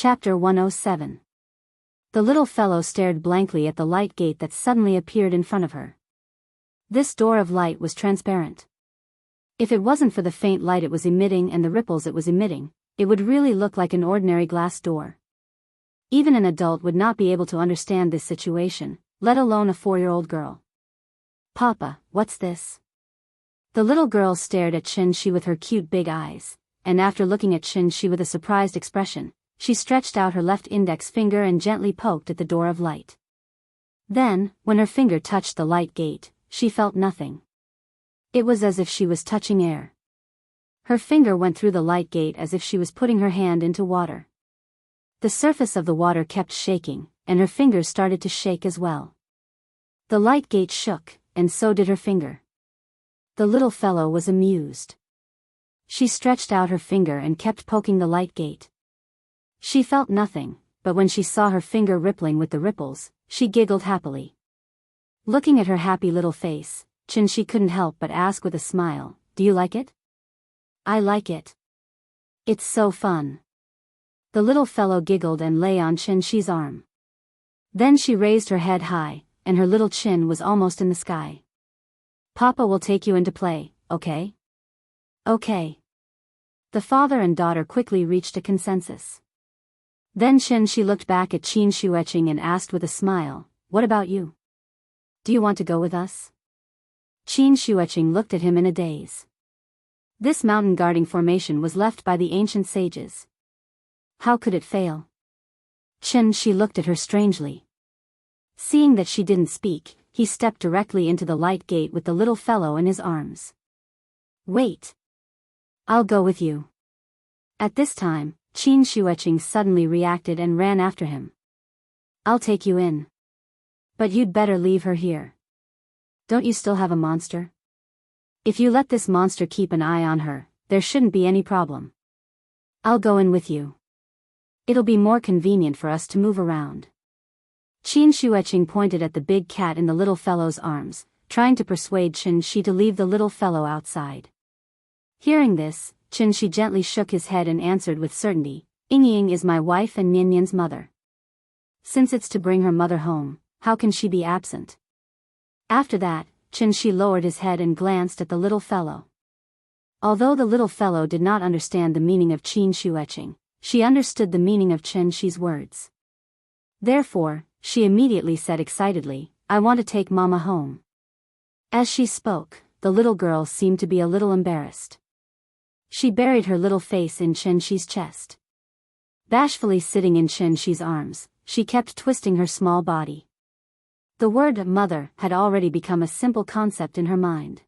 Chapter 107. The little fellow stared blankly at the light gate that suddenly appeared in front of her. This door of light was transparent. If it wasn't for the faint light it was emitting and the ripples it was emitting, it would really look like an ordinary glass door. Even an adult would not be able to understand this situation, let alone a 4-year-old girl. "Papa, what's this?" The little girl stared at Chin-Shi with her cute big eyes, and after looking at Chin-Shi with a surprised expression, she stretched out her left index finger and gently poked at the door of light. Then, when her finger touched the light gate, she felt nothing. It was as if she was touching air. Her finger went through the light gate as if she was putting her hand into water. The surface of the water kept shaking, and her fingers started to shake as well. The light gate shook, and so did her finger. The little fellow was amused. She stretched out her finger and kept poking the light gate. She felt nothing, but when she saw her finger rippling with the ripples, she giggled happily. Looking at her happy little face, Chin-Shi couldn't help but ask with a smile, "Do you like it?" "I like it. It's so fun." The little fellow giggled and lay on Chin-Shi's arm. Then she raised her head high, and her little chin was almost in the sky. "Papa will take you in to play, okay?" "Okay." The father and daughter quickly reached a consensus. Then Chin-Shi looked back at Qin Shueching and asked with a smile, "What about you? Do you want to go with us?" Qin Shueching looked at him in a daze. This mountain guarding formation was left by the ancient sages. How could it fail? Chin-Shi looked at her strangely. Seeing that she didn't speak, he stepped directly into the light gate with the little fellow in his arms. "Wait. I'll go with you." At this time, Qin Shueching suddenly reacted and ran after him. "I'll take you in. But you'd better leave her here. Don't you still have a monster? If you let this monster keep an eye on her, there shouldn't be any problem. I'll go in with you. It'll be more convenient for us to move around." Qin Shueching pointed at the big cat in the little fellow's arms, trying to persuade Chin-Shi to leave the little fellow outside. Hearing this, Chin-Shi gently shook his head and answered with certainty, "Ying is my wife and Nian-Nian's mother. Since it's to bring her mother home, how can she be absent?" After that, Chin-Shi lowered his head and glanced at the little fellow. Although the little fellow did not understand the meaning of Qin Shueching, she understood the meaning of Chin-Shi's words. Therefore, she immediately said excitedly, "I want to take Mama home." As she spoke, the little girl seemed to be a little embarrassed. She buried her little face in Chin-Shi's chest. Bashfully sitting in Chin-Shi's arms, she kept twisting her small body. The word mother had already become a simple concept in her mind.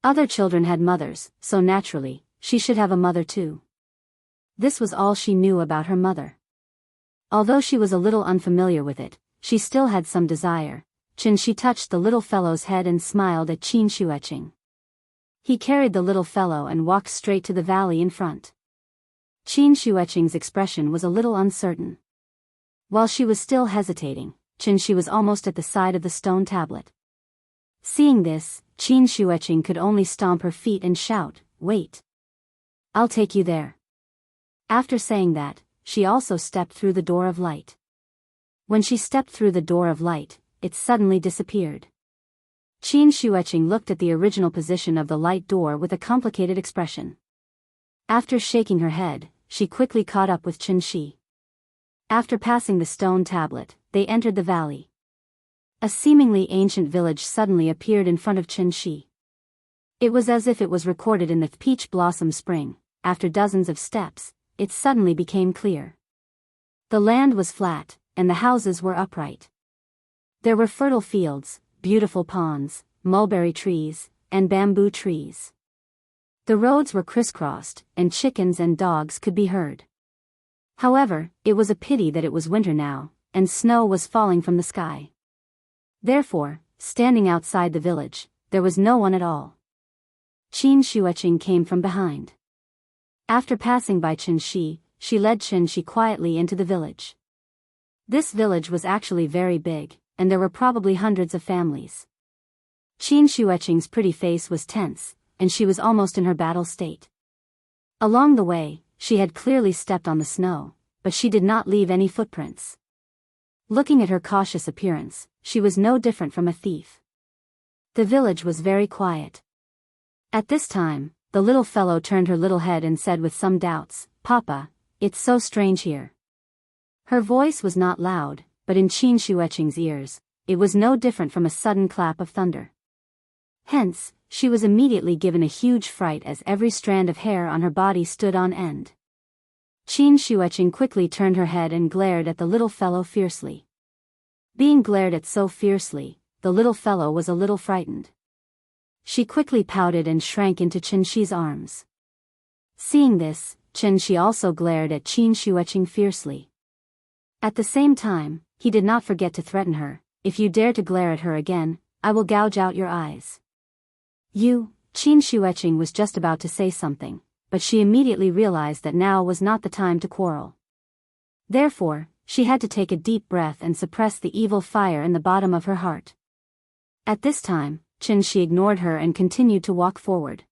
Other children had mothers, so naturally, she should have a mother too. This was all she knew about her mother. Although she was a little unfamiliar with it, she still had some desire. Chin-Shi touched the little fellow's head and smiled at Qin Shueching. He carried the little fellow and walked straight to the valley in front. Qin Shueching's expression was a little uncertain. While she was still hesitating, Chin-Shi was almost at the side of the stone tablet. Seeing this, Qin Shueching could only stomp her feet and shout, "Wait! I'll take you there." After saying that, she also stepped through the door of light. When she stepped through the door of light, it suddenly disappeared. Qin Shueching looked at the original position of the light door with a complicated expression. After shaking her head, she quickly caught up with Chin-Shi. After passing the stone tablet, they entered the valley. A seemingly ancient village suddenly appeared in front of Chin-Shi. It was as if it was recorded in the peach blossom spring. After dozens of steps, it suddenly became clear. The land was flat, and the houses were upright. There were fertile fields, beautiful ponds, mulberry trees, and bamboo trees. The roads were crisscrossed, and chickens and dogs could be heard. However, it was a pity that it was winter now, and snow was falling from the sky. Therefore, standing outside the village, there was no one at all. Qin Shueching came from behind. After passing by Chin-Shi, she led Chin-Shi quietly into the village. This village was actually very big, and there were probably hundreds of families. Qin Shueching's pretty face was tense, and she was almost in her battle state. Along the way, she had clearly stepped on the snow, but she did not leave any footprints. Looking at her cautious appearance, she was no different from a thief. The village was very quiet. At this time, the little fellow turned her little head and said with some doubts, "Papa, it's so strange here." Her voice was not loud, but in Qin Shueching's ears, it was no different from a sudden clap of thunder. Hence, she was immediately given a huge fright as every strand of hair on her body stood on end. Qin Shueching quickly turned her head and glared at the little fellow fiercely. Being glared at so fiercely, the little fellow was a little frightened. She quickly pouted and shrank into Qin Shi's arms. Seeing this, Qin Shi also glared at Qin Shueching fiercely. At the same time, he did not forget to threaten her, "If you dare to glare at her again, I will gouge out your eyes." Qin Shueching was just about to say something, but she immediately realized that now was not the time to quarrel. Therefore, she had to take a deep breath and suppress the evil fire in the bottom of her heart. At this time, Qin Shi ignored her and continued to walk forward.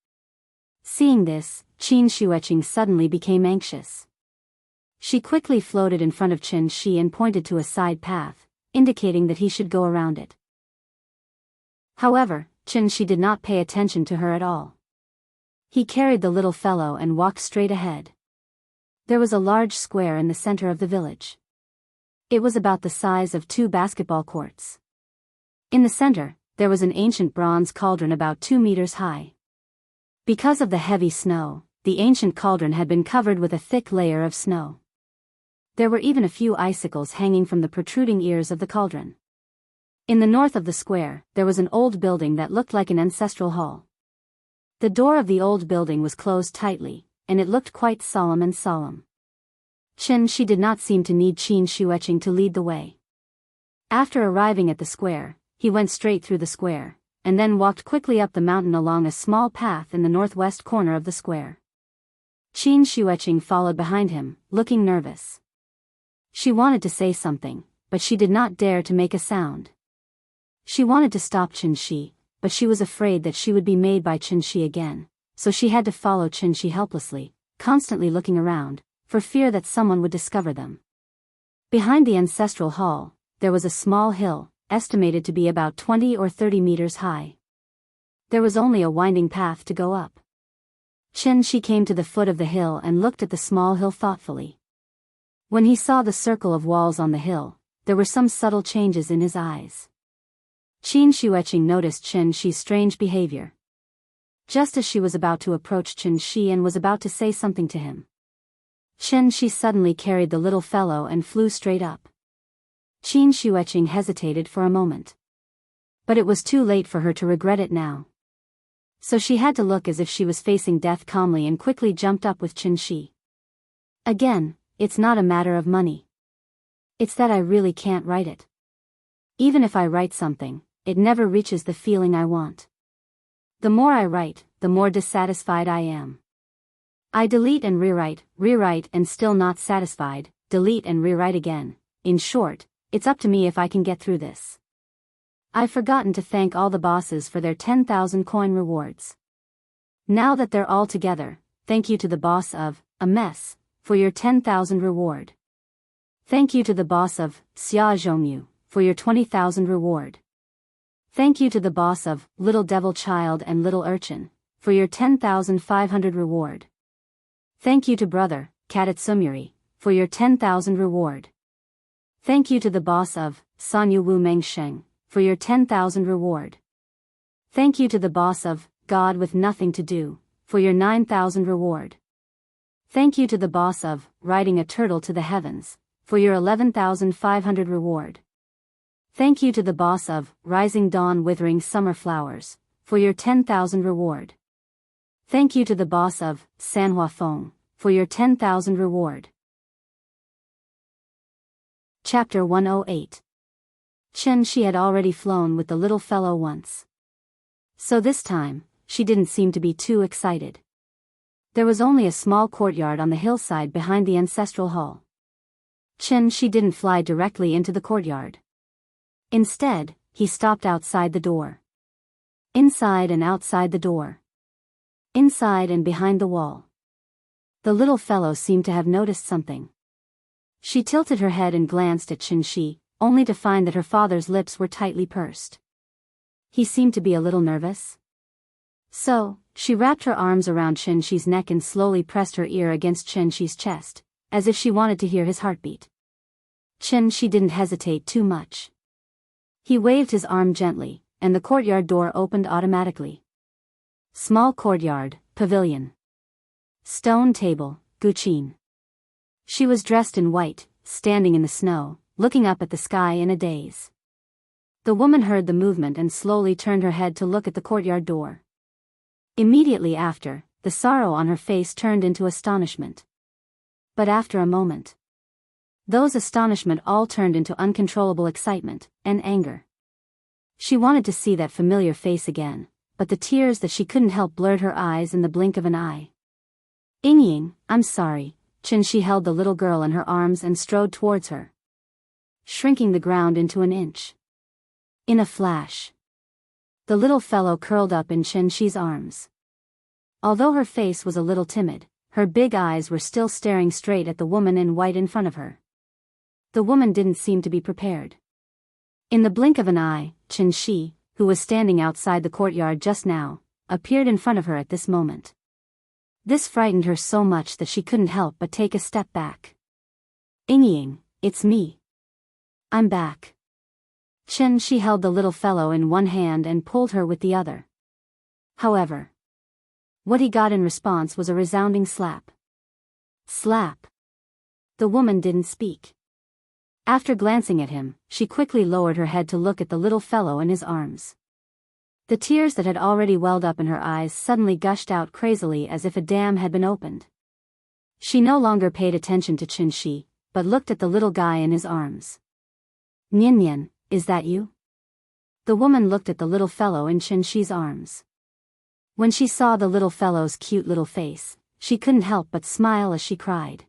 Seeing this, Qin Shueching suddenly became anxious. She quickly floated in front of Qin Shi and pointed to a side path, indicating that he should go around it. However, Qin Shi did not pay attention to her at all. He carried the little fellow and walked straight ahead. There was a large square in the center of the village. It was about the size of 2 basketball courts. In the center, there was an ancient bronze cauldron about 2 meters high. Because of the heavy snow, the ancient cauldron had been covered with a thick layer of snow. There were even a few icicles hanging from the protruding ears of the cauldron. In the north of the square, there was an old building that looked like an ancestral hall. The door of the old building was closed tightly, and it looked quite solemn and solemn. Qin Shi did not seem to need Qin Shueching to lead the way. After arriving at the square, he went straight through the square, and then walked quickly up the mountain along a small path in the northwest corner of the square. Qin Shueching followed behind him, looking nervous. She wanted to say something, but she did not dare to make a sound. She wanted to stop Qin Shi, but she was afraid that she would be made by Qin Shi again, so she had to follow Qin Shi helplessly, constantly looking around, for fear that someone would discover them. Behind the ancestral hall, there was a small hill, estimated to be about 20 or 30 meters high. There was only a winding path to go up. Qin Shi came to the foot of the hill and looked at the small hill thoughtfully. When he saw the circle of walls on the hill, there were some subtle changes in his eyes. Qin Shueching noticed Qin Shi's strange behavior. Just as she was about to approach Qin Shi and was about to say something to him, Qin Shi suddenly carried the little fellow and flew straight up. Qin Shueching hesitated for a moment. But it was too late for her to regret it now. So she had to look as if she was facing death calmly and quickly jumped up with Qin Shi. "Again, it's not a matter of money. It's that I really can't write it. Even if I write something, it never reaches the feeling I want. The more I write, the more dissatisfied I am. I delete and rewrite and still not satisfied, delete and rewrite again. In short, it's up to me if I can get through this. I've forgotten to thank all the bosses for their 10,000 coin rewards. Now that they're all together, thank you to the boss of Immerse for your 10,000 reward. Thank you to the boss of Xia Zhongyu for your 20,000 reward. Thank you to the boss of Little Devil Child and Little Urchin for your 10,500 reward. Thank you to brother Katatsumuri for your 10,000 reward. Thank you to the boss of Sanyu Wu Mengsheng for your 10,000 reward. Thank you to the boss of God with Nothing to Do for your 9,000 reward. Thank you to the boss of Riding a Turtle to the Heavens for your 11,500 reward. Thank you to the boss of Rising Dawn Withering Summer Flowers for your 10,000 reward. Thank you to the boss of Sanhua Feng for your 10,000 reward. Chapter 108. Qin Shi had already flown with the little fellow once. So this time, she didn't seem to be too excited. There was only a small courtyard on the hillside behind the ancestral hall. Qin Shi didn't fly directly into the courtyard. Instead, he stopped outside the door. Inside and outside the door. Inside and behind the wall. The little fellow seemed to have noticed something. She tilted her head and glanced at Qin, only to find that her father's lips were tightly pursed. He seemed to be a little nervous. So, she wrapped her arms around Qin's neck and slowly pressed her ear against Qin's chest, as if she wanted to hear his heartbeat. Qin didn't hesitate too much. He waved his arm gently, and the courtyard door opened automatically. Small courtyard, pavilion. Stone table, Guqin. She was dressed in white, standing in the snow, looking up at the sky in a daze. The woman heard the movement and slowly turned her head to look at the courtyard door. Immediately after, the sorrow on her face turned into astonishment. But after a moment, those astonishment all turned into uncontrollable excitement and anger. She wanted to see that familiar face again, but the tears that she couldn't help blurred her eyes in the blink of an eye. Ying, I'm sorry. Qin held the little girl in her arms and strode towards her, shrinking the ground into an inch. In a flash, the little fellow curled up in Qin's arms. Although her face was a little timid, her big eyes were still staring straight at the woman in white in front of her. The woman didn't seem to be prepared. In the blink of an eye, Qin, who was standing outside the courtyard just now, appeared in front of her at this moment. This frightened her so much that she couldn't help but take a step back. Ying, it's me. I'm back. Qin held the little fellow in one hand and pulled her with the other. However, what he got in response was a resounding slap. Slap. The woman didn't speak. After glancing at him, she quickly lowered her head to look at the little fellow in his arms. The tears that had already welled up in her eyes suddenly gushed out crazily as if a dam had been opened. She no longer paid attention to Qin, but looked at the little guy in his arms. Nian, is that you? The woman looked at the little fellow in Qin's arms. When she saw the little fellow's cute little face, she couldn't help but smile as she cried.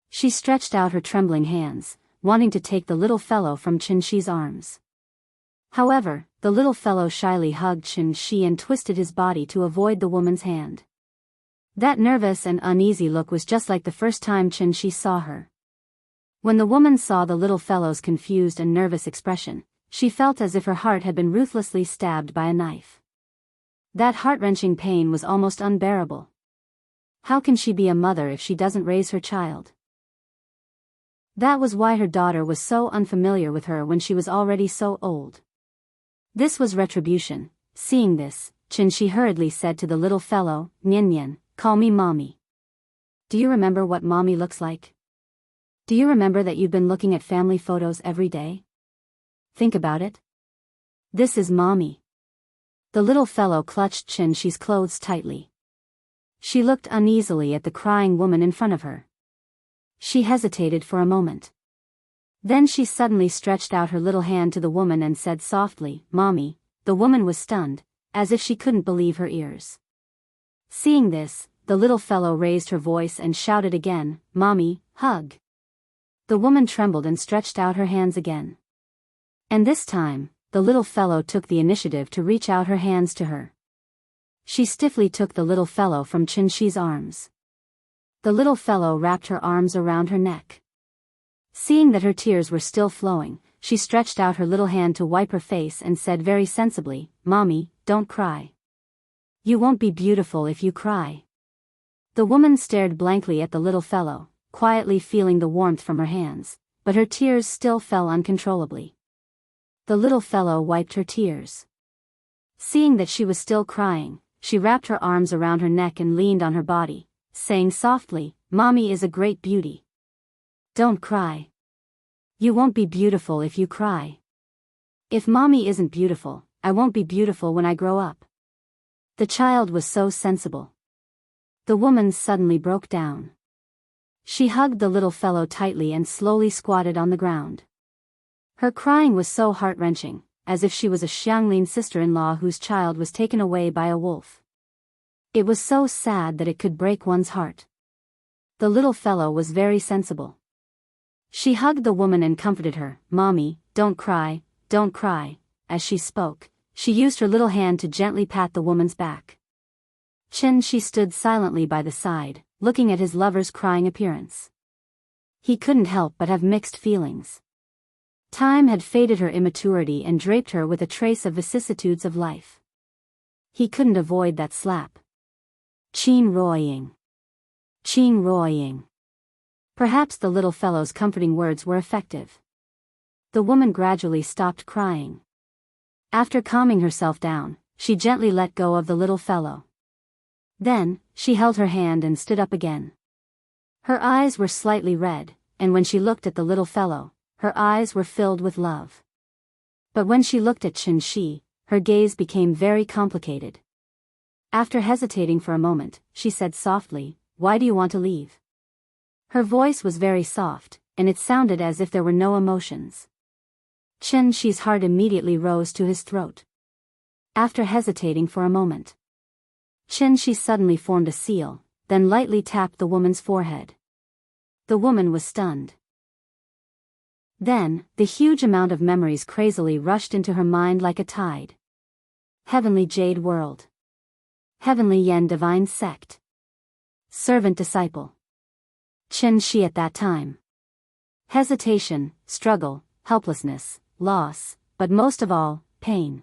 She stretched out her trembling hands, wanting to take the little fellow from Qin's arms. However, the little fellow shyly hugged Qin and twisted his body to avoid the woman's hand. That nervous and uneasy look was just like the first time Qin saw her. When the woman saw the little fellow's confused and nervous expression, she felt as if her heart had been ruthlessly stabbed by a knife. That heart-wrenching pain was almost unbearable. How can she be a mother if she doesn't raise her child? That was why her daughter was so unfamiliar with her when she was already so old. This was retribution. Seeing this, Qin hurriedly said to the little fellow, Nian, call me mommy. Do you remember what mommy looks like? Do you remember that you've been looking at family photos every day? Think about it. This is mommy. The little fellow clutched Qin's clothes tightly. She looked uneasily at the crying woman in front of her. She hesitated for a moment. Then she suddenly stretched out her little hand to the woman and said softly, Mommy. The woman was stunned, as if she couldn't believe her ears. Seeing this, the little fellow raised her voice and shouted again, Mommy, hug. The woman trembled and stretched out her hands again. And this time, the little fellow took the initiative to reach out her hands to her. She stiffly took the little fellow from Qin's arms. The little fellow wrapped her arms around her neck. Seeing that her tears were still flowing, she stretched out her little hand to wipe her face and said very sensibly, Mommy, don't cry. You won't be beautiful if you cry. The woman stared blankly at the little fellow, quietly feeling the warmth from her hands, but her tears still fell uncontrollably. The little fellow wiped her tears. Seeing that she was still crying, she wrapped her arms around her neck and leaned on her body, saying softly, Mommy is a great beauty. Don't cry. You won't be beautiful if you cry. If Mommy isn't beautiful, I won't be beautiful when I grow up. The child was so sensible. The woman suddenly broke down. She hugged the little fellow tightly and slowly squatted on the ground. Her crying was so heart-wrenching, as if she was a Xianglin sister-in-law whose child was taken away by a wolf. It was so sad that it could break one's heart. The little fellow was very sensible. She hugged the woman and comforted her, Mommy, don't cry, don't cry. As she spoke, she used her little hand to gently pat the woman's back. Qin stood silently by the side, looking at his lover's crying appearance. He couldn't help but have mixed feelings. Time had faded her immaturity and draped her with a trace of vicissitudes of life. He couldn't avoid that slap. Chin Roying. Chin Roying. Perhaps the little fellow's comforting words were effective. The woman gradually stopped crying. After calming herself down, she gently let go of the little fellow. Then, she held her hand and stood up again. Her eyes were slightly red, and when she looked at the little fellow, her eyes were filled with love. But when she looked at Chen Shi, her gaze became very complicated. After hesitating for a moment, she said softly, "Why do you want to leave?" Her voice was very soft, and it sounded as if there were no emotions. Chen Shi's heart immediately rose to his throat. After hesitating for a moment, Chen Shi suddenly formed a seal, then lightly tapped the woman's forehead. The woman was stunned. Then, the huge amount of memories crazily rushed into her mind like a tide. Heavenly Jade World. Heavenly Yen Divine Sect. Servant Disciple. Chen Shi at that time. Hesitation, struggle, helplessness, loss, but most of all, pain.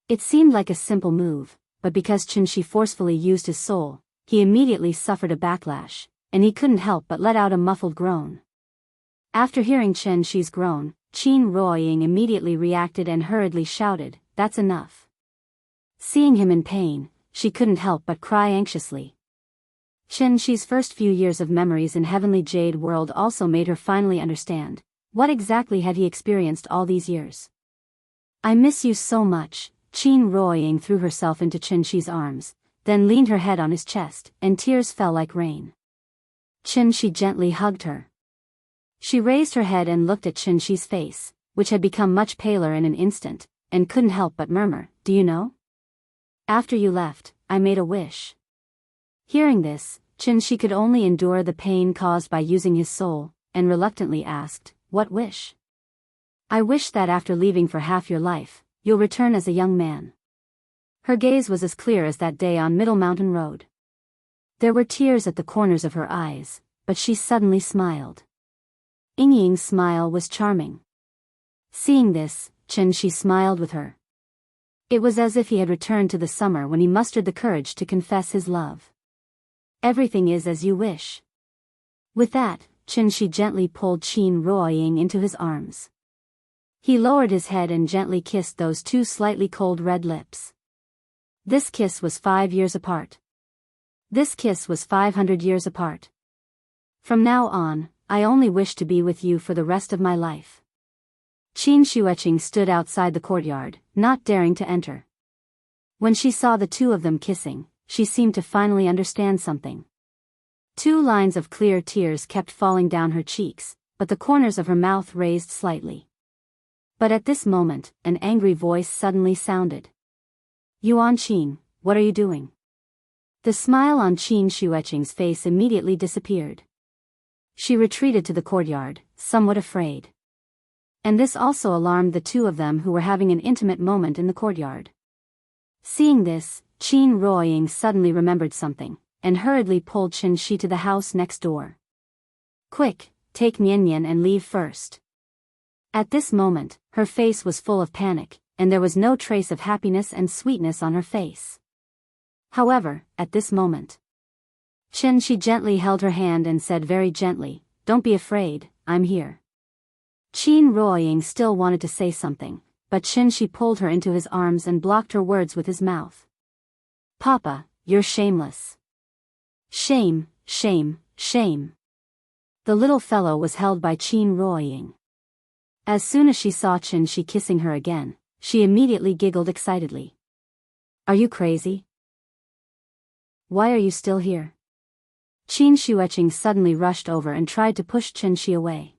It seemed like a simple move, but because Chen Shi forcefully used his soul, he immediately suffered a backlash, and he couldn't help but let out a muffled groan. After hearing Chen Shi's groan, Chin Roying immediately reacted and hurriedly shouted, "That's enough." Seeing him in pain, she couldn't help but cry anxiously. Chen Shi's first few years of memories in Heavenly Jade World also made her finally understand, what exactly had he experienced all these years. "I miss you so much." Chin Roying threw herself into Chen Shi's arms, then leaned her head on his chest, and tears fell like rain. Chen Shi gently hugged her. She raised her head and looked at Chen Shi's face, which had become much paler in an instant, and couldn't help but murmur, "Do you know? After you left, I made a wish." Hearing this, Chen Shi could only endure the pain caused by using his soul, and reluctantly asked, "What wish?" "I wish that after leaving for half your life, you'll return as a young man." Her gaze was as clear as that day on Middle Mountain Road. There were tears at the corners of her eyes, but she suddenly smiled. Ying's smile was charming. Seeing this, Chen Shi smiled with her. It was as if he had returned to the summer when he mustered the courage to confess his love. "Everything is as you wish." With that, Chen Shi gently pulled Chin Roying into his arms. He lowered his head and gently kissed those two slightly cold red lips. This kiss was 5 years apart. This kiss was 500 years apart. "From now on, I only wish to be with you for the rest of my life." Qin Shueching stood outside the courtyard, not daring to enter. When she saw the two of them kissing, she seemed to finally understand something. 2 lines of clear tears kept falling down her cheeks, but the corners of her mouth raised slightly. But at this moment, an angry voice suddenly sounded. "Yuan Qin, what are you doing?" The smile on Qin Shueching's face immediately disappeared. She retreated to the courtyard, somewhat afraid. And this also alarmed the two of them who were having an intimate moment in the courtyard. Seeing this, Qin Roying suddenly remembered something, and hurriedly pulled Chen Shi to the house next door. "Quick, take Nian Nian and leave first." At this moment, her face was full of panic, and there was no trace of happiness and sweetness on her face. However, at this moment, Chen Shi gently held her hand and said very gently, "Don't be afraid, I'm here." Qin Roying still wanted to say something, but Chen Shi pulled her into his arms and blocked her words with his mouth. "Papa, you're shameless. Shame, shame, shame." The little fellow was held by Qin Roying. As soon as she saw Chen Shi kissing her again, she immediately giggled excitedly. "Are you crazy? Why are you still here?" Qin Shueching suddenly rushed over and tried to push Chen Shi away.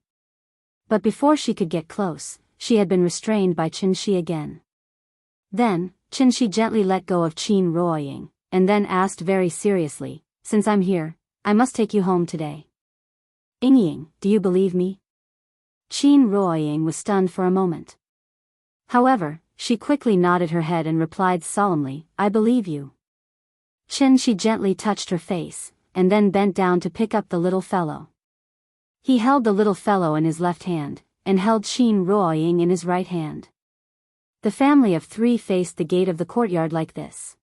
But before she could get close, she had been restrained by Chen Shi again. Then, Chen Shi gently let go of Qin Roying, and then asked very seriously, "Since I'm here, I must take you home today. Ying, do you believe me?" Qin Roying was stunned for a moment. However, she quickly nodded her head and replied solemnly, "I believe you." Chen Shi gently touched her face, and then bent down to pick up the little fellow. He held the little fellow in his left hand, and held Shin Ruoying in his right hand. The family of 3 faced the gate of the courtyard like this.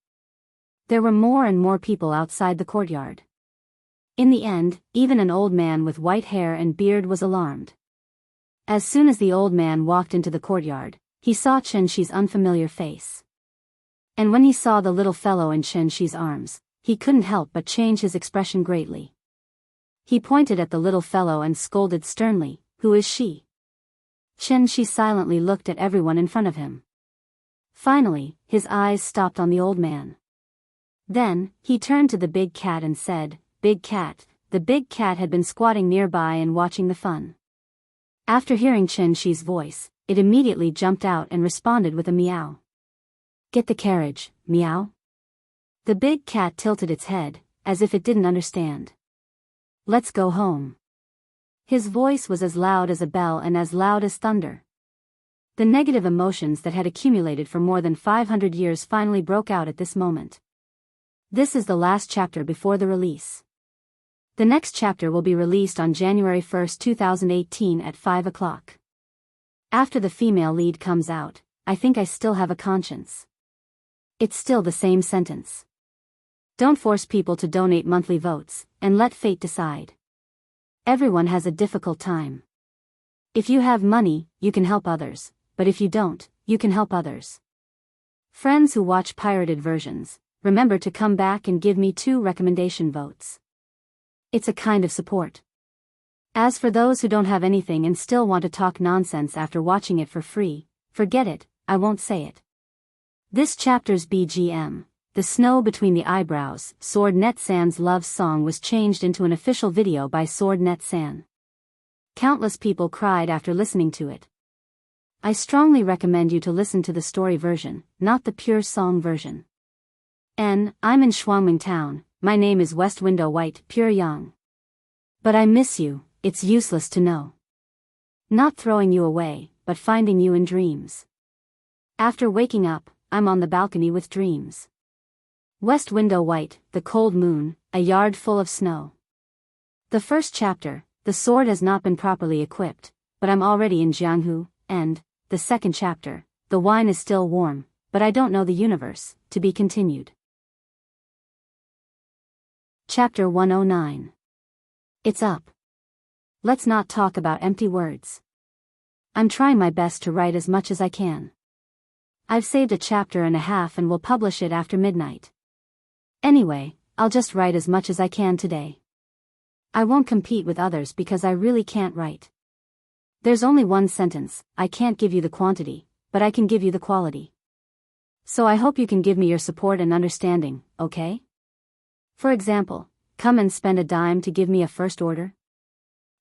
There were more and more people outside the courtyard. In the end, even an old man with white hair and beard was alarmed. As soon as the old man walked into the courtyard, he saw Chen Shi's unfamiliar face. And when he saw the little fellow in Chen Shi's arms, he couldn't help but change his expression greatly. He pointed at the little fellow and scolded sternly, "Who is she?" Chen Shi silently looked at everyone in front of him. Finally, his eyes stopped on the old man. Then, he turned to the big cat and said, "Big cat." The big cat had been squatting nearby and watching the fun. After hearing Chen Shi's voice, it immediately jumped out and responded with a meow. "Get the carriage, meow." The big cat tilted its head, as if it didn't understand. "Let's go home." His voice was as loud as a bell and as loud as thunder. The negative emotions that had accumulated for more than 500 years finally broke out at this moment. This is the last chapter before the release. The next chapter will be released on January 1, 2018 at 5 o'clock. After the female lead comes out, I think I still have a conscience. It's still the same sentence. Don't force people to donate monthly votes, and let fate decide. Everyone has a difficult time. If you have money, you can help others, but if you don't, you can help others. Friends who watch pirated versions, remember to come back and give me 2 recommendation votes. It's a kind of support. As for those who don't have anything and still want to talk nonsense after watching it for free, forget it, I won't say it. This chapter's BGM, The Snow Between the Eyebrows, Sword Net San's love song, was changed into an official video by Sword Net San. Countless people cried after listening to it. I strongly recommend you to listen to the story version, not the pure song version. I'm in Shuangming Town, my name is West Window White Pure Yang. But I miss you, it's useless to know. Not throwing you away, but finding you in dreams. After waking up, I'm on the balcony with dreams. West Window White, the cold moon, a yard full of snow. The first chapter, the sword has not been properly equipped, but I'm already in Jianghu, and, the second chapter, the wine is still warm, but I don't know the universe, to be continued. Chapter 109. It's up. Let's not talk about empty words. I'm trying my best to write as much as I can. I've saved a chapter and a half and will publish it after midnight. Anyway, I'll just write as much as I can today. I won't compete with others because I really can't write. There's only one sentence, I can't give you the quantity, but I can give you the quality. So I hope you can give me your support and understanding, okay? For example, come and spend a dime to give me a first order.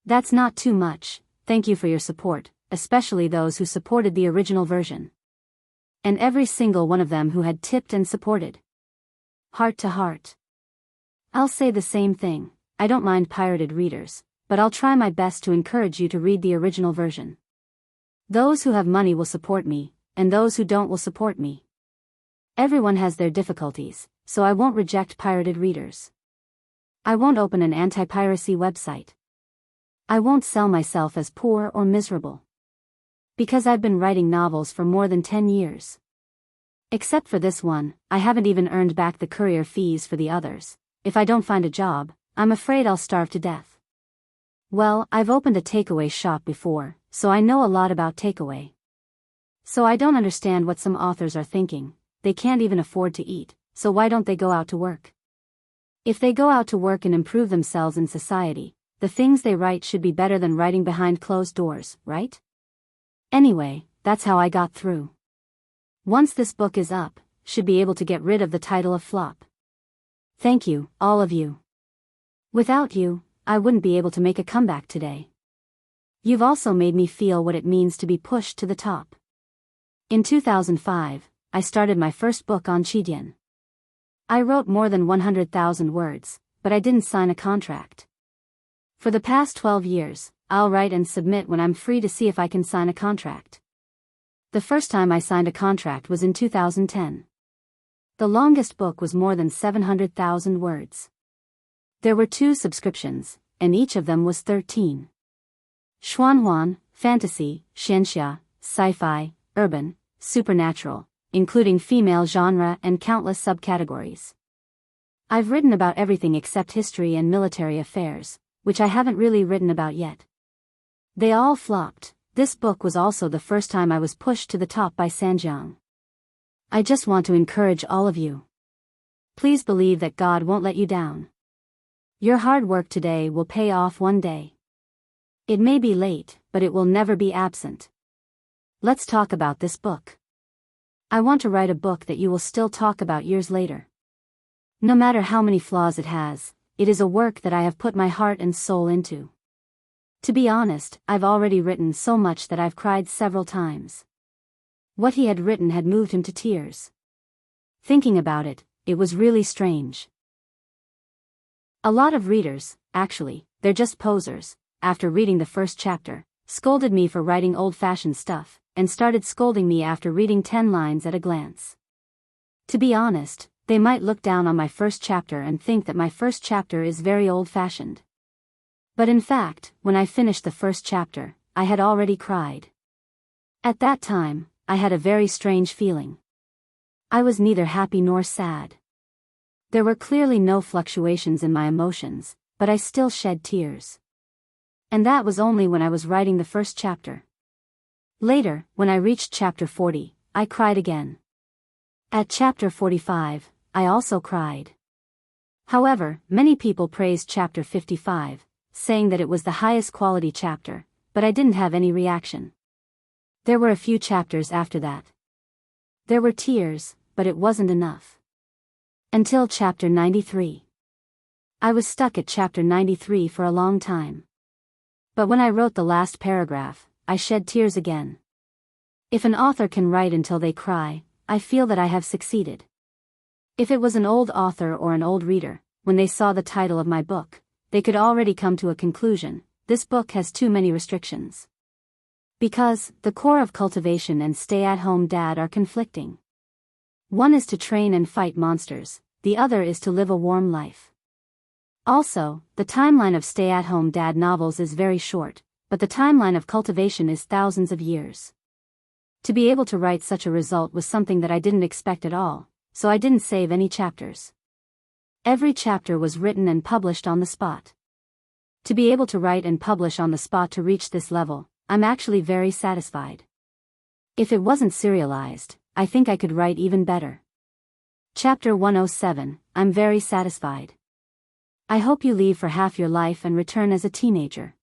That's not too much, thank you for your support, especially those who supported the original version. And every single one of them who had tipped and supported. Heart to heart. I'll say the same thing, I don't mind pirated readers, but I'll try my best to encourage you to read the original version. Those who have money will support me, and those who don't will support me. Everyone has their difficulties, so I won't reject pirated readers. I won't open an anti-piracy website. I won't sell myself as poor or miserable. Because I've been writing novels for more than 10 years. Except for this one, I haven't even earned back the courier fees for the others. If I don't find a job, I'm afraid I'll starve to death. Well, I've opened a takeaway shop before, so I know a lot about takeaway. So I don't understand what some authors are thinking. They can't even afford to eat, so why don't they go out to work? If they go out to work and improve themselves in society, the things they write should be better than writing behind closed doors, right? Anyway, that's how I got through. Once this book is up, should be able to get rid of the title of flop. Thank you, all of you. Without you, I wouldn't be able to make a comeback today. You've also made me feel what it means to be pushed to the top. In 2005, I started my first book on Qidian. I wrote more than 100,000 words, but I didn't sign a contract. For the past 12 years, I'll write and submit when I'm free to see if I can sign a contract. The first time I signed a contract was in 2010. The longest book was more than 700,000 words. There were 2 subscriptions, and each of them was 13. Xuanhuan, fantasy, xianxia, sci-fi, urban, supernatural, including female genre and countless subcategories. I've written about everything except history and military affairs, which I haven't really written about yet. They all flopped. This book was also the first time I was pushed to the top by Sanjiang. I just want to encourage all of you. Please believe that God won't let you down. Your hard work today will pay off one day. It may be late, but it will never be absent. Let's talk about this book. I want to write a book that you will still talk about years later. No matter how many flaws it has, it is a work that I have put my heart and soul into. To be honest, I've already written so much that I've cried several times. What he had written had moved him to tears. Thinking about it, it was really strange. A lot of readers, actually, they're just posers, after reading the first chapter, scolded me for writing old-fashioned stuff, and started scolding me after reading 10 lines at a glance. To be honest, they might look down on my first chapter and think that my first chapter is very old-fashioned. But in fact, when I finished the first chapter, I had already cried. At that time, I had a very strange feeling. I was neither happy nor sad. There were clearly no fluctuations in my emotions, but I still shed tears. And that was only when I was writing the first chapter. Later, when I reached chapter 40, I cried again. At chapter 45, I also cried. However, many people praised chapter 55, saying that it was the highest quality chapter, but I didn't have any reaction. There were a few chapters after that. There were tears, but it wasn't enough. Until chapter 93. I was stuck at chapter 93 for a long time. But when I wrote the last paragraph, I shed tears again. If an author can write until they cry, I feel that I have succeeded. If it was an old author or an old reader, when they saw the title of my book, they could already come to a conclusion: this book has too many restrictions. Because, the core of cultivation and stay-at-home dad are conflicting. One is to train and fight monsters, the other is to live a warm life. Also, the timeline of stay-at-home dad novels is very short, but the timeline of cultivation is thousands of years. To be able to write such a result was something that I didn't expect at all, so I didn't save any chapters. Every chapter was written and published on the spot. To be able to write and publish on the spot to reach this level, I'm actually very satisfied. If it wasn't serialized, I think I could write even better. Chapter 107, I'm very satisfied. I hope you leave for half your life and return as a teenager.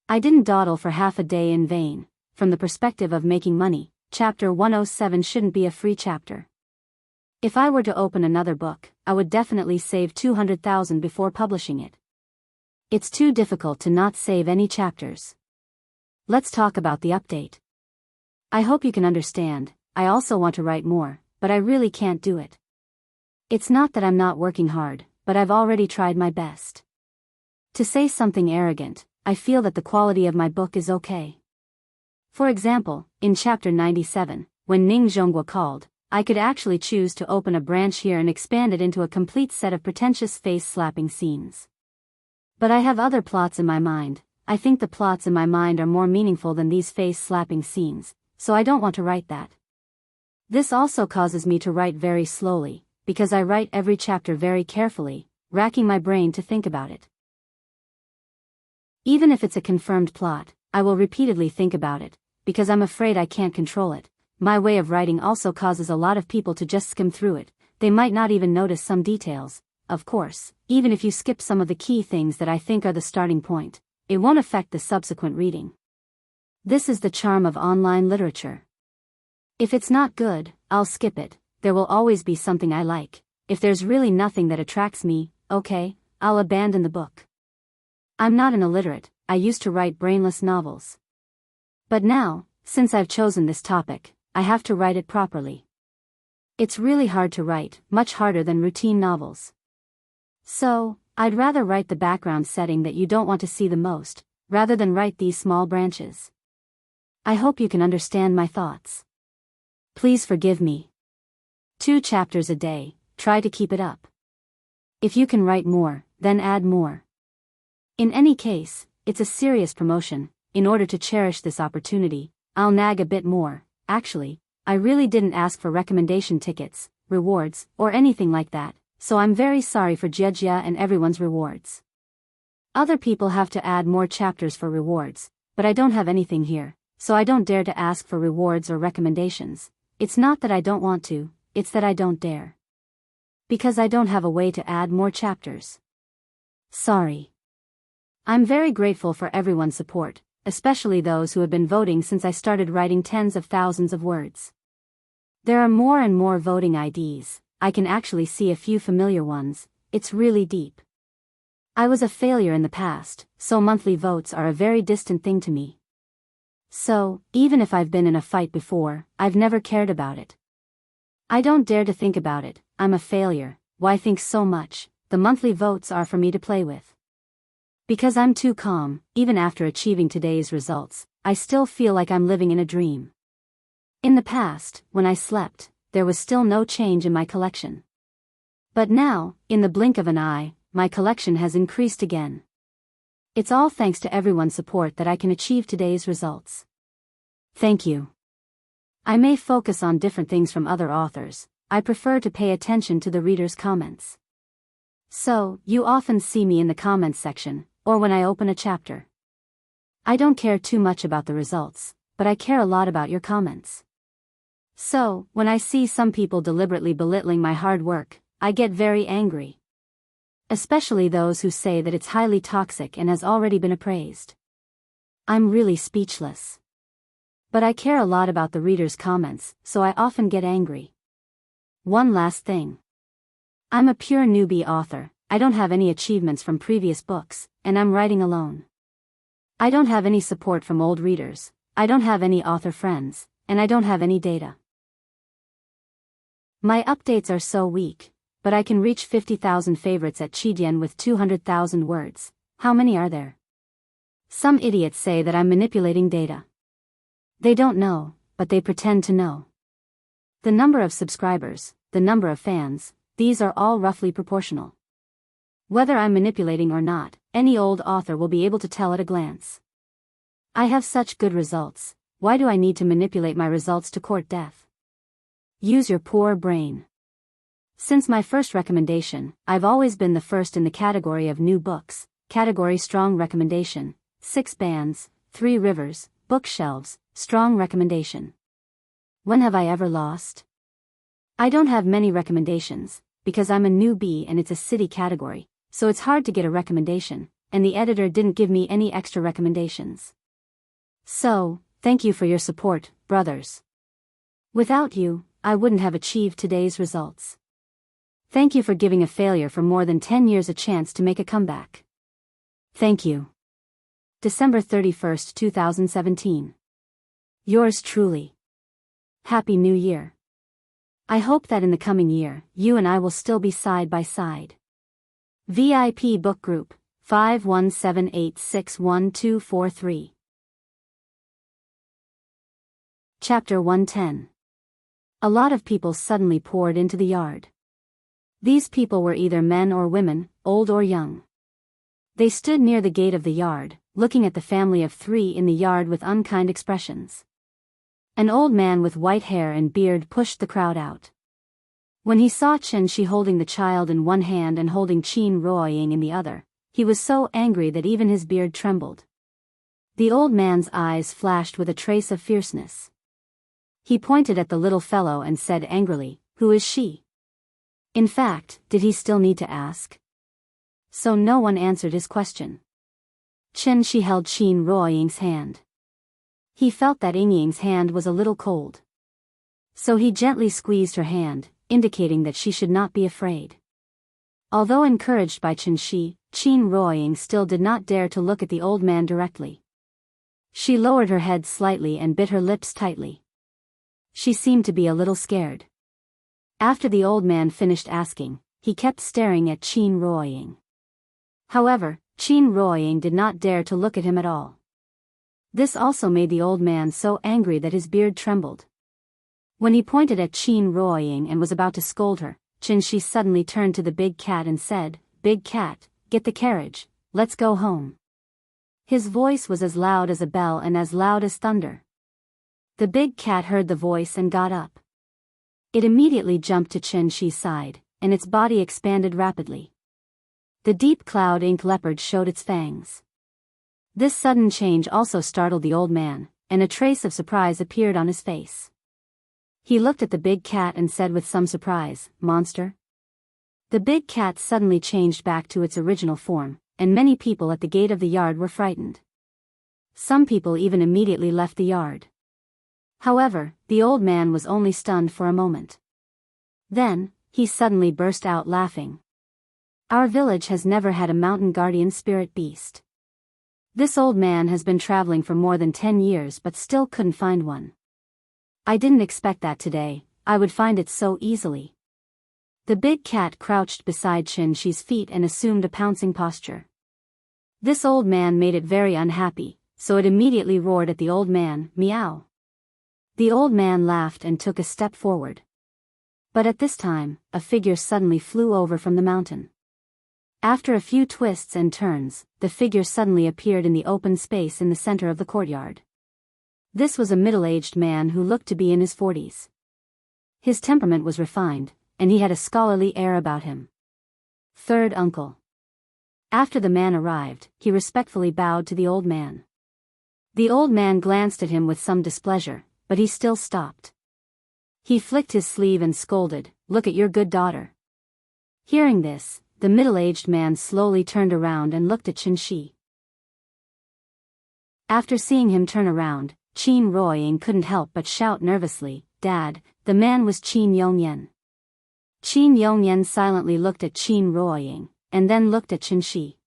I didn't dawdle for half a day in vain. From the perspective of making money, chapter 107 shouldn't be a free chapter. If I were to open another book, I would definitely save 200,000 before publishing it. It's too difficult to not save any chapters. Let's talk about the update. I hope you can understand, I also want to write more, but I really can't do it. It's not that I'm not working hard, but I've already tried my best. To say something arrogant, I feel that the quality of my book is okay. For example, in chapter 97, when Ning Zhonghua called, I could actually choose to open a branch here and expand it into a complete set of pretentious face-slapping scenes. But I have other plots in my mind. I think the plots in my mind are more meaningful than these face-slapping scenes, so I don't want to write that. This also causes me to write very slowly, because I write every chapter very carefully, racking my brain to think about it. Even if it's a confirmed plot, I will repeatedly think about it, because I'm afraid I can't control it. My way of writing also causes a lot of people to just skim through it. They might not even notice some details. Of course, even if you skip some of the key things that I think are the starting point, it won't affect the subsequent reading. This is the charm of online literature. If it's not good, I'll skip it. There will always be something I like. If there's really nothing that attracts me, okay, I'll abandon the book. I'm not an illiterate. I used to write brainless novels. But now, since I've chosen this topic, I have to write it properly. It's really hard to write, much harder than routine novels. So, I'd rather write the background setting that you don't want to see the most, rather than write these small branches. I hope you can understand my thoughts. Please forgive me. 2 chapters a day, try to keep it up. If you can write more, then add more. In any case, it's a serious promotion. In order to cherish this opportunity, I'll nag a bit more. Actually, I really didn't ask for recommendation tickets, rewards, or anything like that, so I'm very sorry for Jia and everyone's rewards. Other people have to add more chapters for rewards, but I don't have anything here, so I don't dare to ask for rewards or recommendations. It's not that I don't want to, it's that I don't dare. Because I don't have a way to add more chapters. Sorry. I'm very grateful for everyone's support, especially those who have been voting since I started writing tens of thousands of words. There are more and more voting IDs, I can actually see a few familiar ones, it's really deep. I was a failure in the past, so monthly votes are a very distant thing to me. So, even if I've been in a fight before, I've never cared about it. I don't dare to think about it, I'm a failure, why think so much, the monthly votes are for me to play with. Because I'm too calm, even after achieving today's results, I still feel like I'm living in a dream. In the past, when I slept, there was still no change in my collection. But now, in the blink of an eye, my collection has increased again. It's all thanks to everyone's support that I can achieve today's results. Thank you. I may focus on different things from other authors, I prefer to pay attention to the readers' comments. So, you often see me in the comments section, or when I open a chapter. I don't care too much about the results, but I care a lot about your comments. So, when I see some people deliberately belittling my hard work, I get very angry. Especially those who say that it's highly toxic and has already been appraised. I'm really speechless. But I care a lot about the readers' comments, so I often get angry. One last thing. I'm a pure newbie author, I don't have any achievements from previous books, and I'm writing alone. I don't have any support from old readers, I don't have any author friends, and I don't have any data. My updates are so weak, but I can reach 50,000 favorites at Chidian with 200,000 words. How many are there? Some idiots say that I'm manipulating data. They don't know, but they pretend to know. The number of subscribers, the number of fans, these are all roughly proportional. Whether I'm manipulating or not, any old author will be able to tell at a glance. I have such good results, why do I need to manipulate my results to court death? Use your poor brain. Since my first recommendation, I've always been the first in the category of new books, category strong recommendation, 6 bands, 3 rivers, bookshelves, strong recommendation. When have I ever lost? I don't have many recommendations, because I'm a newbie and it's a city category, so it's hard to get a recommendation, and the editor didn't give me any extra recommendations. So, thank you for your support, brothers. Without you, I wouldn't have achieved today's results. Thank you for giving a failure for more than 10 years a chance to make a comeback. Thank you. December 31st, 2017. Yours truly. Happy New Year. I hope that in the coming year, you and I will still be side by side. VIP Book Group, 5178611243. Chapter 110. A lot of people suddenly poured into the yard. These people were either men or women, old or young. They stood near the gate of the yard, looking at the family of 3 in the yard with unkind expressions. An old man with white hair and beard pushed the crowd out. When he saw Chen Shi holding the child in one hand and holding Qin Ruoying in the other, he was so angry that even his beard trembled. The old man's eyes flashed with a trace of fierceness. He pointed at the little fellow and said angrily, "Who is she?" In fact, did he still need to ask? So no one answered his question. Chen Shi held Qin Ruoying's hand. He felt that Yingying's hand was a little cold. So he gently squeezed her hand, indicating that she should not be afraid. Although encouraged by Chen Shi, Qin Ruoying still did not dare to look at the old man directly. She lowered her head slightly and bit her lips tightly. She seemed to be a little scared. After the old man finished asking, he kept staring at Qin Ruoying. However, Qin Ruoying did not dare to look at him at all. This also made the old man so angry that his beard trembled. When he pointed at Qin Ruoying and was about to scold her, Chen Shi suddenly turned to the big cat and said, "Big cat, get the carriage, let's go home. His voice was as loud as a bell and as loud as thunder. The big cat heard the voice and got up. It immediately jumped to Chen Shi's side, and its body expanded rapidly. The deep cloud ink leopard showed its fangs. This sudden change also startled the old man, and a trace of surprise appeared on his face. He looked at the big cat and said with some surprise, "Monster?" The big cat suddenly changed back to its original form, and many people at the gate of the yard were frightened. Some people even immediately left the yard. However, the old man was only stunned for a moment. Then, he suddenly burst out laughing. "Our village has never had a mountain guardian spirit beast. This old man has been traveling for more than 10 years but still couldn't find one. I didn't expect that today, I would find it so easily." The big cat crouched beside Chen Shi's feet and assumed a pouncing posture. This old man made it very unhappy, so it immediately roared at the old man, "Meow." The old man laughed and took a step forward. But at this time, a figure suddenly flew over from the mountain. After a few twists and turns, the figure suddenly appeared in the open space in the center of the courtyard. This was a middle-aged man who looked to be in his 40s. His temperament was refined, and he had a scholarly air about him. Third uncle. After the man arrived, he respectfully bowed to the old man. The old man glanced at him with some displeasure, but he still stopped. He flicked his sleeve and scolded, "Look at your good daughter." Hearing this, the middle-aged man slowly turned around and looked at Chen Shi. After seeing him turn around, Qin Ruoying couldn't help but shout nervously, "Dad!" The man was Qin Yongyan. Qin Yongyan silently looked at Qin Ruoying, and then looked at Chen Shi.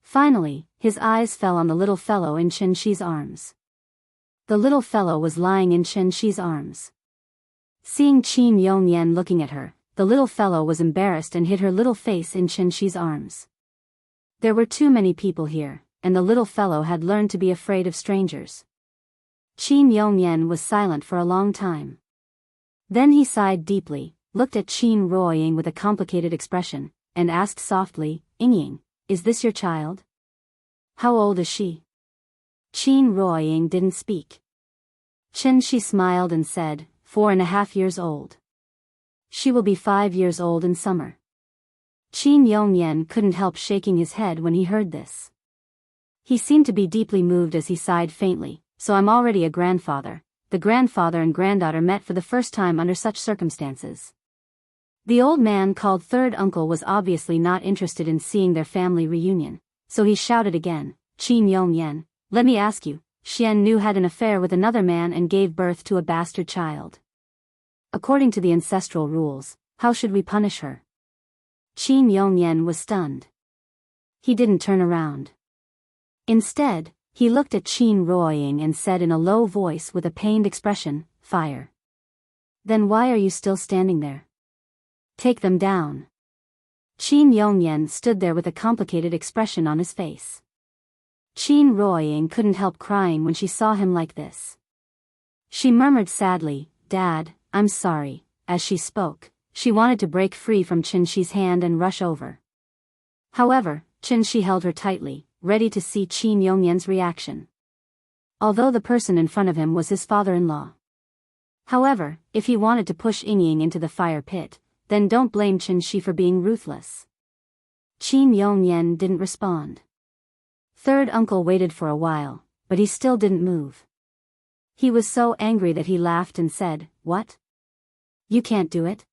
Finally, his eyes fell on the little fellow in Chen Shi's arms. The little fellow was lying in Chen Shi's arms. Seeing Qin Yongyan looking at her, the little fellow was embarrassed and hid her little face in Chen Shi's arms. There were too many people here, and the little fellow had learned to be afraid of strangers. Qin Yongyan was silent for a long time. Then he sighed deeply, looked at Qin Ruoying with a complicated expression, and asked softly, "Yingying, is this your child? How old is she?" Qin Ruoying didn't speak. Chen Shi smiled and said, 4.5 years old. She will be 5 years old in summer. Qin Yongyan couldn't help shaking his head when he heard this. He seemed to be deeply moved as he sighed faintly, "So I'm already a grandfather." The grandfather and granddaughter met for the first time under such circumstances. The old man called third uncle was obviously not interested in seeing their family reunion, so he shouted again, "Qin Yongyan, let me ask you, Xian Nu had an affair with another man and gave birth to a bastard child. According to the ancestral rules, how should we punish her?" Qin Yongyan was stunned. He didn't turn around. Instead, he looked at Qin Ruoying and said in a low voice with a pained expression, "Fire." "Then why are you still standing there? Take them down." Qin Yongyan stood there with a complicated expression on his face. Qin Ruoying couldn't help crying when she saw him like this. She murmured sadly, "Dad, I'm sorry." As she spoke, she wanted to break free from Chen Shi's hand and rush over. However, Chen Shi held her tightly, ready to see Qin Yongyan's reaction. Although the person in front of him was his father-in-law. However, if he wanted to push Yingying into the fire pit, then don't blame Chen Shi for being ruthless. Qin Yongyan didn't respond. Third uncle waited for a while, but he still didn't move. He was so angry that he laughed and said, "What? You can't do it?"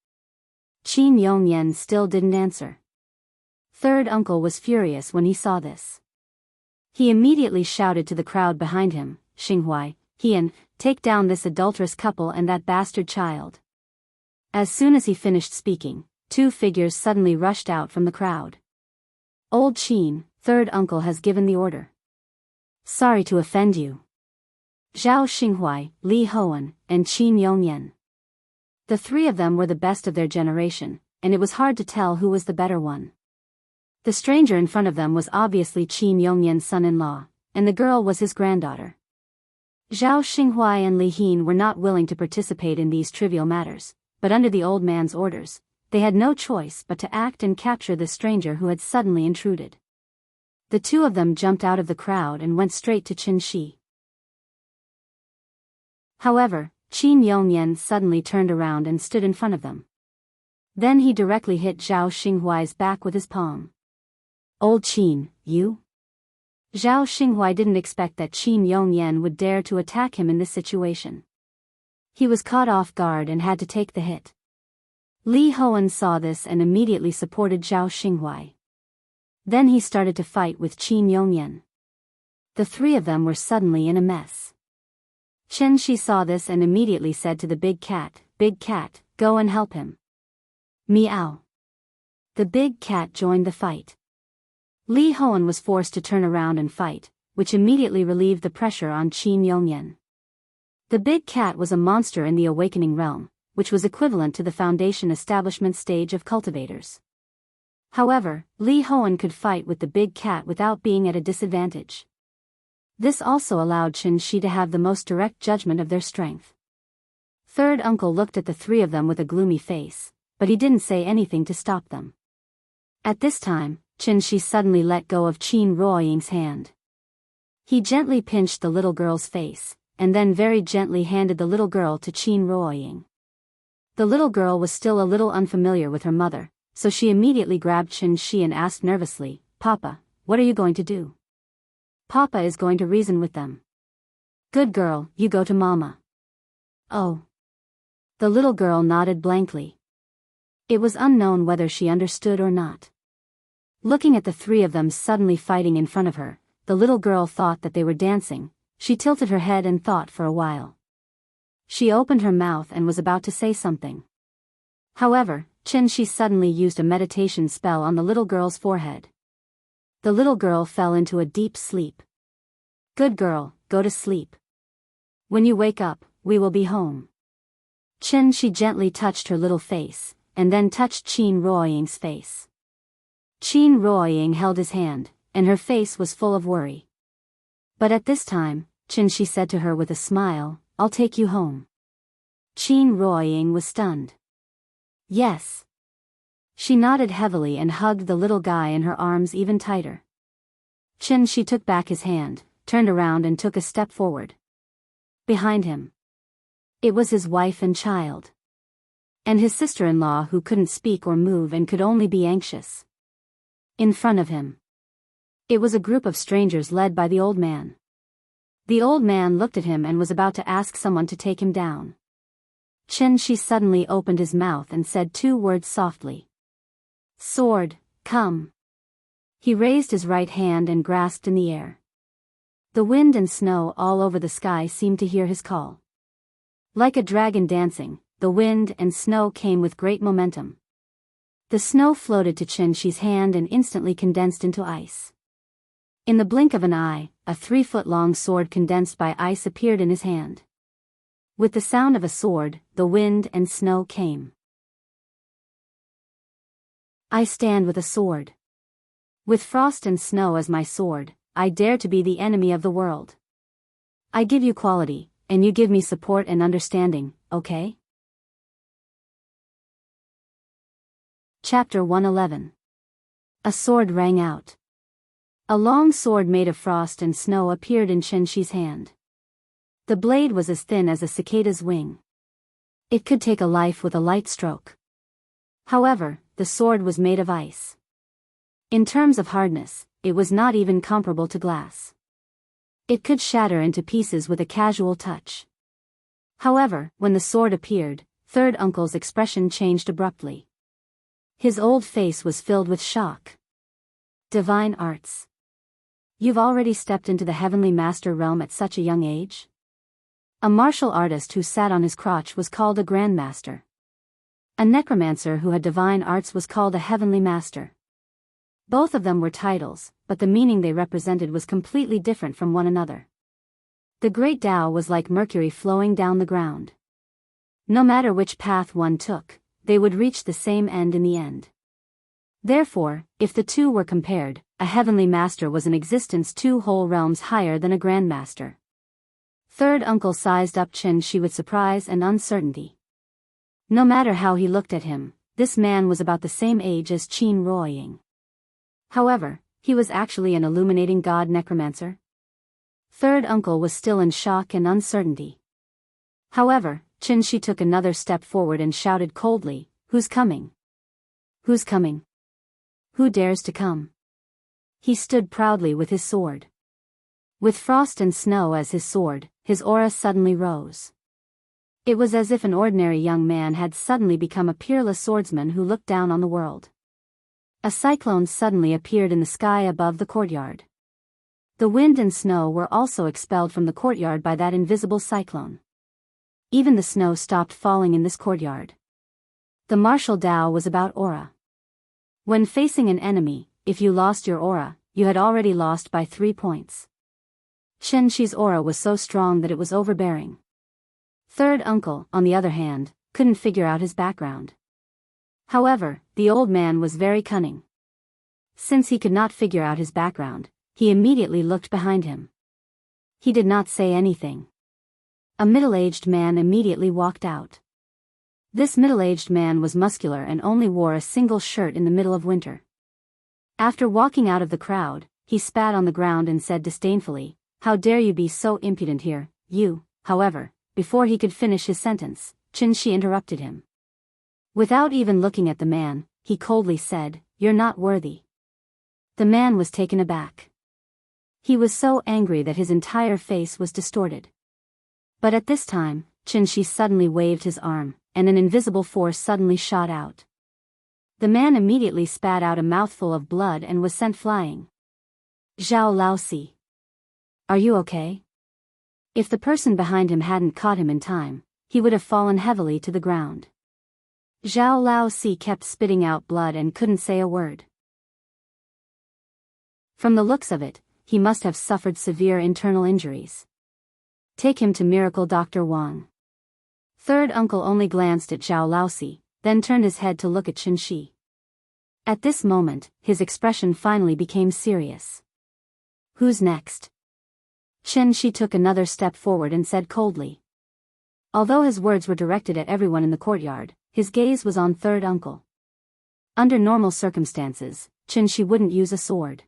Qin Yongyan still didn't answer. Third uncle was furious when he saw this. He immediately shouted to the crowd behind him, "Xinghuai, Hian, take down this adulterous couple and that bastard child." As soon as he finished speaking, 2 figures suddenly rushed out from the crowd. "Old Qin, third uncle has given the order. Sorry to offend you." Zhao Xinghuai, Li Hoan, and Qin Yongyan. The 3 of them were the best of their generation, and it was hard to tell who was the better one. The stranger in front of them was obviously Qin Yongyan's son-in-law, and the girl was his granddaughter. Zhao Xinghuai and Li Hin were not willing to participate in these trivial matters, but under the old man's orders, they had no choice but to act and capture the stranger who had suddenly intruded. The two of them jumped out of the crowd and went straight to Qin Shi. However, Qin Yongyan suddenly turned around and stood in front of them. Then he directly hit Zhao Xinghuai's back with his palm. "Old Qin, you?" Zhao Xinghuai didn't expect that Qin Yongyan would dare to attack him in this situation. He was caught off guard and had to take the hit. Li Hoan saw this and immediately supported Zhao Xinghuai. Then he started to fight with Qin Yongyan. The three of them were suddenly in a mess. Qin Shi saw this and immediately said to the big cat, "Big cat, go and help him." Meow. The big cat joined the fight. Li Hoan was forced to turn around and fight, which immediately relieved the pressure on Qin Yongyan. The big cat was a monster in the awakening realm, which was equivalent to the foundation establishment stage of cultivators. However, Li Hoan could fight with the big cat without being at a disadvantage. This also allowed Qin Shi to have the most direct judgment of their strength. Third uncle looked at the three of them with a gloomy face, but he didn't say anything to stop them. At this time, Qin Shi suddenly let go of Qin Ruoying's hand. He gently pinched the little girl's face, and then very gently handed the little girl to Qin Ruoying. The little girl was still a little unfamiliar with her mother, so she immediately grabbed Qin Shi and asked nervously, "Papa, what are you going to do?" "Papa is going to reason with them." "Good girl, you go to Mama." "Oh." The little girl nodded blankly. It was unknown whether she understood or not. Looking at the three of them suddenly fighting in front of her, the little girl thought that they were dancing. She tilted her head and thought for a while. She opened her mouth and was about to say something. However, Qin Shi suddenly used a meditation spell on the little girl's forehead. The little girl fell into a deep sleep. "Good girl, go to sleep. When you wake up, we will be home." Qin Shi gently touched her little face, and then touched Qin Ruoying's face. Qin Ruoying held his hand, and her face was full of worry. But at this time, Qin Shi said to her with a smile, "I'll take you home." Qin Ruoying was stunned. "Yes." She nodded heavily and hugged the little guy in her arms even tighter. Qin Shi took back his hand, turned around and took a step forward. Behind him, it was his wife and child. And his sister-in-law who couldn't speak or move and could only be anxious. In front of him, it was a group of strangers led by the old man. The old man looked at him and was about to ask someone to take him down. Qin Shi suddenly opened his mouth and said two words softly. "Sword, come." He raised his right hand and grasped in the air. The wind and snow all over the sky seemed to hear his call. Like a dragon dancing, the wind and snow came with great momentum. The snow floated to Qin Shi's hand and instantly condensed into ice. In the blink of an eye, a 3-foot-long sword condensed by ice appeared in his hand. With the sound of a sword, the wind and snow came. "I stand with a sword. With frost and snow as my sword, I dare to be the enemy of the world. I give you quality, and you give me support and understanding, okay?" Chapter 111. A sword rang out. A long sword made of frost and snow appeared in Qin Shi's hand. The blade was as thin as a cicada's wing. It could take a life with a light stroke. However, the sword was made of ice. In terms of hardness, it was not even comparable to glass. It could shatter into pieces with a casual touch. However, when the sword appeared, third uncle's expression changed abruptly. His old face was filled with shock. "Divine arts. You've already stepped into the heavenly master realm at such a young age?" A martial artist who sat on his crotch was called a grandmaster. A necromancer who had divine arts was called a heavenly master. Both of them were titles, but the meaning they represented was completely different from one another. The great Tao was like mercury flowing down the ground. No matter which path one took, they would reach the same end in the end. Therefore, if the two were compared, a heavenly master was in existence 2 whole realms higher than a grandmaster. Third uncle sized up Qin Shi with surprise and uncertainty. No matter how he looked at him, this man was about the same age as Qin Ruoying. However, he was actually an illuminating god necromancer. Third uncle was still in shock and uncertainty. However, Qin Shi took another step forward and shouted coldly, "Who's coming? Who's coming? Who dares to come?" He stood proudly with his sword. With frost and snow as his sword, his aura suddenly rose. It was as if an ordinary young man had suddenly become a peerless swordsman who looked down on the world. A cyclone suddenly appeared in the sky above the courtyard. The wind and snow were also expelled from the courtyard by that invisible cyclone. Even the snow stopped falling in this courtyard. The martial Dao was about aura. When facing an enemy, if you lost your aura, you had already lost by 3 points. Qin Shi's aura was so strong that it was overbearing. Third uncle, on the other hand, couldn't figure out his background. However, the old man was very cunning. Since he could not figure out his background, he immediately looked behind him. He did not say anything. A middle-aged man immediately walked out. This middle-aged man was muscular and only wore a single shirt in the middle of winter. After walking out of the crowd, he spat on the ground and said disdainfully, "How dare you be so impudent here, you." However, before he could finish his sentence, Qin Shi interrupted him. Without even looking at the man, he coldly said, "You're not worthy." The man was taken aback. He was so angry that his entire face was distorted. But at this time, Qin Shi suddenly waved his arm, and an invisible force suddenly shot out. The man immediately spat out a mouthful of blood and was sent flying. "Zhao Laosi. Are you okay?" If the person behind him hadn't caught him in time, he would have fallen heavily to the ground. Zhao Laosi kept spitting out blood and couldn't say a word. From the looks of it, he must have suffered severe internal injuries. Take him to Miracle Dr. Wang. Third uncle only glanced at Zhao Laosi, then turned his head to look at Qin Shi. At this moment, his expression finally became serious. "Who's next?" Qin Shi took another step forward and said coldly. Although his words were directed at everyone in the courtyard, his gaze was on third uncle. Under normal circumstances, Qin Shi wouldn't use a sword.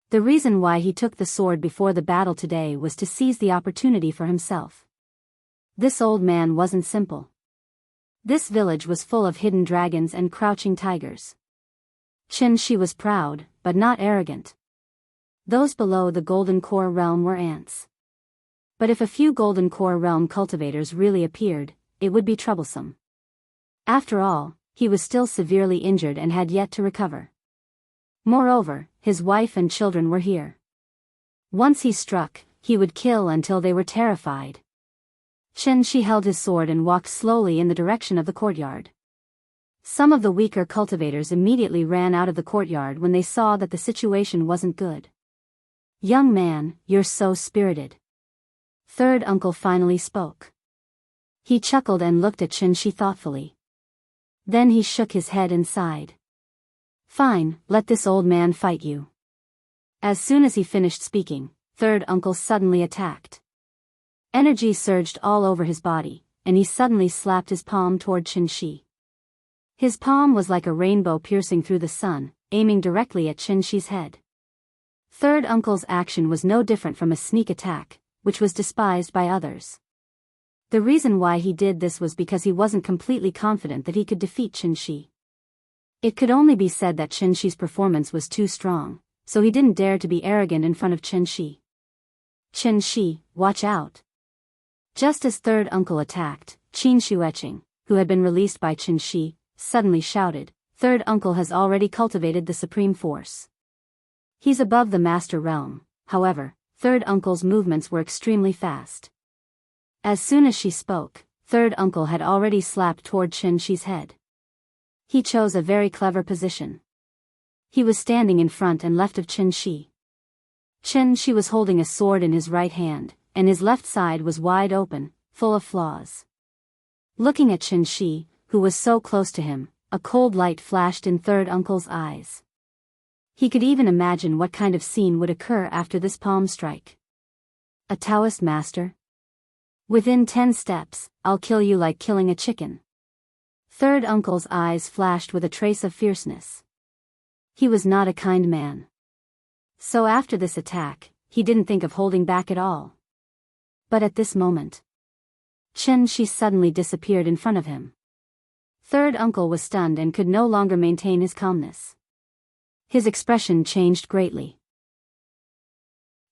The reason why he took the sword before the battle today was to seize the opportunity for himself. This old man wasn't simple. This village was full of hidden dragons and crouching tigers. Qin Shi was proud, but not arrogant. Those below the Golden Core realm were ants. But if a few Golden Core realm cultivators really appeared, it would be troublesome. After all, he was still severely injured and had yet to recover. Moreover, his wife and children were here. Once he struck, he would kill until they were terrified. Qin Shi held his sword and walked slowly in the direction of the courtyard. Some of the weaker cultivators immediately ran out of the courtyard when they saw that the situation wasn't good. "Young man, you're so spirited." Third uncle finally spoke. He chuckled and looked at Qin Shi thoughtfully. Then he shook his head and sighed. "Fine, let this old man fight you." As soon as he finished speaking, third uncle suddenly attacked. Energy surged all over his body, and he suddenly slapped his palm toward Qin Shi. His palm was like a rainbow piercing through the sun, aiming directly at Qin Shi's head. Third uncle's action was no different from a sneak attack, which was despised by others. The reason why he did this was because he wasn't completely confident that he could defeat Qin Shi. It could only be said that Qin Shi's performance was too strong, so he didn't dare to be arrogant in front of Qin Shi. "Qin Shi, watch out." Just as third uncle attacked, Qin Shueching, who had been released by Qin Shi, suddenly shouted, "Third uncle has already cultivated the supreme force. He's above the master realm." However, third uncle's movements were extremely fast. As soon as she spoke, third uncle had already slapped toward Qin Shi's head. He chose a very clever position. He was standing in front and left of Qin Shi. Qin Shi was holding a sword in his right hand, and his left side was wide open, full of flaws. Looking at Qin Shi, who was so close to him, a cold light flashed in third uncle's eyes. He could even imagine what kind of scene would occur after this palm strike. "A Taoist master? Within 10 steps, I'll kill you like killing a chicken." Third uncle's eyes flashed with a trace of fierceness. He was not a kind man. So after this attack, he didn't think of holding back at all. But at this moment, Chen-shi suddenly disappeared in front of him. Third uncle was stunned and could no longer maintain his calmness. His expression changed greatly.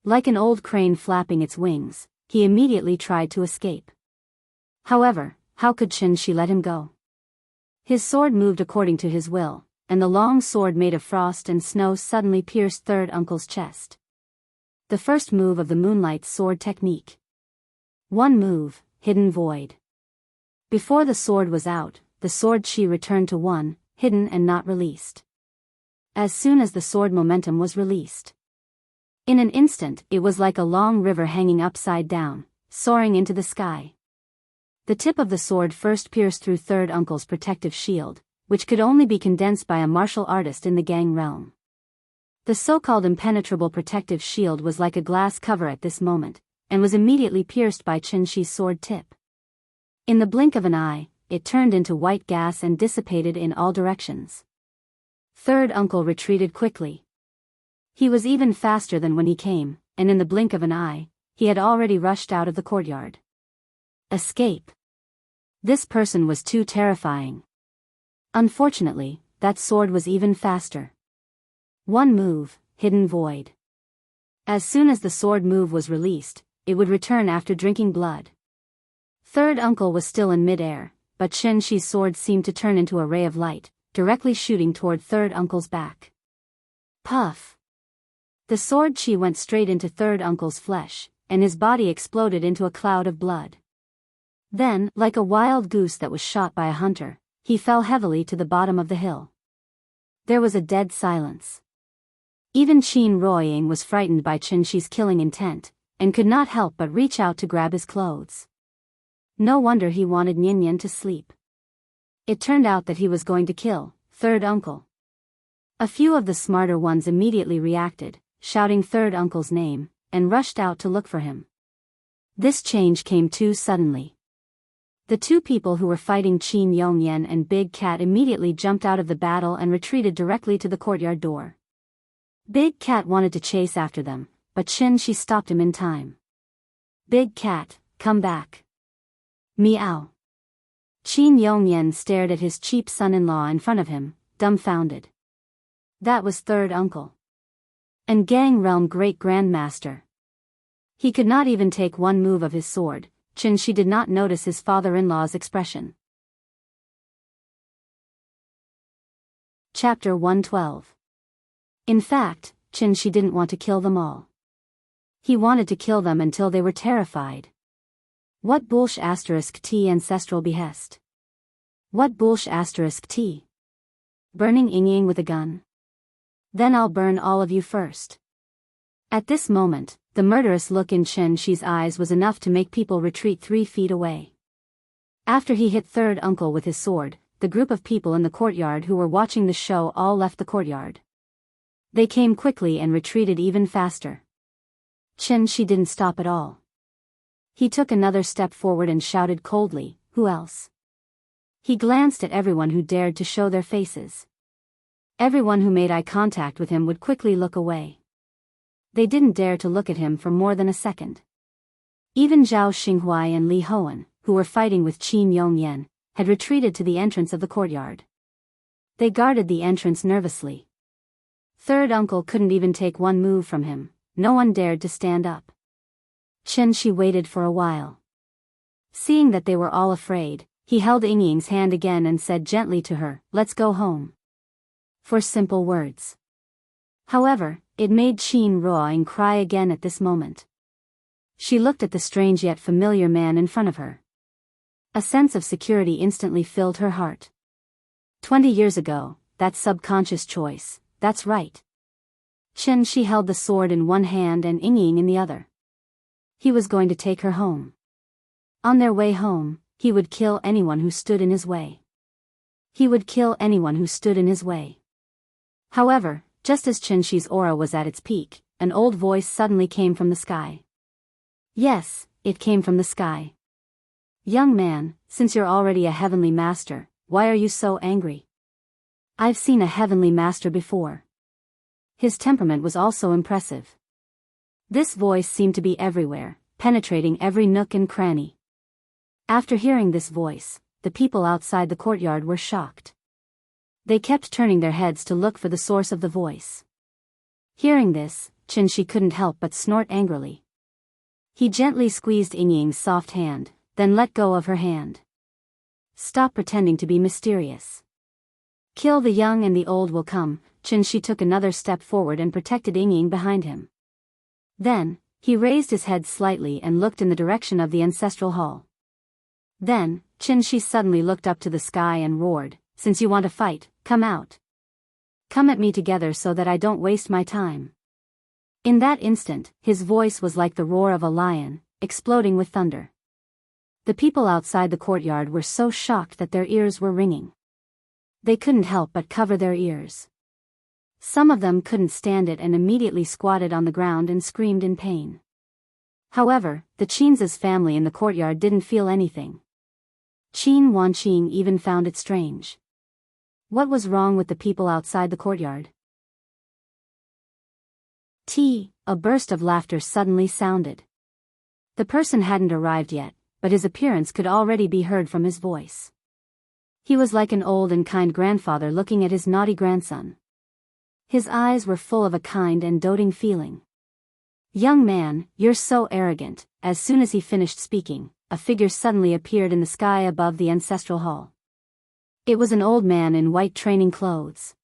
Like an old crane flapping its wings, he immediately tried to escape. However, how could Chen-shi let him go? His sword moved according to his will, and the long sword made of frost and snow suddenly pierced third uncle's chest. The first move of the Moonlight Sword technique. One move, Hidden Void. Before the sword was out, the sword chi returned to one, hidden and not released. As soon as the sword momentum was released, in an instant it was like a long river hanging upside down, soaring into the sky. The tip of the sword first pierced through third uncle's protective shield, which could only be condensed by a martial artist in the gang realm. The so-called impenetrable protective shield was like a glass cover at this moment, and was immediately pierced by Chen-shi's sword tip. In the blink of an eye, it turned into white gas and dissipated in all directions. Third uncle retreated quickly. He was even faster than when he came, and in the blink of an eye, he had already rushed out of the courtyard. Escape. This person was too terrifying. Unfortunately, that sword was even faster. One move, Hidden Void. As soon as the sword move was released, it would return after drinking blood. Third uncle was still in mid-air, but Chen-shi's sword seemed to turn into a ray of light, directly shooting toward third uncle's back. Puff! The sword chi went straight into third uncle's flesh, and his body exploded into a cloud of blood. Then, like a wild goose that was shot by a hunter, he fell heavily to the bottom of the hill. There was a dead silence. Even Qin Ruoying was frightened by Chen-shi's killing intent, and could not help but reach out to grab his clothes. No wonder he wanted Ninian to sleep. It turned out that he was going to kill third uncle. A few of the smarter ones immediately reacted, shouting third uncle's name, and rushed out to look for him. This change came too suddenly. The two people who were fighting Qin Yongyan and Big Cat immediately jumped out of the battle and retreated directly to the courtyard door. Big Cat wanted to chase after them, but Chen-shi stopped him in time. Big Cat, come back. Meow. Qin Yongyan stared at his cheap son-in-law in front of him, dumbfounded. That was third uncle. And Gang Realm Great Grandmaster. He could not even take one move of his sword. Chen-shi did not notice his father-in-law's expression. Chapter 112. In fact, Chen-shi didn't want to kill them all. He wanted to kill them until they were terrified. What bullsh asterisk t ancestral behest? What bullsh asterisk t? Burning Ying with a gun? Then I'll burn all of you first. At this moment, the murderous look in Chen-shi's eyes was enough to make people retreat 3 feet away. After he hit third uncle with his sword, the group of people in the courtyard who were watching the show all left the courtyard. They came quickly and retreated even faster. Chen-shi didn't stop at all. He took another step forward and shouted coldly, "Who else?" He glanced at everyone who dared to show their faces. Everyone who made eye contact with him would quickly look away. They didn't dare to look at him for more than a second. Even Zhao Xinghuai and Li Hoan, who were fighting with Qin Yongyan, had retreated to the entrance of the courtyard. They guarded the entrance nervously. Third uncle couldn't even take one move from him. No one dared to stand up. Chen-shi waited for a while. Seeing that they were all afraid, he held Yingying's hand again and said gently to her, "Let's go home." 4 simple words. However, it made Qin Ruoying cry again at this moment. She looked at the strange yet familiar man in front of her. A sense of security instantly filled her heart. 20 years ago, that subconscious choice, that's right. Chen-shi held the sword in one hand and Yingying in the other. He was going to take her home. On their way home, he would kill anyone who stood in his way. He would kill anyone who stood in his way. However, just as Chen-shi's aura was at its peak, an old voice suddenly came from the sky. Yes, it came from the sky. "Young man, since you're already a heavenly master, why are you so angry? I've seen a heavenly master before. His temperament was also impressive. This voice seemed to be everywhere, penetrating every nook and cranny. After hearing this voice, the people outside the courtyard were shocked. They kept turning their heads to look for the source of the voice. Hearing this, Chin-shi couldn't help but snort angrily. He gently squeezed Yingying's soft hand, then let go of her hand. Stop pretending to be mysterious. Kill the young and the old will come. Chin-shi took another step forward and protected Yingying behind him. Then, he raised his head slightly and looked in the direction of the ancestral hall. Then, Chin-shi suddenly looked up to the sky and roared, "Since you want to fight, come out. Come at me together so that I don't waste my time." In that instant, his voice was like the roar of a lion, exploding with thunder. The people outside the courtyard were so shocked that their ears were ringing. They couldn't help but cover their ears. Some of them couldn't stand it and immediately squatted on the ground and screamed in pain. However, the Qin's family in the courtyard didn't feel anything. Qin Wanqing even found it strange. What was wrong with the people outside the courtyard? A burst of laughter suddenly sounded. The person hadn't arrived yet, but his appearance could already be heard from his voice. He was like an old and kind grandfather looking at his naughty grandson. His eyes were full of a kind and doting feeling. "Young man, you're so arrogant." As soon as he finished speaking, a figure suddenly appeared in the sky above the ancestral hall. It was an old man in white training clothes.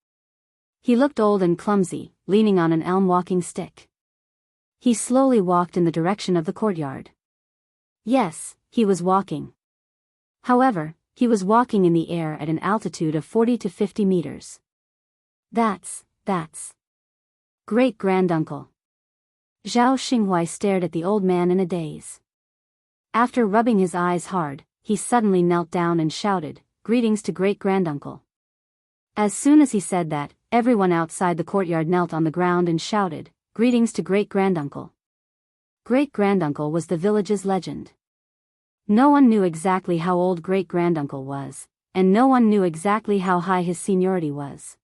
He looked old and clumsy, leaning on an elm walking stick. He slowly walked in the direction of the courtyard. Yes, he was walking. However, he was walking in the air at an altitude of 40 to 50 meters. That's great-granduncle. Zhao Xinghuai stared at the old man in a daze. After rubbing his eyes hard, he suddenly knelt down and shouted, "Greetings to great-granduncle." As soon as he said that, everyone outside the courtyard knelt on the ground and shouted, "Greetings to great-granduncle." Great-granduncle was the village's legend. No one knew exactly how old great-granduncle was, and no one knew exactly how high his seniority was.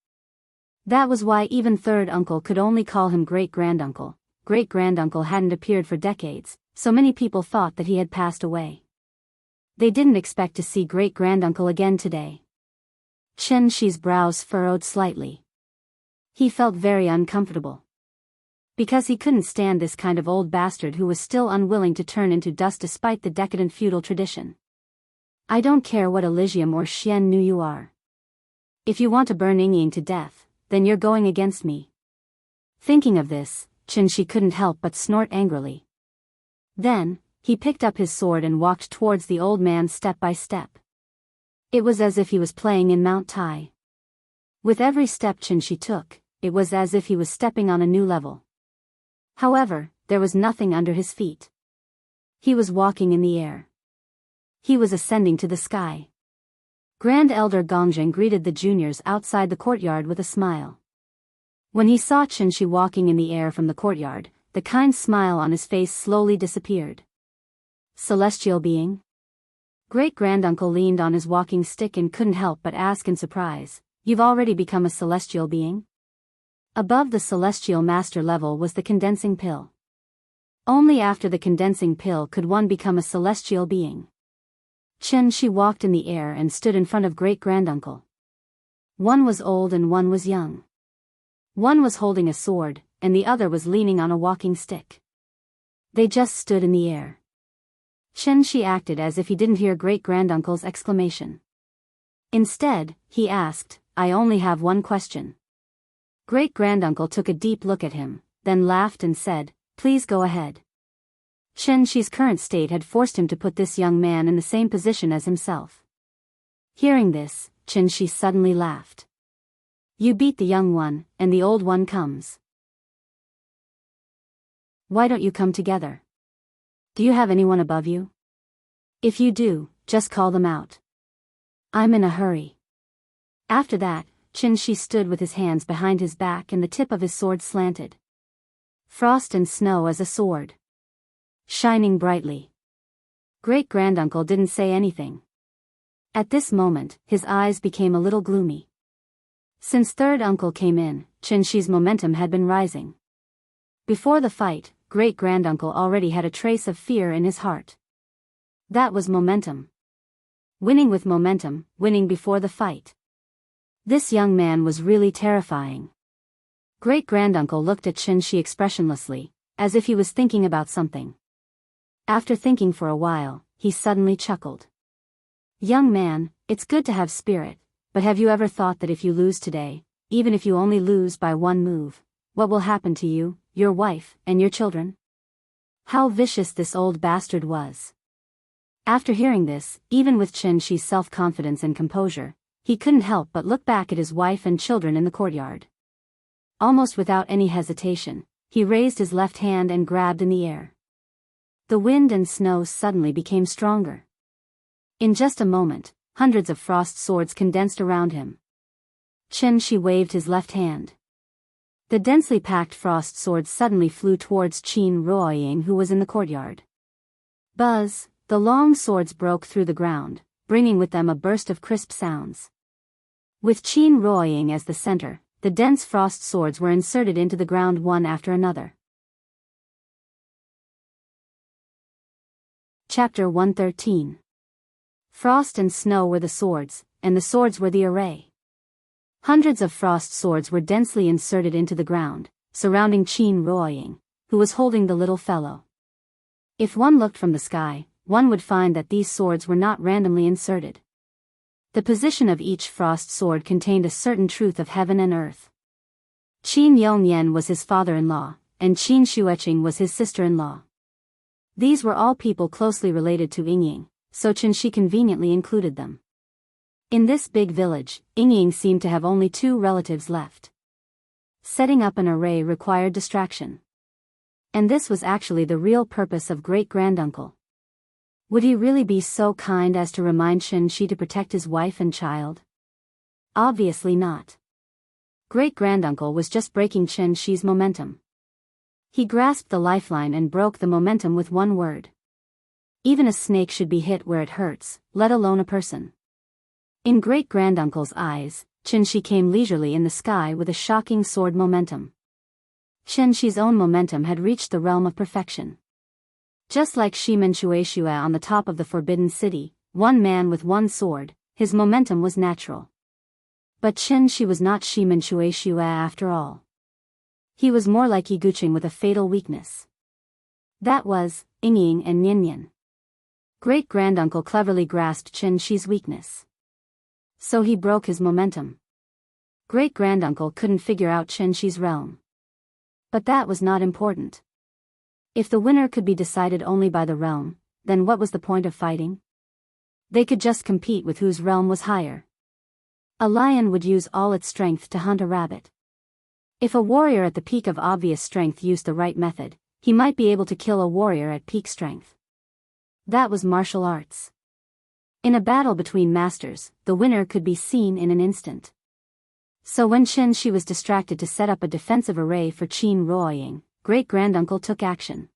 That was why even third uncle could only call him great-granduncle. Great-granduncle hadn't appeared for decades, so many people thought that he had passed away. They didn't expect to see great-granduncle again today. Chen-shi's brows furrowed slightly. He felt very uncomfortable. Because he couldn't stand this kind of old bastard who was still unwilling to turn into dust despite the decadent feudal tradition. "I don't care what Elysium or Xian Nu you are. If you want to burn Yingying to death, then you're going against me." Thinking of this, Chen-shi couldn't help but snort angrily. Then, he picked up his sword and walked towards the old man step by step. It was as if he was playing in Mount Tai. With every step Chen-shi took, it was as if he was stepping on a new level. However, there was nothing under his feet. He was walking in the air. He was ascending to the sky. Grand Elder Gongjing greeted the juniors outside the courtyard with a smile. When he saw Chen-shi walking in the air from the courtyard, the kind smile on his face slowly disappeared. "Celestial being?" Great-granduncle leaned on his walking stick and couldn't help but ask in surprise, "You've already become a celestial being?" Above the celestial master level was the condensing pill. Only after the condensing pill could one become a celestial being. Chen-shi walked in the air and stood in front of great-granduncle. One was old and one was young. One was holding a sword, and the other was leaning on a walking stick. They just stood in the air. Chen-shi acted as if he didn't hear great-granduncle's exclamation. Instead, he asked, "I only have one question." Great-granduncle took a deep look at him, then laughed and said, "Please go ahead." Chen-shi's current state had forced him to put this young man in the same position as himself. Hearing this, Chen-shi suddenly laughed. "You beat the young one, and the old one comes. Why don't you come together? Do you have anyone above you? If you do, just call them out. I'm in a hurry." After that, Chen-shi stood with his hands behind his back and the tip of his sword slanted. Frost and snow as a sword. Shining brightly. Great-granduncle didn't say anything. At this moment, his eyes became a little gloomy. Since third uncle came in, Qinshi's momentum had been rising. Before the fight, great-granduncle already had a trace of fear in his heart. That was momentum. Winning with momentum, winning before the fight. This young man was really terrifying. Great-granduncle looked at Qinshi expressionlessly, as if he was thinking about something. After thinking for a while, he suddenly chuckled. Young man, it's good to have spirit, but have you ever thought that if you lose today, even if you only lose by one move, what will happen to you, your wife, and your children? How vicious this old bastard was. After hearing this, even with Qinshi's self-confidence and composure, he couldn't help but look back at his wife and children in the courtyard. Almost without any hesitation, he raised his left hand and grabbed in the air. The wind and snow suddenly became stronger. In just a moment, hundreds of frost swords condensed around him. Qinshi waved his left hand. The densely packed frost swords suddenly flew towards Qin Ruoying, who was in the courtyard. Buzz, the long swords broke through the ground, bringing with them a burst of crisp sounds. With Qin Ruoying as the center, the dense frost swords were inserted into the ground one after another. Chapter 113. Frost and snow were the swords, and the swords were the array. Hundreds of frost swords were densely inserted into the ground, surrounding Qin Ruoying, who was holding the little fellow. If one looked from the sky, one would find that these swords were not randomly inserted. The position of each frost sword contained a certain truth of heaven and earth. Qin Yongyan was his father-in-law, and Qin Shueching was his sister-in-law. These were all people closely related to Yingying, so Qinshi conveniently included them. In this big village, Yingying seemed to have only 2 relatives left. Setting up an array required distraction. And this was actually the real purpose of great-granduncle. Would he really be so kind as to remind Qinshi to protect his wife and child? Obviously not. Great-granduncle was just breaking Qinshi's momentum. He grasped the lifeline and broke the momentum with one word. Even a snake should be hit where it hurts, let alone a person. In great-granduncle's eyes, Qinshi came leisurely in the sky with a shocking sword momentum. Qinshi's own momentum had reached the realm of perfection. Just like Shimen Shueshue on the top of the Forbidden City, one man with one sword, his momentum was natural. But Qinshi was not Shimen Shueshue after all. He was more like Yiguqing with a fatal weakness. That was, Yingying and Ninian. Great-granduncle cleverly grasped Qinshi's weakness. So he broke his momentum. Great-granduncle couldn't figure out Qinshi's realm. But that was not important. If the winner could be decided only by the realm, then what was the point of fighting? They could just compete with whose realm was higher. A lion would use all its strength to hunt a rabbit. If a warrior at the peak of obvious strength used the right method, he might be able to kill a warrior at peak strength. That was martial arts. In a battle between masters, the winner could be seen in an instant. So when Qinshi was distracted to set up a defensive array for Qin Ruoying, great-granduncle took action.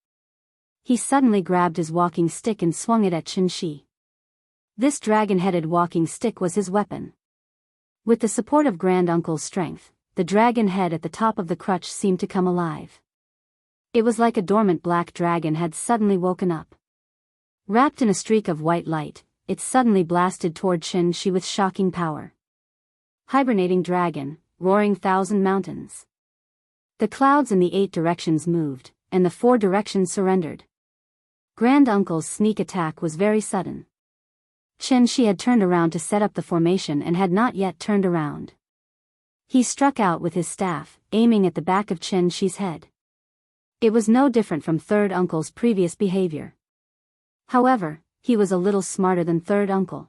He suddenly grabbed his walking stick and swung it at Qinshi. This dragon-headed walking stick was his weapon. With the support of granduncle's strength, the dragon head at the top of the crutch seemed to come alive. It was like a dormant black dragon had suddenly woken up. Wrapped in a streak of white light, it suddenly blasted toward Qinshi with shocking power. Hibernating dragon, roaring 1,000 mountains. The clouds in the 8 directions moved, and the 4 directions surrendered. Granduncle's sneak attack was very sudden. Qinshi had turned around to set up the formation and had not yet turned around. He struck out with his staff, aiming at the back of Qinshi's head. It was no different from third uncle's previous behavior. However, he was a little smarter than third uncle.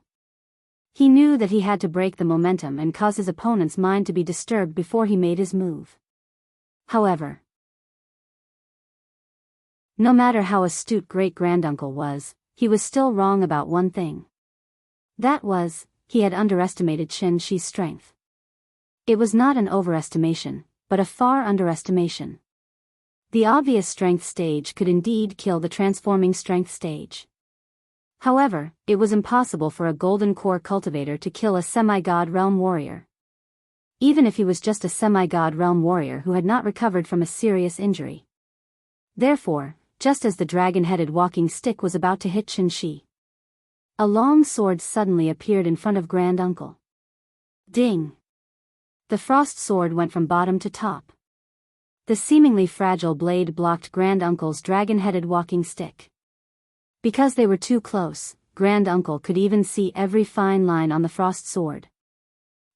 He knew that he had to break the momentum and cause his opponent's mind to be disturbed before he made his move. However, no matter how astute great-granduncle was, he was still wrong about one thing. That was, he had underestimated Qinshi's strength. It was not an overestimation, but a far underestimation. The obvious strength stage could indeed kill the transforming strength stage. However, it was impossible for a golden core cultivator to kill a semi-god realm warrior. Even if he was just a semi-god realm warrior who had not recovered from a serious injury. Therefore, just as the dragon-headed walking stick was about to hit Qin, a long sword suddenly appeared in front of Grand Uncle. Ding! The frost sword went from bottom to top. The seemingly fragile blade blocked Grand Uncle's dragon-headed walking stick. Because they were too close, Grand Uncle could even see every fine line on the frost sword.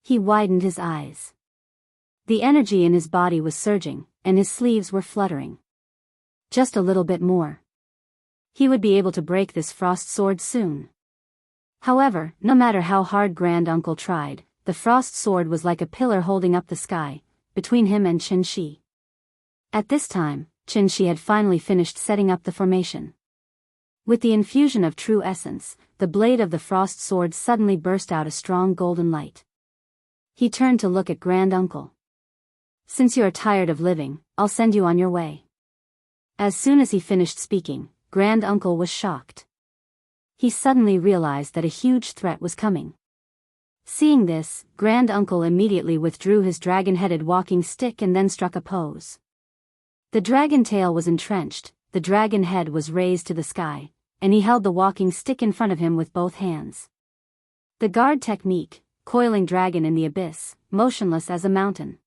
He widened his eyes. The energy in his body was surging, and his sleeves were fluttering. Just a little bit more. He would be able to break this frost sword soon. However, no matter how hard Grand Uncle tried, the frost sword was like a pillar holding up the sky, between him and Qin. At this time, Qin had finally finished setting up the formation. With the infusion of true essence, the blade of the frost sword suddenly burst out a strong golden light. He turned to look at Grand Uncle. "Since you are tired of living, I'll send you on your way." As soon as he finished speaking, Grand Uncle was shocked. He suddenly realized that a huge threat was coming. Seeing this, Grand Uncle immediately withdrew his dragon-headed walking stick and then struck a pose. The dragon tail was entrenched, the dragon head was raised to the sky, and he held the walking stick in front of him with both hands. The guard technique, coiling dragon in the abyss, motionless as a mountain.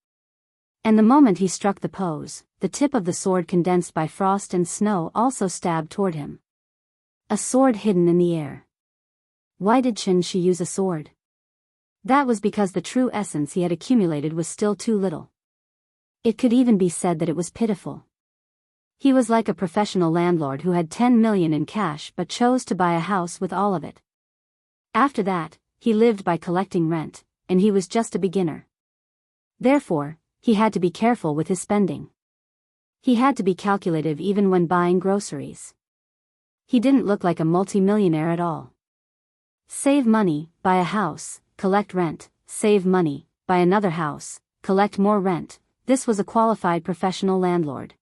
And the moment he struck the pose, the tip of the sword condensed by frost and snow also stabbed toward him. A sword hidden in the air. Why did Qin use a sword? That was because the true essence he had accumulated was still too little. It could even be said that it was pitiful. He was like a professional landlord who had 10 million in cash but chose to buy a house with all of it. After that, he lived by collecting rent, and he was just a beginner. Therefore, he had to be careful with his spending. He had to be calculative even when buying groceries. He didn't look like a multi-millionaire at all. Save money, buy a house, collect rent, save money, buy another house, collect more rent. This was a qualified professional landlord.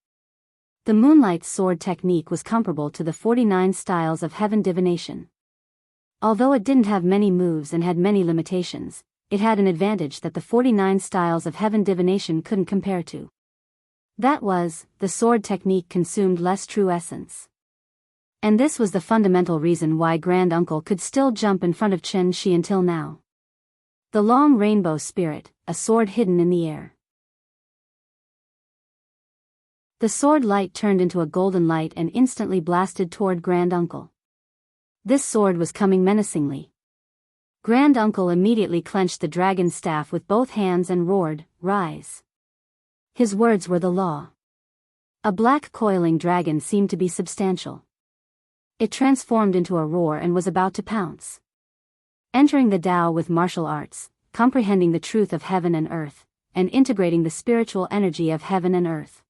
The Moonlight Sword technique was comparable to the 49 styles of heaven divination. Although it didn't have many moves and had many limitations, it had an advantage that the 49 styles of heaven divination couldn't compare to. That was, the sword technique consumed less true essence. And this was the fundamental reason why Grand Uncle could still jump in front of Qin until now. The long rainbow spirit, a sword hidden in the air. The sword light turned into a golden light and instantly blasted toward Grand Uncle. This sword was coming menacingly. Grand Uncle immediately clenched the dragon staff with both hands and roared, "Rise." His words were the law. A black coiling dragon seemed to be substantial. It transformed into a roar and was about to pounce. Entering the Tao with martial arts, comprehending the truth of heaven and earth, and integrating the spiritual energy of heaven and earth.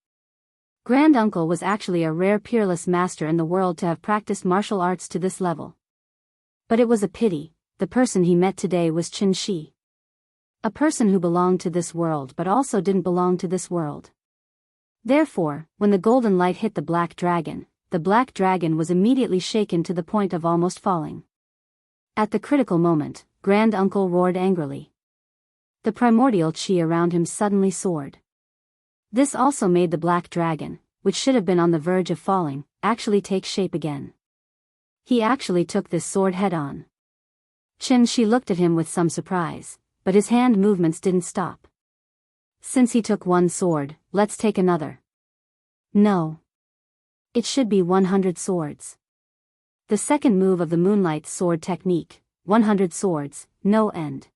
Grand Uncle was actually a rare peerless master in the world to have practiced martial arts to this level. But it was a pity. The person he met today was Qin. A person who belonged to this world but also didn't belong to this world. Therefore, when the golden light hit the black dragon was immediately shaken to the point of almost falling. At the critical moment, Grand Uncle roared angrily. The primordial qi around him suddenly soared. This also made the black dragon, which should have been on the verge of falling, actually take shape again. He actually took this sword head-on. Qin looked at him with some surprise, but his hand movements didn't stop. Since he took one sword, let's take another. No. It should be 100 swords. The second move of the Moonlight Sword technique, 100 swords, no end.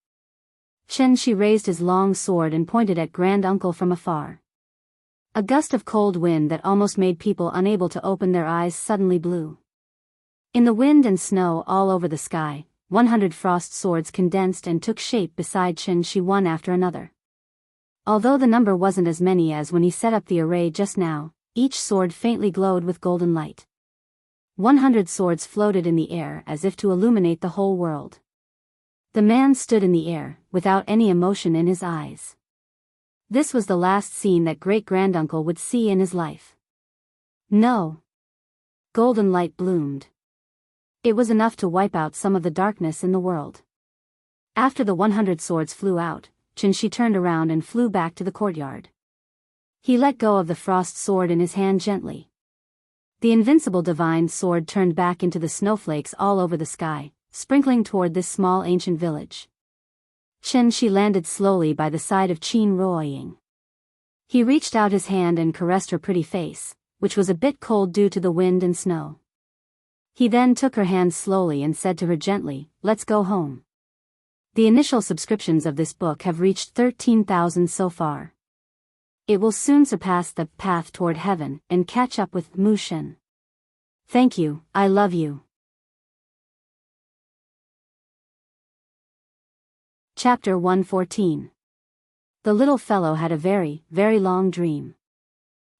Qin raised his long sword and pointed at Grand Uncle from afar. A gust of cold wind that almost made people unable to open their eyes suddenly blew. In the wind and snow all over the sky, 100 frost swords condensed and took shape beside Qin one after another. Although the number wasn't as many as when he set up the array just now, each sword faintly glowed with golden light. 100 swords floated in the air as if to illuminate the whole world. The man stood in the air, without any emotion in his eyes. This was the last scene that great-granduncle would see in his life. No. Golden light bloomed. It was enough to wipe out some of the darkness in the world. After the 100 swords flew out, Qin turned around and flew back to the courtyard. He let go of the frost sword in his hand gently. The invincible divine sword turned back into the snowflakes all over the sky, sprinkling toward this small ancient village. Qin landed slowly by the side of Qin Ruoying. He reached out his hand and caressed her pretty face, which was a bit cold due to the wind and snow. He then took her hand slowly and said to her gently, "Let's go home." The initial subscriptions of this book have reached 13,000 so far. It will soon surpass The Path Toward Heaven and catch up with Mushin. Thank you, I love you. Chapter 114. The little fellow had a very, very long dream.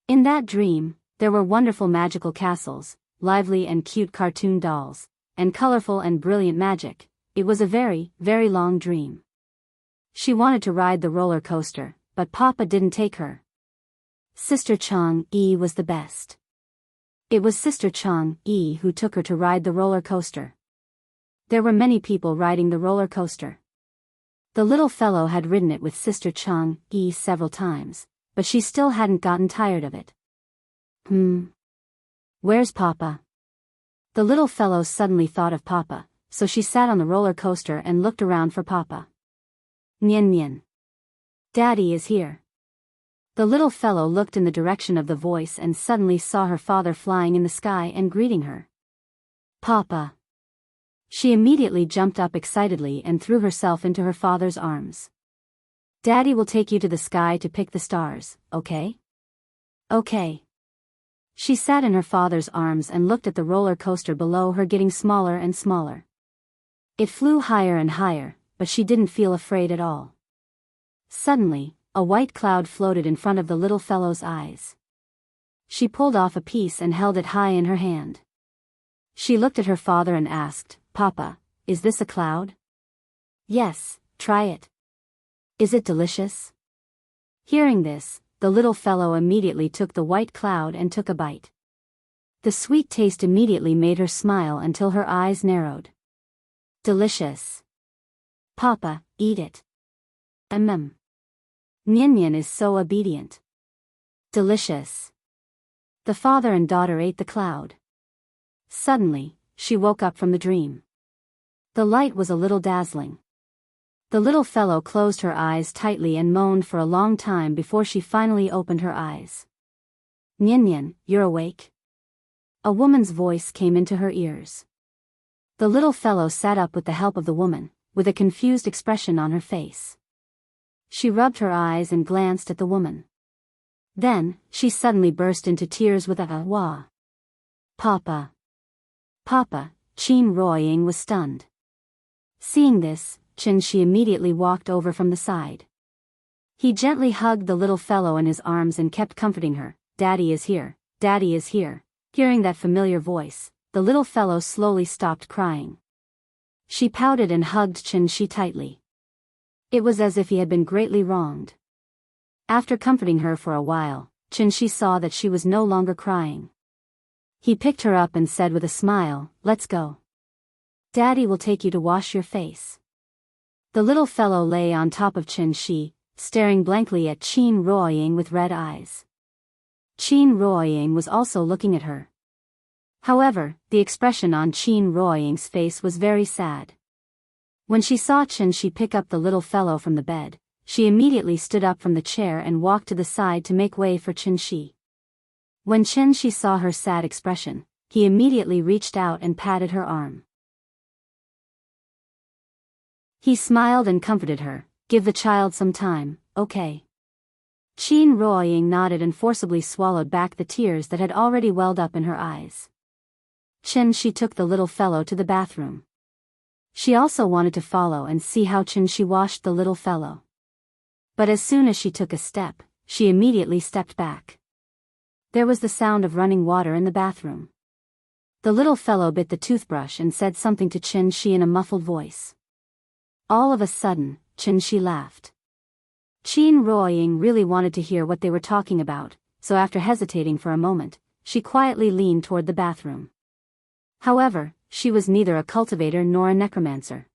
In that dream, there were wonderful magical castles, lively and cute cartoon dolls, and colorful and brilliant magic. It was a very, very long dream. She wanted to ride the roller coaster, but Papa didn't take her. Sister Chang-yi was the best. It was Sister Chang-yi who took her to ride the roller coaster. There were many people riding the roller coaster. The little fellow had ridden it with Sister Chang-yi several times, but she still hadn't gotten tired of it. Where's Papa? The little fellow suddenly thought of Papa, so she sat on the roller coaster and looked around for Papa. Nian Nian. Daddy is here. The little fellow looked in the direction of the voice and suddenly saw her father flying in the sky and greeting her. Papa. She immediately jumped up excitedly and threw herself into her father's arms. Daddy will take you to the sky to pick the stars, okay? Okay. She sat in her father's arms and looked at the roller coaster below her getting smaller and smaller. It flew higher and higher, but she didn't feel afraid at all. Suddenly, a white cloud floated in front of the little fellow's eyes. She pulled off a piece and held it high in her hand. She looked at her father and asked, Papa, is this a cloud? Yes, try it. Is it delicious? Hearing this, the little fellow immediately took the white cloud and took a bite. The sweet taste immediately made her smile until her eyes narrowed. Delicious. Papa, eat it. Nian Nian is so obedient. Delicious. The father and daughter ate the cloud. Suddenly, she woke up from the dream. The light was a little dazzling. The little fellow closed her eyes tightly and moaned for a long time before she finally opened her eyes. Nian Nian, you're awake? A woman's voice came into her ears. The little fellow sat up with the help of the woman, with a confused expression on her face. She rubbed her eyes and glanced at the woman. Then, she suddenly burst into tears with a wah. Papa. Papa, Qin Ruoying was stunned. Seeing this, she immediately walked over from the side. He gently hugged the little fellow in his arms and kept comforting her. Daddy is here, Daddy is here. Hearing that familiar voice, the little fellow slowly stopped crying. She pouted and hugged Qin tightly. It was as if he had been greatly wronged. After comforting her for a while, Qin saw that she was no longer crying. He picked her up and said with a smile, Let's go. Daddy will take you to wash your face. The little fellow lay on top of Qin, staring blankly at Qin Ruoying with red eyes. Qin Ruoying was also looking at her. However, the expression on Qin Ruoying's face was very sad. When she saw Qin pick up the little fellow from the bed, she immediately stood up from the chair and walked to the side to make way for Qin. When Qin saw her sad expression, he immediately reached out and patted her arm. He smiled and comforted her. Give the child some time, okay? Qin Ruoying nodded and forcibly swallowed back the tears that had already welled up in her eyes. Qin took the little fellow to the bathroom. She also wanted to follow and see how Qin washed the little fellow. But as soon as she took a step, she immediately stepped back. There was the sound of running water in the bathroom. The little fellow bit the toothbrush and said something to Qin in a muffled voice. All of a sudden, Qin laughed. Qin Ruoying really wanted to hear what they were talking about, so after hesitating for a moment, she quietly leaned toward the bathroom. However, she was neither a cultivator nor a necromancer.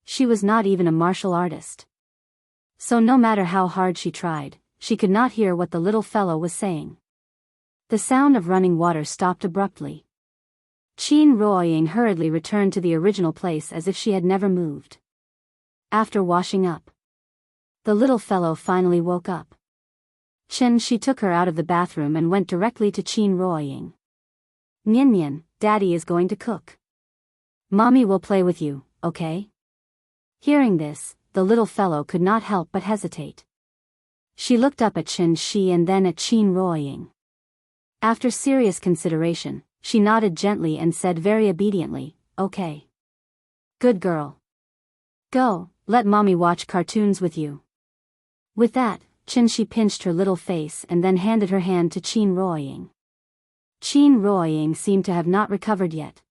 She was not even a martial artist. So no matter how hard she tried, she could not hear what the little fellow was saying. The sound of running water stopped abruptly. Qin Ruoying hurriedly returned to the original place as if she had never moved. After washing up, the little fellow finally woke up. She took her out of the bathroom and went directly to Qin Ruoying. Nian, Daddy is going to cook. Mommy will play with you, okay? Hearing this, the little fellow could not help but hesitate. She looked up at Qin Shi and then at Qin Ruoying. After serious consideration, she nodded gently and said very obediently, okay. Good girl. Go, let Mommy watch cartoons with you. With that, Qin Shi pinched her little face and then handed her hand to Qin Ruoying. Qin Ruoying seemed to have not recovered yet.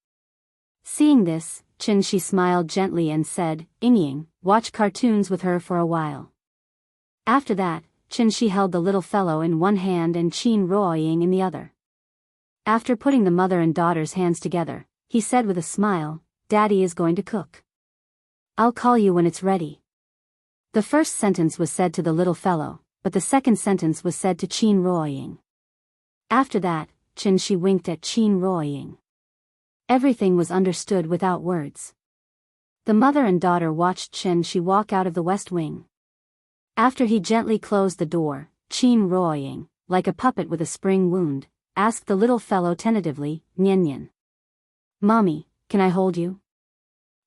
Seeing this, Qin Shi smiled gently and said, Inying, watch cartoons with her for a while. After that, Qin Shi held the little fellow in one hand and Qin Ruoying in the other. After putting the mother and daughter's hands together, he said with a smile, Daddy is going to cook. I'll call you when it's ready. The first sentence was said to the little fellow, but the second sentence was said to Qin Ruoying. After that, Qin Shi winked at Qin Ruoying. Everything was understood without words. The mother and daughter watched Qin Shi walk out of the west wing. After he gently closed the door, Qin Ruoying, like a puppet with a spring wound, asked the little fellow tentatively, Nian. Mommy, can I hold you?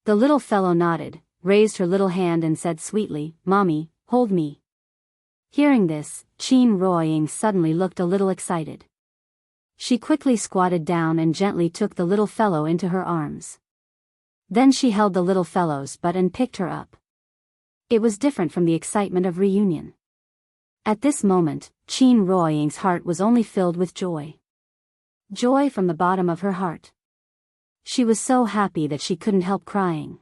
The little fellow nodded, raised her little hand and said sweetly, Mommy, hold me. Hearing this, Qin Ruoying suddenly looked a little excited. She quickly squatted down and gently took the little fellow into her arms. Then she held the little fellow's butt and picked her up. It was different from the excitement of reunion. At this moment, Qin Ruoying's heart was only filled with joy. Joy from the bottom of her heart. She was so happy that she couldn't help crying.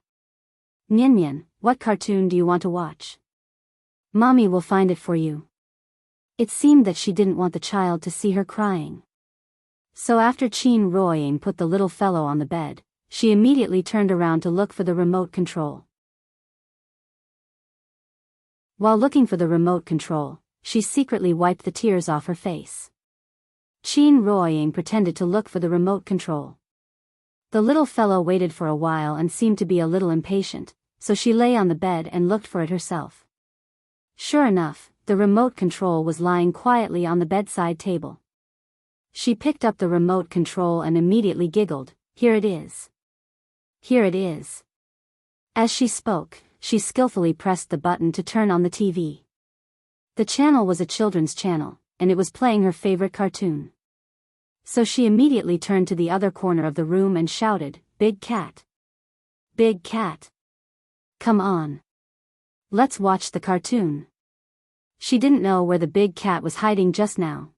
Nian, what cartoon do you want to watch? Mommy will find it for you. It seemed that she didn't want the child to see her crying. So after Qin Ruoying put the little fellow on the bed, she immediately turned around to look for the remote control. While looking for the remote control, she secretly wiped the tears off her face. Qin Ruoying pretended to look for the remote control. The little fellow waited for a while and seemed to be a little impatient, so she lay on the bed and looked for it herself. Sure enough, the remote control was lying quietly on the bedside table. She picked up the remote control and immediately giggled, Here it is. Here it is. As she spoke, she skillfully pressed the button to turn on the TV. The channel was a children's channel, and it was playing her favorite cartoon. So she immediately turned to the other corner of the room and shouted, Big cat. Big cat. Come on. Let's watch the cartoon. She didn't know where the big cat was hiding just now.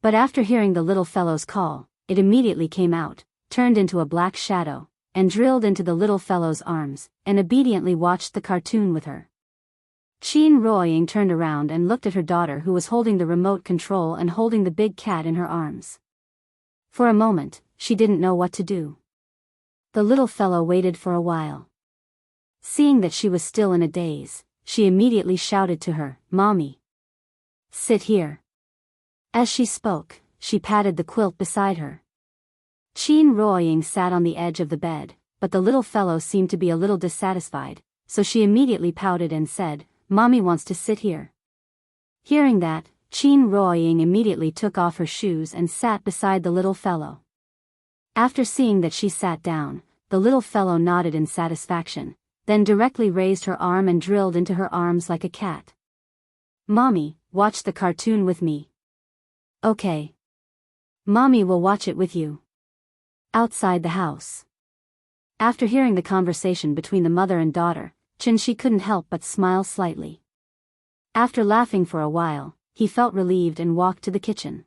But after hearing the little fellow's call, it immediately came out, turned into a black shadow, and drilled into the little fellow's arms, and obediently watched the cartoon with her. Qin Ruoying turned around and looked at her daughter who was holding the remote control and holding the big cat in her arms. For a moment, she didn't know what to do. The little fellow waited for a while. Seeing that she was still in a daze, she immediately shouted to her, Mommy. Sit here. As she spoke, she patted the quilt beside her. Qin Ruoying sat on the edge of the bed, but the little fellow seemed to be a little dissatisfied, so she immediately pouted and said, Mommy wants to sit here. Hearing that, Qin Ruoying immediately took off her shoes and sat beside the little fellow. After seeing that she sat down, the little fellow nodded in satisfaction, then directly raised her arm and drilled into her arms like a cat. Mommy, watch the cartoon with me. Okay. Mommy will watch it with you. Outside the house. After hearing the conversation between the mother and daughter, Qin Shi couldn't help but smile slightly. After laughing for a while, he felt relieved and walked to the kitchen.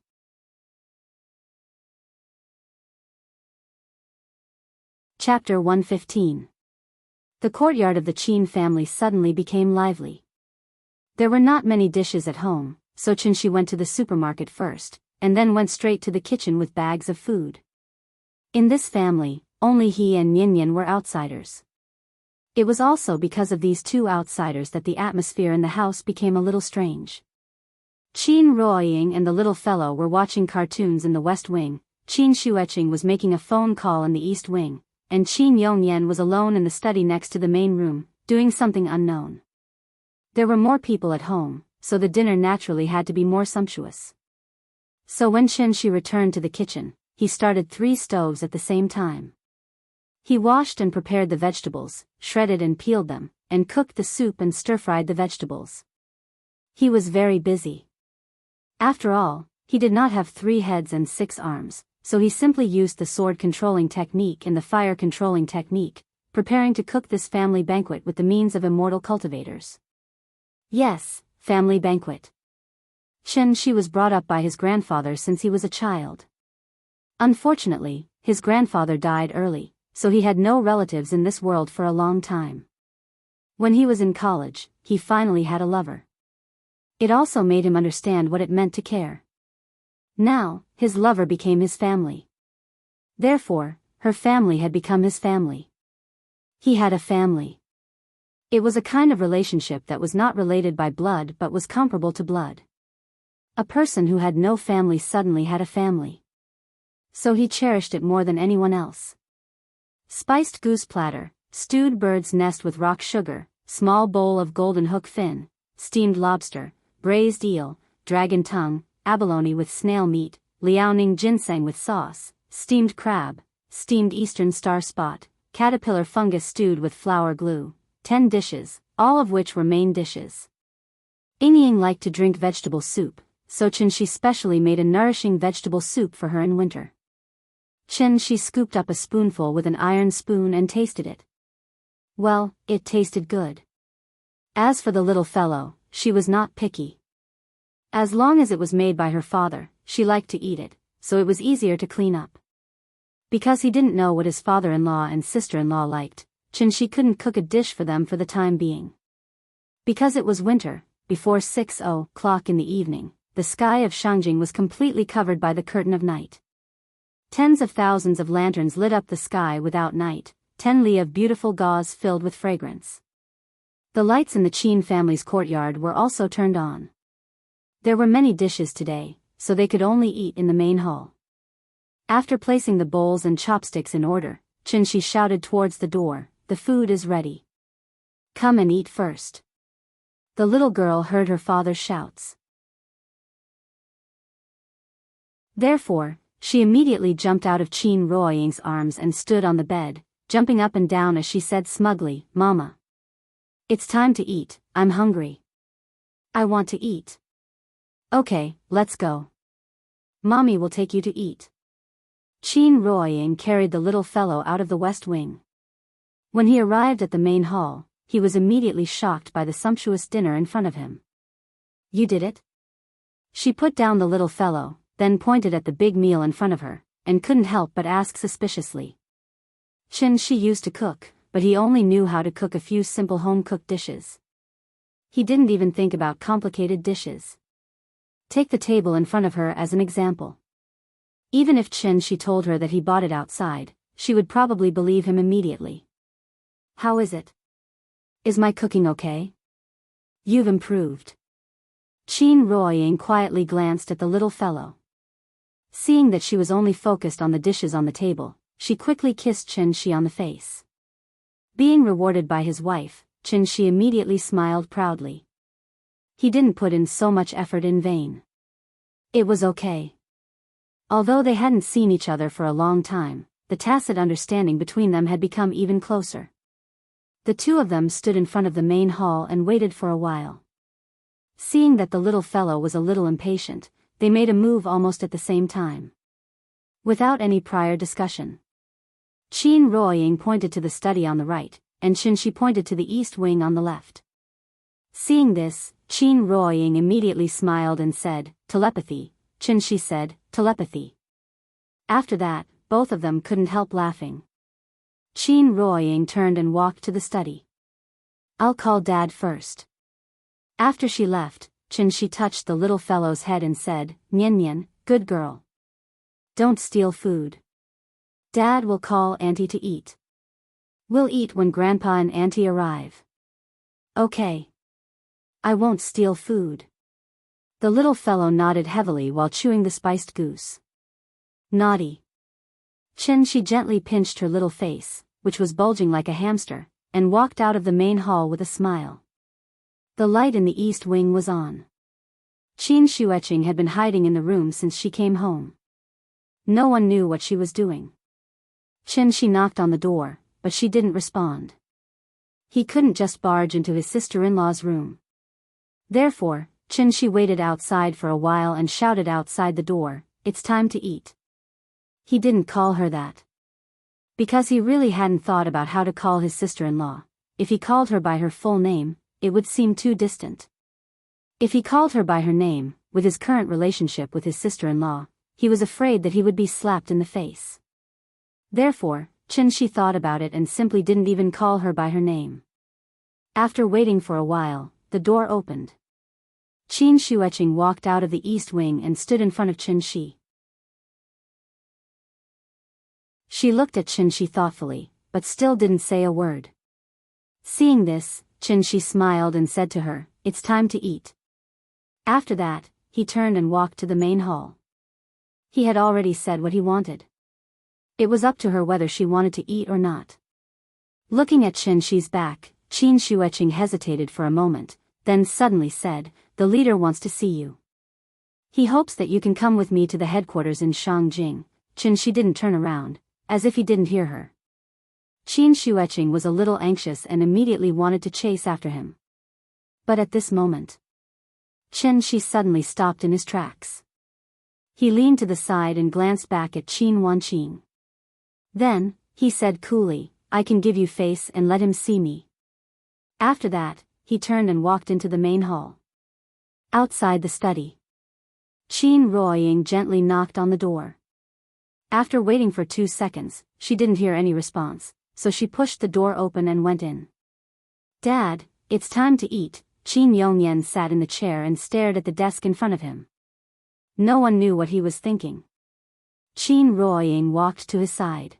Chapter 115. The courtyard of the Qin family suddenly became lively. There were not many dishes at home, so Qin Shi went to the supermarket first, and then went straight to the kitchen with bags of food. In this family, only he and Nyan were outsiders. It was also because of these two outsiders that the atmosphere in the house became a little strange. Qin Ruoying and the little fellow were watching cartoons in the West Wing, Qin Shueching was making a phone call in the East Wing, and Qin Yongyan was alone in the study next to the main room, doing something unknown. There were more people at home, so the dinner naturally had to be more sumptuous. So when Qin Shi returned to the kitchen, he started 3 stoves at the same time. He washed and prepared the vegetables, shredded and peeled them, and cooked the soup and stir-fried the vegetables. He was very busy. After all, he did not have 3 heads and 6 arms, so he simply used the sword controlling technique and the fire controlling technique, preparing to cook this family banquet with the means of immortal cultivators. Yes, family banquet. Qin Shi was brought up by his grandfather since he was a child. Unfortunately, his grandfather died early, so he had no relatives in this world for a long time. When he was in college, he finally had a lover. It also made him understand what it meant to care. Now, his lover became his family. Therefore, her family had become his family. He had a family. It was a kind of relationship that was not related by blood but was comparable to blood. A person who had no family suddenly had a family. So he cherished it more than anyone else. Spiced goose platter, stewed bird's nest with rock sugar, small bowl of golden hook fin, steamed lobster, braised eel, dragon tongue, abalone with snail meat, liaoning ginseng with sauce, steamed crab, steamed eastern star spot, caterpillar fungus stewed with flour glue, 10 dishes, all of which were main dishes. Ying liked to drink vegetable soup, so Qin Shi specially made a nourishing vegetable soup for her in winter. Qin Shi scooped up a spoonful with an iron spoon and tasted it. Well, it tasted good. As for the little fellow, she was not picky. As long as it was made by her father, she liked to eat it, so it was easier to clean up. Because he didn't know what his father-in-law and sister-in-law liked, Qin Shi couldn't cook a dish for them for the time being. Because it was winter, before 6 o'clock in the evening, the sky of Shangjing was completely covered by the curtain of night. Tens of thousands of lanterns lit up the sky without night, 10 li of beautiful gauze filled with fragrance. The lights in the Qin family's courtyard were also turned on. There were many dishes today, so they could only eat in the main hall. After placing the bowls and chopsticks in order, Qin Shi shouted towards the door, "The food is ready. Come and eat first." The little girl heard her father's shouts. Therefore, she immediately jumped out of Qin Ruoying's arms and stood on the bed, jumping up and down as she said smugly, "Mama. It's time to eat, I'm hungry. I want to eat." "Okay, let's go. Mommy will take you to eat." Qin Ruoying carried the little fellow out of the West Wing. When he arrived at the main hall, he was immediately shocked by the sumptuous dinner in front of him. "You did it?" She put down the little fellow, then pointed at the big meal in front of her, and couldn't help but ask suspiciously. Qin Shi used to cook, but he only knew how to cook a few simple home-cooked dishes. He didn't even think about complicated dishes. Take the table in front of her as an example. Even if Qin Shi told her that he bought it outside, she would probably believe him immediately. "How is it? Is my cooking okay? You've improved." Qin Ruoying quietly glanced at the little fellow. Seeing that she was only focused on the dishes on the table, she quickly kissed Qin Shi on the face. Being rewarded by his wife, Qin Shi immediately smiled proudly. He didn't put in so much effort in vain. It was okay. Although they hadn't seen each other for a long time, the tacit understanding between them had become even closer. The two of them stood in front of the main hall and waited for a while. Seeing that the little fellow was a little impatient, they made a move almost at the same time. Without any prior discussion. Qin Ruoying pointed to the study on the right, and Qin Shi pointed to the east wing on the left. Seeing this, Qin Ruoying immediately smiled and said, "Telepathy." Qin Shi said, "Telepathy." After that, both of them couldn't help laughing. Qin Ruoying turned and walked to the study. "I'll call Dad first." After she left, Qin Shi touched the little fellow's head and said, "Nyan Nyan, good girl. Don't steal food. Dad will call Auntie to eat. We'll eat when Grandpa and Auntie arrive. Okay. I won't steal food. The little fellow nodded heavily while chewing the spiced goose. Naughty. She gently pinched her little face, which was bulging like a hamster, and walked out of the main hall with a smile. The light in the east wing was on. Shueching had been hiding in the room since she came home. No one knew what she was doing. She knocked on the door, but she didn't respond. He couldn't just barge into his sister-in-law's room. Therefore, she waited outside for a while and shouted outside the door, "It's time to eat." He didn't call her that. Because he really hadn't thought about how to call his sister-in-law. If he called her by her full name, it would seem too distant. If he called her by her name, with his current relationship with his sister-in-law, he was afraid that he would be slapped in the face. Therefore, she thought about it and simply didn't even call her by her name. After waiting for a while, the door opened. Shueching walked out of the east wing and stood in front of Shi. She looked at Shi thoughtfully, but still didn't say a word. Seeing this, Shi smiled and said to her, "It's time to eat." After that, he turned and walked to the main hall. He had already said what he wanted. It was up to her whether she wanted to eat or not. Looking at Shi's back, Shueching hesitated for a moment, then suddenly said, "The leader wants to see you. He hopes that you can come with me to the headquarters in Shangjing." She didn't turn around, as if he didn't hear her. Shueching was a little anxious and immediately wanted to chase after him. But at this moment, Shi suddenly stopped in his tracks. He leaned to the side and glanced back at Wanqing. Then, he said coolly, "I can give you face and let him see me." After that, he turned and walked into the main hall. Outside the study, Roying gently knocked on the door. After waiting for 2 seconds, she didn't hear any response, so she pushed the door open and went in. "Dad, it's time to eat." Qin Yongyan sat in the chair and stared at the desk in front of him. No one knew what he was thinking. Roying walked to his side.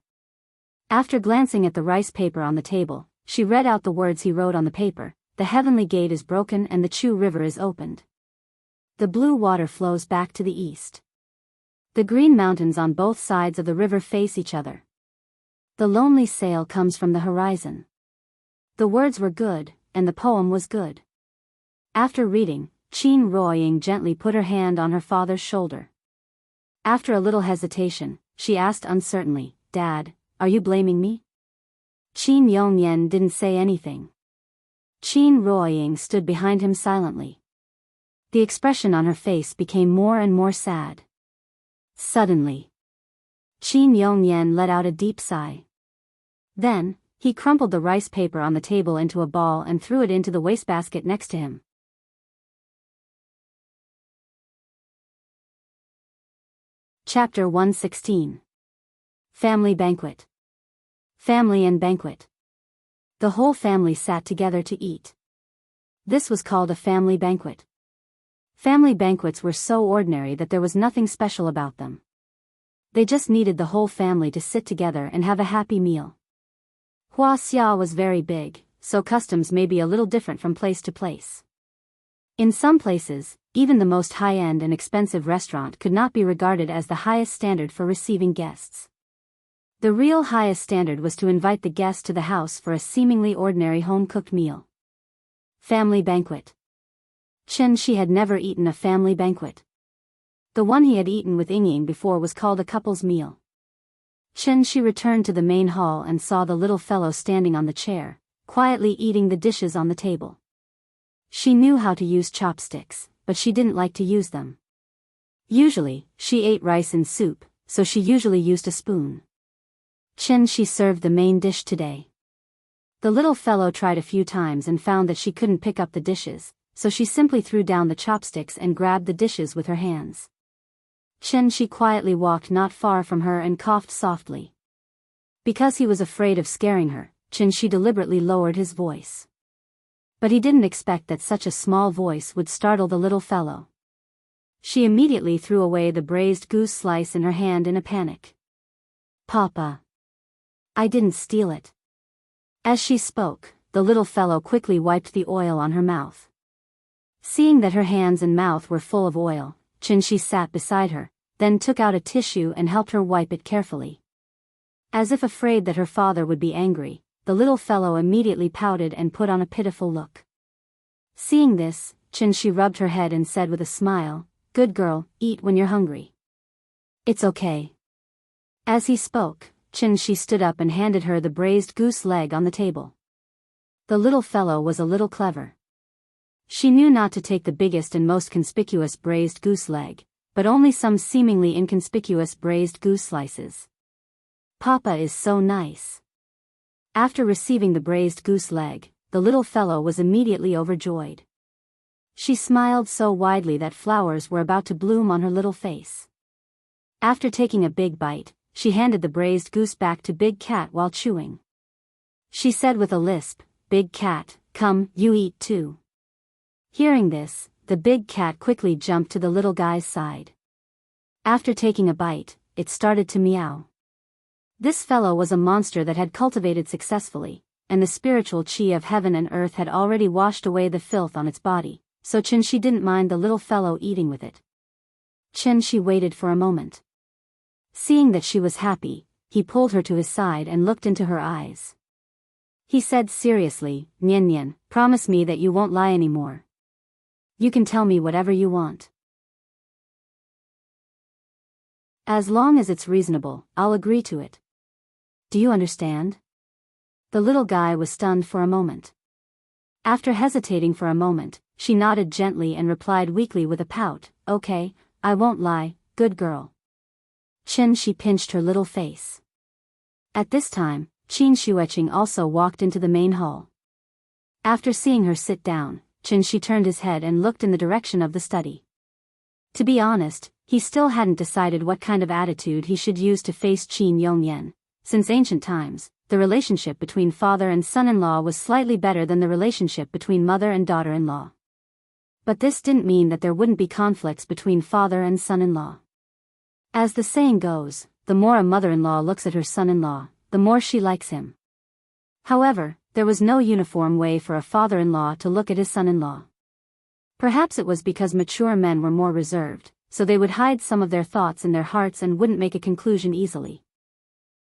After glancing at the rice paper on the table, she read out the words he wrote on the paper: "The heavenly gate is broken and the Chu River is opened. The blue water flows back to the east. The green mountains on both sides of the river face each other. The lonely sail comes from the horizon." The words were good, and the poem was good. After reading, Roying gently put her hand on her father's shoulder. After a little hesitation, she asked uncertainly, "Dad, are you blaming me?" Qin Yongyan didn't say anything. Roying stood behind him silently. The expression on her face became more and more sad. Suddenly, Qin Yongyan let out a deep sigh. Then, he crumpled the rice paper on the table into a ball and threw it into the wastebasket next to him. Chapter 116. Family Banquet. Family and Banquet. The whole family sat together to eat. This was called a family banquet. Family banquets were so ordinary that there was nothing special about them. They just needed the whole family to sit together and have a happy meal. Huaxia was very big, so customs may be a little different from place to place. In some places, even the most high-end and expensive restaurant could not be regarded as the highest standard for receiving guests. The real highest standard was to invite the guest to the house for a seemingly ordinary home-cooked meal. Family banquet. She had never eaten a family banquet. The one he had eaten with Ying before was called a couple's meal. She returned to the main hall and saw the little fellow standing on the chair, quietly eating the dishes on the table. She knew how to use chopsticks, but she didn't like to use them. Usually, she ate rice and soup, so she usually used a spoon. She served the main dish today. The little fellow tried a few times and found that she couldn't pick up the dishes, so she simply threw down the chopsticks and grabbed the dishes with her hands. She quietly walked not far from her and coughed softly. Because he was afraid of scaring her, she deliberately lowered his voice. But he didn't expect that such a small voice would startle the little fellow. She immediately threw away the braised goose slice in her hand in a panic. Papa. I didn't steal it. As she spoke, the little fellow quickly wiped the oil on her mouth. Seeing that her hands and mouth were full of oil, Chin-shi sat beside her, then took out a tissue and helped her wipe it carefully. As if afraid that her father would be angry, the little fellow immediately pouted and put on a pitiful look. Seeing this, Chin-shi rubbed her head and said with a smile, "Good girl, eat when you're hungry." "It's okay." As he spoke, Chin-shi stood up and handed her the braised goose leg on the table. The little fellow was a little clever. She knew not to take the biggest and most conspicuous braised goose leg, but only some seemingly inconspicuous braised goose slices. "Papa is so nice." After receiving the braised goose leg, the little fellow was immediately overjoyed. She smiled so widely that flowers were about to bloom on her little face. After taking a big bite, she handed the braised goose back to Big Cat while chewing. She said with a lisp, "Big Cat, come, you eat too." Hearing this, the big cat quickly jumped to the little guy's side. After taking a bite, it started to meow. This fellow was a monster that had cultivated successfully, and the spiritual chi of heaven and earth had already washed away the filth on its body, so Chin-shi didn't mind the little fellow eating with it. Chin-shi waited for a moment. Seeing that she was happy, he pulled her to his side and looked into her eyes. He said seriously, "Nyen Nyen, promise me that you won't lie anymore. You can tell me whatever you want. As long as it's reasonable, I'll agree to it. Do you understand?" The little guy was stunned for a moment. After hesitating for a moment, she nodded gently and replied weakly with a pout, "Okay, I won't lie, good girl." Chin-shi pinched her little face. At this time, Qin Shueching also walked into the main hall. After seeing her sit down, Chin-shi turned his head and looked in the direction of the study. To be honest, he still hadn't decided what kind of attitude he should use to face Qin Yongyan. Since ancient times, the relationship between father and son-in-law was slightly better than the relationship between mother and daughter-in-law. But this didn't mean that there wouldn't be conflicts between father and son-in-law. As the saying goes, the more a mother-in-law looks at her son-in-law, the more she likes him. However, there was no uniform way for a father-in-law to look at his son-in-law. Perhaps it was because mature men were more reserved, so they would hide some of their thoughts in their hearts and wouldn't make a conclusion easily.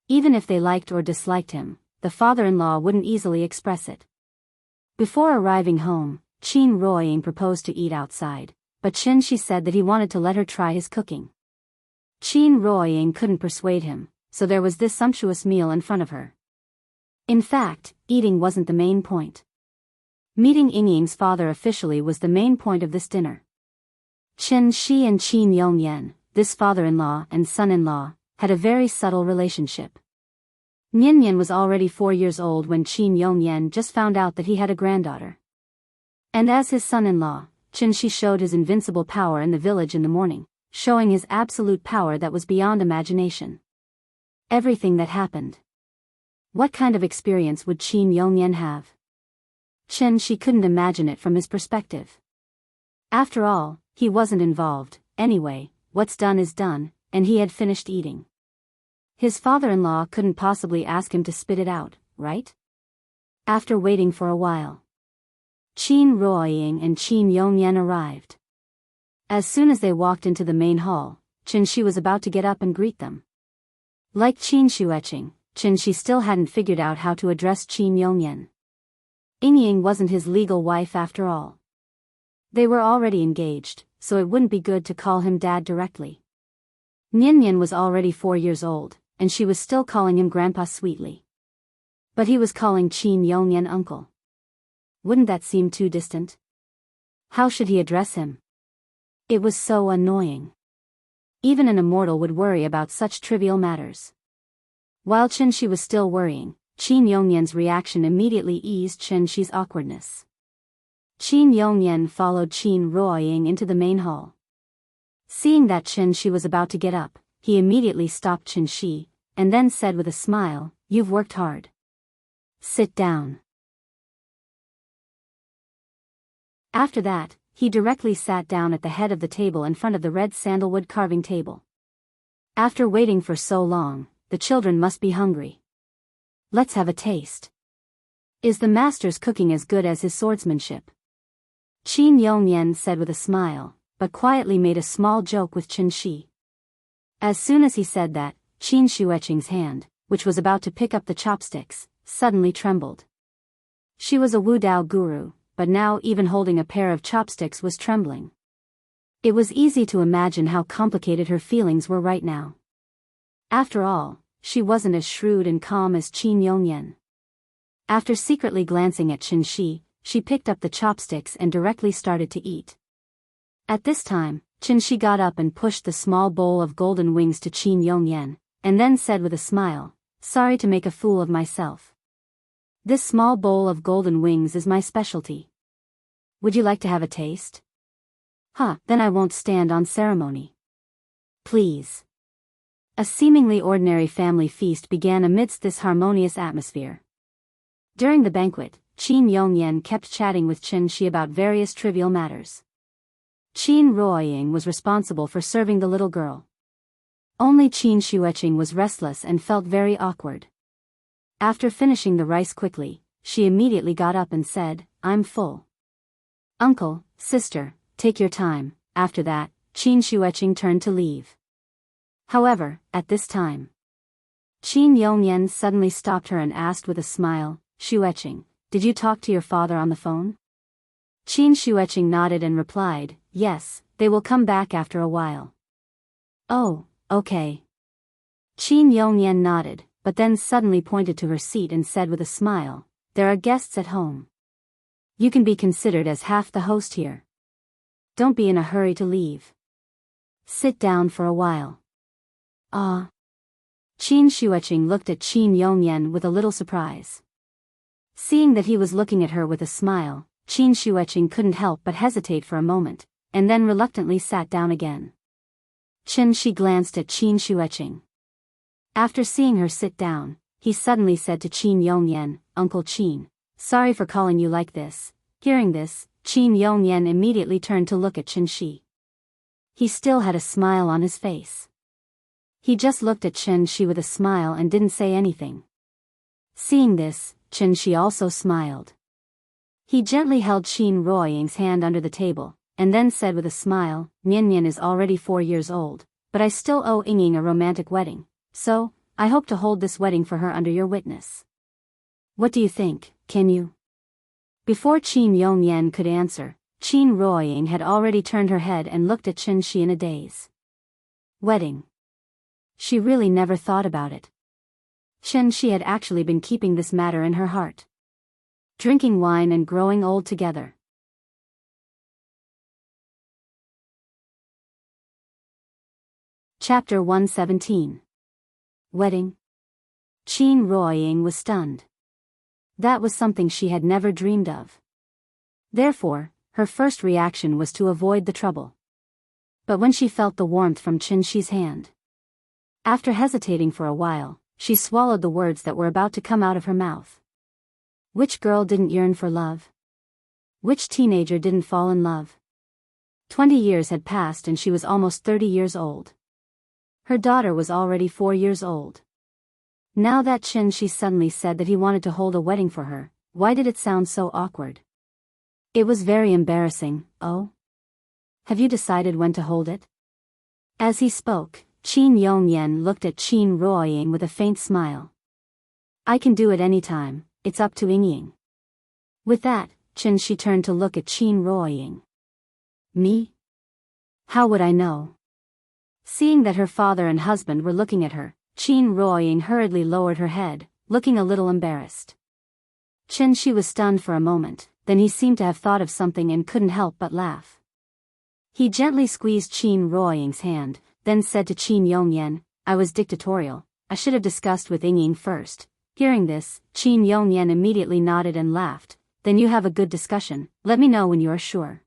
Even if they liked or disliked him, the father-in-law wouldn't easily express it. Before arriving home, Qin Ruoying proposed to eat outside, but Chin-shi said that he wanted to let her try his cooking. Qin Ruoying couldn't persuade him, so there was this sumptuous meal in front of her. In fact, eating wasn't the main point. Meeting Yingying's father officially was the main point of this dinner. Chen-shi and Qin Yongyan, this father-in-law and son-in-law, had a very subtle relationship. Nyen was already 4 years old when Qin Yongyan just found out that he had a granddaughter. And as his son-in-law, Chen-shi showed his invincible power in the village in the morning, showing his absolute power that was beyond imagination. Everything that happened. What kind of experience would Qin Yongyan have? Chen-shi couldn't imagine it from his perspective. After all, he wasn't involved. Anyway, what's done is done, and he had finished eating. His father-in-law couldn't possibly ask him to spit it out, right? After waiting for a while, Qin Ruoying and Qin Yongyan arrived. As soon as they walked into the main hall, Chen-shi was about to get up and greet them. Like Qin Shueching, Chen-shi still hadn't figured out how to address Qin Yongyan. Yingying wasn't his legal wife after all. They were already engaged, so it wouldn't be good to call him dad directly. Nyen was already 4 years old, and she was still calling him grandpa sweetly. But he was calling Qin Yongyan uncle. Wouldn't that seem too distant? How should he address him? It was so annoying. Even an immortal would worry about such trivial matters. While Chen-shi was still worrying, Qin Yongyan's reaction immediately eased Chen-shi's awkwardness. Qin Yongyan followed Qin Ruoying into the main hall. Seeing that Chen-shi was about to get up, he immediately stopped Chen-shi, and then said with a smile, "You've worked hard. Sit down." After that, he directly sat down at the head of the table in front of the red sandalwood carving table. After waiting for so long, the children must be hungry. Let's have a taste. Is the master's cooking as good as his swordsmanship? Qin Yongyan said with a smile, but quietly made a small joke with Qin Shi. As soon as he said that, Qin Shueqing's hand, which was about to pick up the chopsticks, suddenly trembled. She was a Wu Dao guru, but now even holding a pair of chopsticks was trembling. It was easy to imagine how complicated her feelings were right now. After all, she wasn't as shrewd and calm as Qin Yongyan. After secretly glancing at Qin Shi, she picked up the chopsticks and directly started to eat. At this time, Qin Shi got up and pushed the small bowl of golden wings to Qin Yongyan, and then said with a smile, "Sorry to make a fool of myself. This small bowl of golden wings is my specialty. Would you like to have a taste?" Then I won't stand on ceremony. Please." A seemingly ordinary family feast began amidst this harmonious atmosphere. During the banquet, Qin Yongyan kept chatting with Qin Shi about various trivial matters. Qin Ruoying was responsible for serving the little girl. Only Qin Shueqing was restless and felt very awkward. After finishing the rice quickly, she immediately got up and said, "I'm full." "Uncle, sister, take your time." After that, Qin Shueqing turned to leave. However, at this time, Qin Yongyan suddenly stopped her and asked with a smile, "Shueqing, did you talk to your father on the phone?" Qin Shueqing nodded and replied, "Yes, they will come back after a while." "Oh, okay." Qin Yongyan nodded, but then suddenly pointed to her seat and said with a smile, "There are guests at home. You can be considered as half the host here. Don't be in a hurry to leave. Sit down for a while." "Ah." Qin Shueqing looked at Qin Yongyan with a little surprise. Seeing that he was looking at her with a smile, Qin Shueqing couldn't help but hesitate for a moment, and then reluctantly sat down again. Qin Shi glanced at Qin Shueqing. After seeing her sit down, he suddenly said to Qin Yongyan, "Uncle Qin, sorry for calling you like this." Hearing this, Qin Yongyan immediately turned to look at Qin Shi. He still had a smile on his face. He just looked at Qin Shi with a smile and didn't say anything. Seeing this, Qin Shi also smiled. He gently held Qin Ruoying's hand under the table, and then said with a smile, "Nian is already 4 years old, but I still owe Ying a romantic wedding, so, I hope to hold this wedding for her under your witness. What do you think, can you?" Before Qin Yongyan could answer, Qin Ruoying had already turned her head and looked at Qin Shi in a daze. Wedding. She really never thought about it. Qin Shi had actually been keeping this matter in her heart. Drinking wine and growing old together. Chapter 117. Wedding. Qin Ruoying was stunned. That was something she had never dreamed of. Therefore, her first reaction was to avoid the trouble. But when she felt the warmth from Qin Shi's hand, after hesitating for a while, she swallowed the words that were about to come out of her mouth. Which girl didn't yearn for love? Which teenager didn't fall in love? 20 years had passed and she was almost 30 years old. Her daughter was already 4 years old. Now that Qin Shi suddenly said that he wanted to hold a wedding for her, why did it sound so awkward? It was very embarrassing. "Oh? Have you decided when to hold it?" As he spoke, Qin Yongyan looked at Qin Ruoying with a faint smile. "I can do it any time, it's up to Ying." With that, Qin Shi turned to look at Qin Ruoying. "Me? How would I know?" Seeing that her father and husband were looking at her, Qin Ruoying hurriedly lowered her head, looking a little embarrassed. Qin Shi was stunned for a moment, then he seemed to have thought of something and couldn't help but laugh. He gently squeezed Qin Ruoying's hand, then said to Qin Yongyan, "I was dictatorial, I should have discussed with Ying first." Hearing this, Qin Yongyan immediately nodded and laughed. "Then you have a good discussion, let me know when you are sure."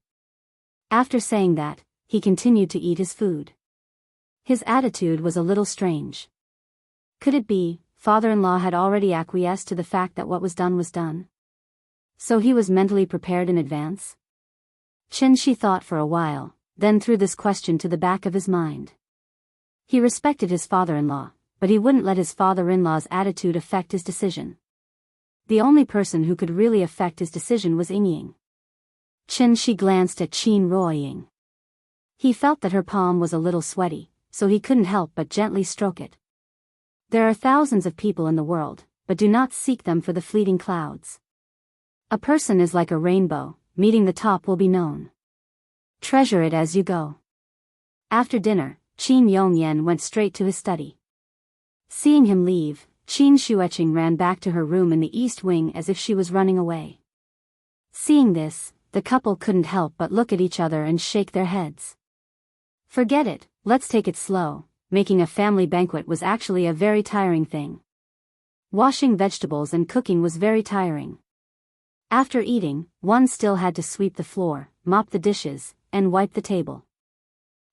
After saying that, he continued to eat his food. His attitude was a little strange. Could it be, father-in-law had already acquiesced to the fact that what was done? So he was mentally prepared in advance? Qin Shi thought for a while, then threw this question to the back of his mind. He respected his father-in-law, but he wouldn't let his father-in-law's attitude affect his decision. The only person who could really affect his decision was Ying. She glanced at Qin Ruoying. He felt that her palm was a little sweaty, so he couldn't help but gently stroke it. There are thousands of people in the world, but do not seek them for the fleeting clouds. A person is like a rainbow, meeting the top will be known. Treasure it as you go. After dinner, Qin Yongyan went straight to his study. Seeing him leave, Qin Shueqing ran back to her room in the east wing as if she was running away. Seeing this, the couple couldn't help but look at each other and shake their heads. Forget it, let's take it slow. Making a family banquet was actually a very tiring thing. Washing vegetables and cooking was very tiring. After eating, one still had to sweep the floor, mop the dishes, and wipe the table.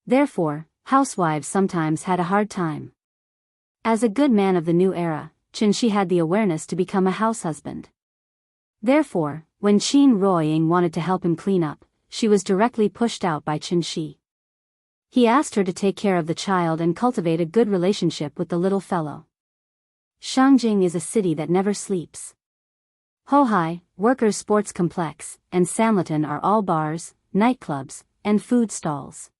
Therefore, housewives sometimes had a hard time. As a good man of the new era, Qin had the awareness to become a house husband. Therefore, when Qin Ruoying wanted to help him clean up, she was directly pushed out by Qin. He asked her to take care of the child and cultivate a good relationship with the little fellow. Shangjing is a city that never sleeps. Hohai, Workers' Sports Complex, and Sanlitun are all bars, nightclubs, and food stalls.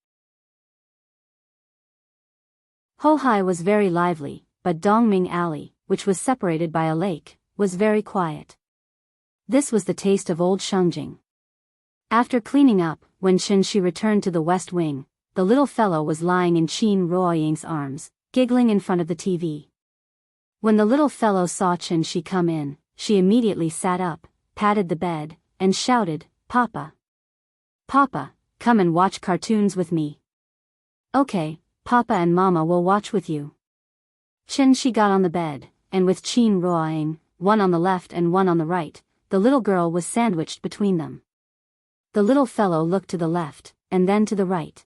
Hohai was very lively, but Dongming Alley, which was separated by a lake, was very quiet. This was the taste of old Shangjing. After cleaning up, when Qin returned to the west wing, the little fellow was lying in Qin Ruoying's arms, giggling in front of the TV. When the little fellow saw Qin come in, she immediately sat up, patted the bed, and shouted, "Papa! Papa, come and watch cartoons with me." "Okay, Papa and Mama will watch with you." Qin got on the bed, and with Qin Ruoying, one on the left and one on the right, the little girl was sandwiched between them. The little fellow looked to the left, and then to the right.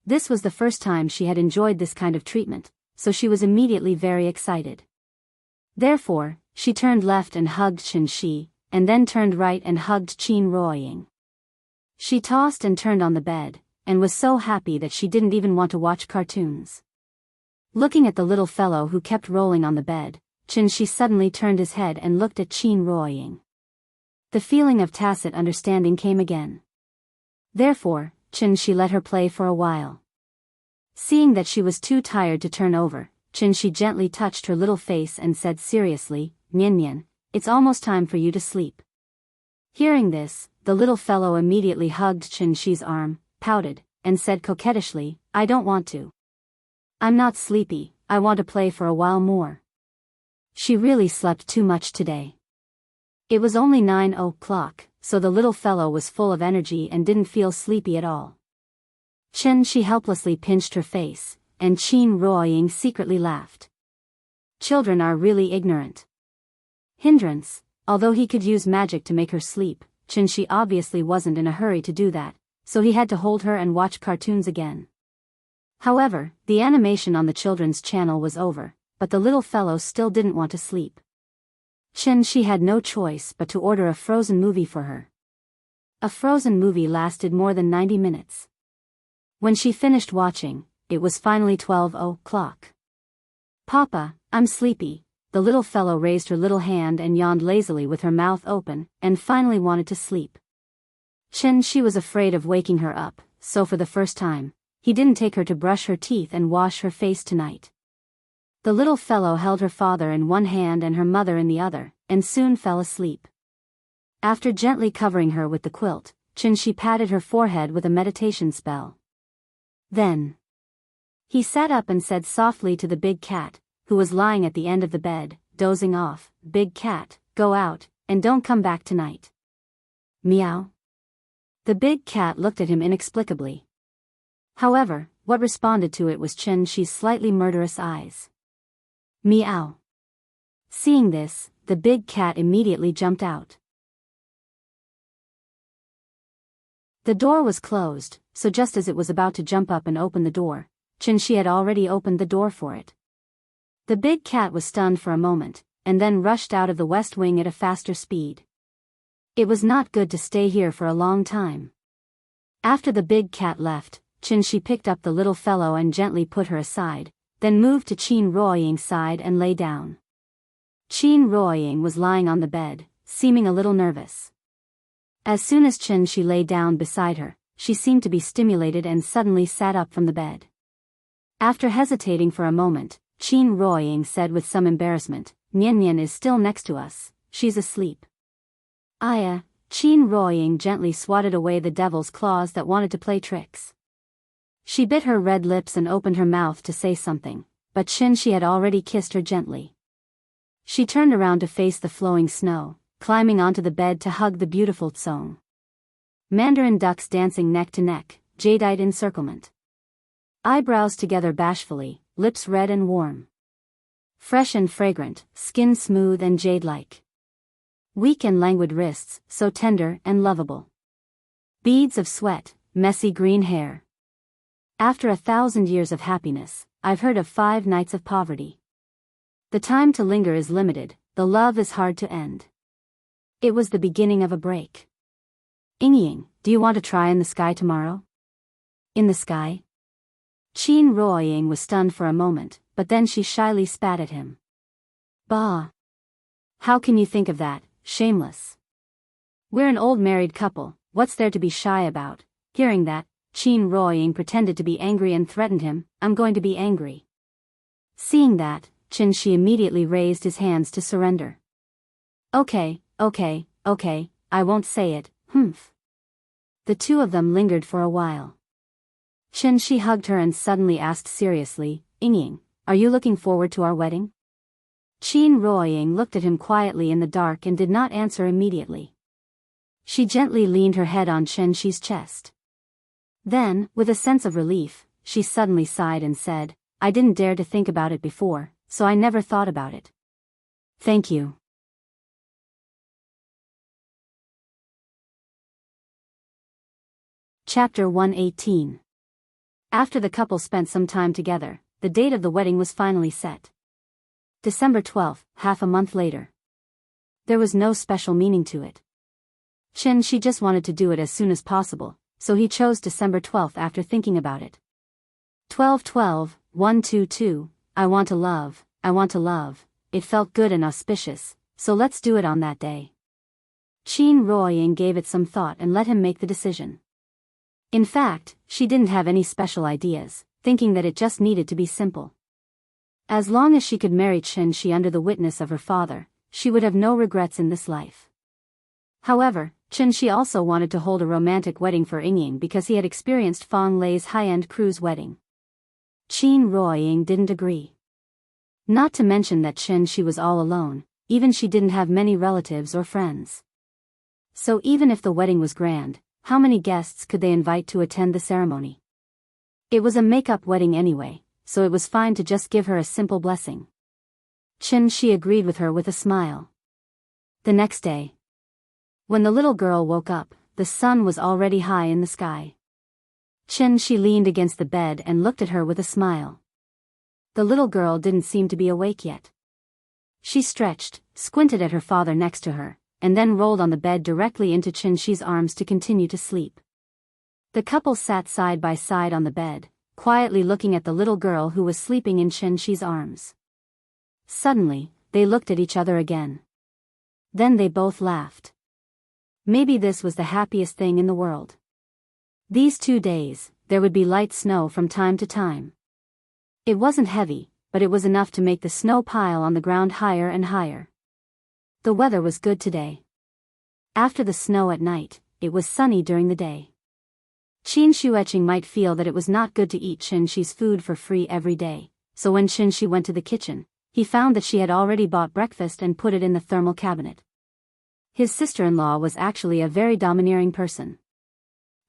This was the first time she had enjoyed this kind of treatment, so she was immediately very excited. Therefore, she turned left and hugged Qin, and then turned right and hugged Qin Ruoying. She tossed and turned on the bed, and was so happy that she didn't even want to watch cartoons. Looking at the little fellow who kept rolling on the bed, Qin suddenly turned his head and looked at Qin Ruoying. The feeling of tacit understanding came again. Therefore, Qin let her play for a while. Seeing that she was too tired to turn over, Qin gently touched her little face and said seriously, "Nian, it's almost time for you to sleep." Hearing this, the little fellow immediately hugged Qin's arm, pouted, and said coquettishly, "I don't want to. I'm not sleepy, I want to play for a while more." She really slept too much today. It was only 9 o'clock, so the little fellow was full of energy and didn't feel sleepy at all. Qin helplessly pinched her face, and Qin Ruoying secretly laughed. Children are really ignorant. Hindrance, although he could use magic to make her sleep, Qin obviously wasn't in a hurry to do that, so he had to hold her and watch cartoons again. However, the animation on the children's channel was over, but the little fellow still didn't want to sleep. Qin had no choice but to order a Frozen movie for her. A Frozen movie lasted more than 90 minutes. When she finished watching, it was finally 12 o'clock. "Papa, I'm sleepy." The little fellow raised her little hand and yawned lazily with her mouth open, and finally wanted to sleep. Qin was afraid of waking her up, so for the first time, he didn't take her to brush her teeth and wash her face tonight. The little fellow held her father in one hand and her mother in the other, and soon fell asleep. After gently covering her with the quilt, Qin patted her forehead with a meditation spell. Then he sat up and said softly to the big cat, who was lying at the end of the bed, dozing off, "Big cat, go out, and don't come back tonight." "Meow." The big cat looked at him inexplicably. However, what responded to it was Qin's slightly murderous eyes. "Meow." Seeing this, the big cat immediately jumped out. The door was closed, so just as it was about to jump up and open the door, Qin had already opened the door for it. The big cat was stunned for a moment, and then rushed out of the west wing at a faster speed. It was not good to stay here for a long time. After the big cat left, Qin picked up the little fellow and gently put her aside, then moved to Qin Ruoying's side and lay down. Qin Ruoying was lying on the bed, seeming a little nervous. As soon as Shi lay down beside her, she seemed to be stimulated and suddenly sat up from the bed. After hesitating for a moment, Qin Ruoying said with some embarrassment, "Nian Nian is still next to us, she's asleep." Aya, Qin Ruoying gently swatted away the devil's claws that wanted to play tricks. She bit her red lips and opened her mouth to say something, but Shi had already kissed her gently. She turned around to face the flowing snow, climbing onto the bed to hug the beautiful Tsong. Mandarin ducks dancing neck to neck, jadeite encirclement. Eyebrows together bashfully, lips red and warm. Fresh and fragrant, skin smooth and jade-like. Weak and languid wrists, so tender and lovable. Beads of sweat, messy green hair. After 1,000 years of happiness, I've heard of 5 nights of poverty. The time to linger is limited, the love is hard to end. It was the beginning of a break. Ying, do you want to try in the sky tomorrow? In the sky? Qin Ruoying was stunned for a moment, but then she shyly spat at him. Bah! How can you think of that, shameless? We're an old married couple, what's there to be shy about? Hearing that, Qin Ruoying pretended to be angry and threatened him, I'm going to be angry. Seeing that, Shi immediately raised his hands to surrender. Okay, I won't say it, humph. The two of them lingered for a while. Shi hugged her and suddenly asked seriously, Ying, are you looking forward to our wedding? Qin Ruoying looked at him quietly in the dark and did not answer immediately. She gently leaned her head on Shi's chest. Then, with a sense of relief, she suddenly sighed and said, I didn't dare to think about it before, so I never thought about it. Thank you. Chapter 118. After the couple spent some time together, the date of the wedding was finally set. December 12th, half a month later. There was no special meaning to it. She just wanted to do it as soon as possible, so he chose December 12th after thinking about it. 12/12, 122, I want to love, it felt good and auspicious, so let's do it on that day. Qin Ruoying gave it some thought and let him make the decision. In fact, she didn't have any special ideas, thinking that it just needed to be simple. As long as she could marry Shi under the witness of her father, she would have no regrets in this life. However, Shi also wanted to hold a romantic wedding for Ying because he had experienced Fang Lei's high-end cruise wedding. Qin Ruoying didn't agree. Not to mention that Shi was all alone, even she didn't have many relatives or friends. So even if the wedding was grand, how many guests could they invite to attend the ceremony? It was a make-up wedding anyway, so it was fine to just give her a simple blessing. Shi agreed with her with a smile. The next day, when the little girl woke up, the sun was already high in the sky. Shi leaned against the bed and looked at her with a smile. The little girl didn't seem to be awake yet. She stretched, squinted at her father next to her, and then rolled on the bed directly into Shi's arms to continue to sleep. The couple sat side by side on the bed, quietly looking at the little girl who was sleeping in Shi's arms. Suddenly, they looked at each other again. Then they both laughed. Maybe this was the happiest thing in the world. These 2 days, there would be light snow from time to time. It wasn't heavy, but it was enough to make the snow pile on the ground higher and higher. The weather was good today. After the snow at night, it was sunny during the day. Qin Shueching might feel that it was not good to eat Shi's food for free every day, so when Shi went to the kitchen, he found that she had already bought breakfast and put it in the thermal cabinet. His sister-in-law was actually a very domineering person.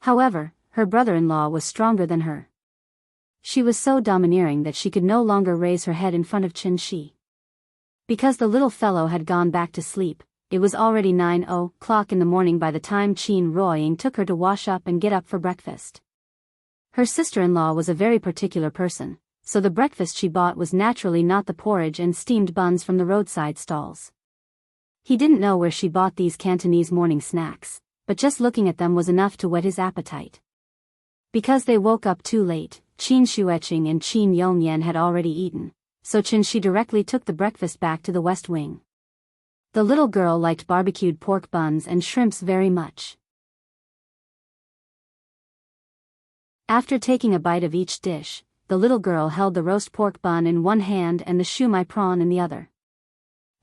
However, her brother-in-law was stronger than her. She was so domineering that she could no longer raise her head in front of Shi. Because the little fellow had gone back to sleep, it was already 9:00 in the morning by the time Qin Ruoying took her to wash up and get up for breakfast. Her sister-in-law was a very particular person, so the breakfast she bought was naturally not the porridge and steamed buns from the roadside stalls. He didn't know where she bought these Cantonese morning snacks, but just looking at them was enough to whet his appetite. Because they woke up too late, Qin Shueching and Qin Yongyan had already eaten, so Qin Shi directly took the breakfast back to the West Wing. The little girl liked barbecued pork buns and shrimps very much. After taking a bite of each dish, the little girl held the roast pork bun in one hand and the shumai prawn in the other.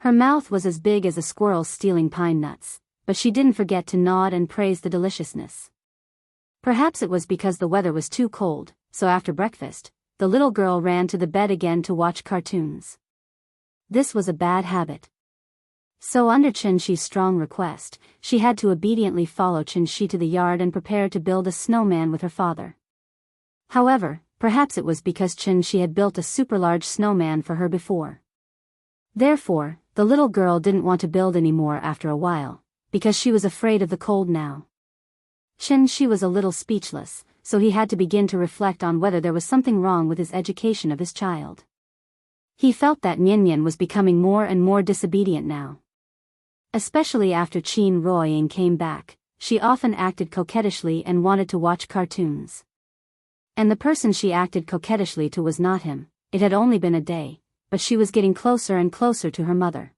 Her mouth was as big as a squirrel stealing pine nuts, but she didn't forget to nod and praise the deliciousness. Perhaps it was because the weather was too cold, so after breakfast, the little girl ran to the bed again to watch cartoons. This was a bad habit. So under Qin Shi's strong request, she had to obediently follow Qin Shi to the yard and prepare to build a snowman with her father. However, perhaps it was because Qin Shi had built a super large snowman for her before. Therefore, the little girl didn't want to build anymore after a while, because she was afraid of the cold now. Qin Shi was a little speechless, so he had to begin to reflect on whether there was something wrong with his education of his child. He felt that Nian was becoming more and more disobedient now. Especially after Qin Ruoying came back, she often acted coquettishly and wanted to watch cartoons. And the person she acted coquettishly to was not him. It had only been a day, but she was getting closer and closer to her mother.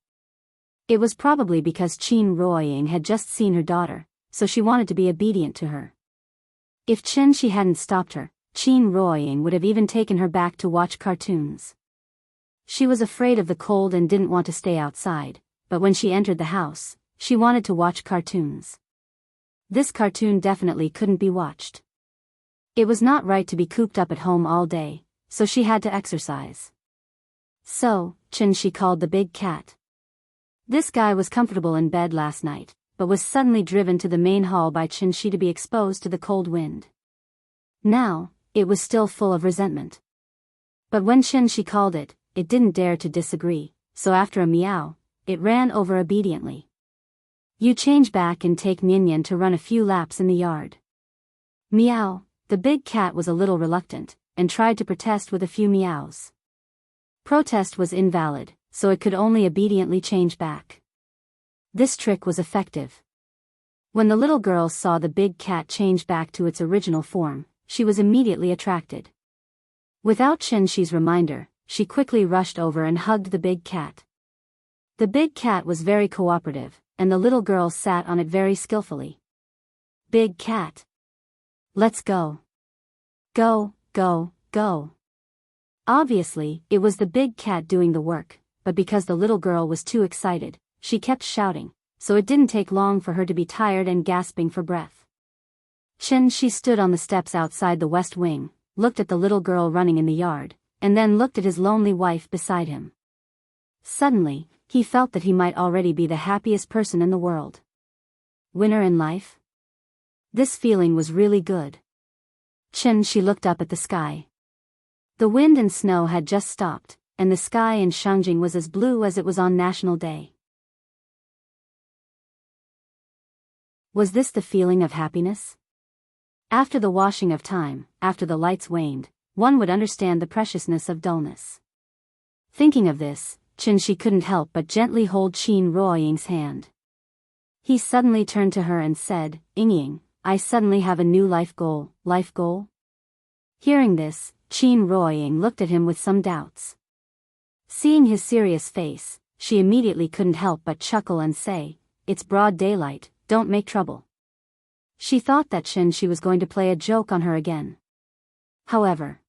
It was probably because Qin Ruoying had just seen her daughter, so she wanted to be obedient to her. If Qin Shi hadn't stopped her, Qin Ruoying would have even taken her back to watch cartoons. She was afraid of the cold and didn't want to stay outside, but when she entered the house, she wanted to watch cartoons. This cartoon definitely couldn't be watched. It was not right to be cooped up at home all day, so she had to exercise. So, Qin Shi called the big cat. This guy was comfortable in bed last night, but was suddenly driven to the main hall by Qin Shi to be exposed to the cold wind. Now, it was still full of resentment. But when Qin Shi called it, it didn't dare to disagree, so after a meow, it ran over obediently. You change back and take Nian to run a few laps in the yard. Meow, the big cat was a little reluctant, and tried to protest with a few meows. Protest was invalid, so it could only obediently change back. This trick was effective. When the little girl saw the big cat change back to its original form, she was immediately attracted. Without Qin Shi's reminder, she quickly rushed over and hugged the big cat. The big cat was very cooperative, and the little girl sat on it very skillfully. Big cat. Let's go. Go, go, go. Obviously, it was the big cat doing the work, but because the little girl was too excited, she kept shouting, so it didn't take long for her to be tired and gasping for breath. Qin Shi stood on the steps outside the West Wing, looked at the little girl running in the yard, and then looked at his lonely wife beside him. Suddenly, he felt that he might already be the happiest person in the world. Winner in life? This feeling was really good. Qin Shi looked up at the sky. The wind and snow had just stopped, and the sky in Shangjing was as blue as it was on National Day. Was this the feeling of happiness? After the washing of time, after the lights waned, one would understand the preciousness of dullness. Thinking of this, Qin Shi couldn't help but gently hold Qin Ruoying's hand. He suddenly turned to her and said, "Ying, I suddenly have a new life goal, Life goal?" Hearing this, Qin Ruoying looked at him with some doubts. Seeing his serious face, she immediately couldn't help but chuckle and say, "It's broad daylight, don't make trouble." She thought that Qin Shi was going to play a joke on her again. However,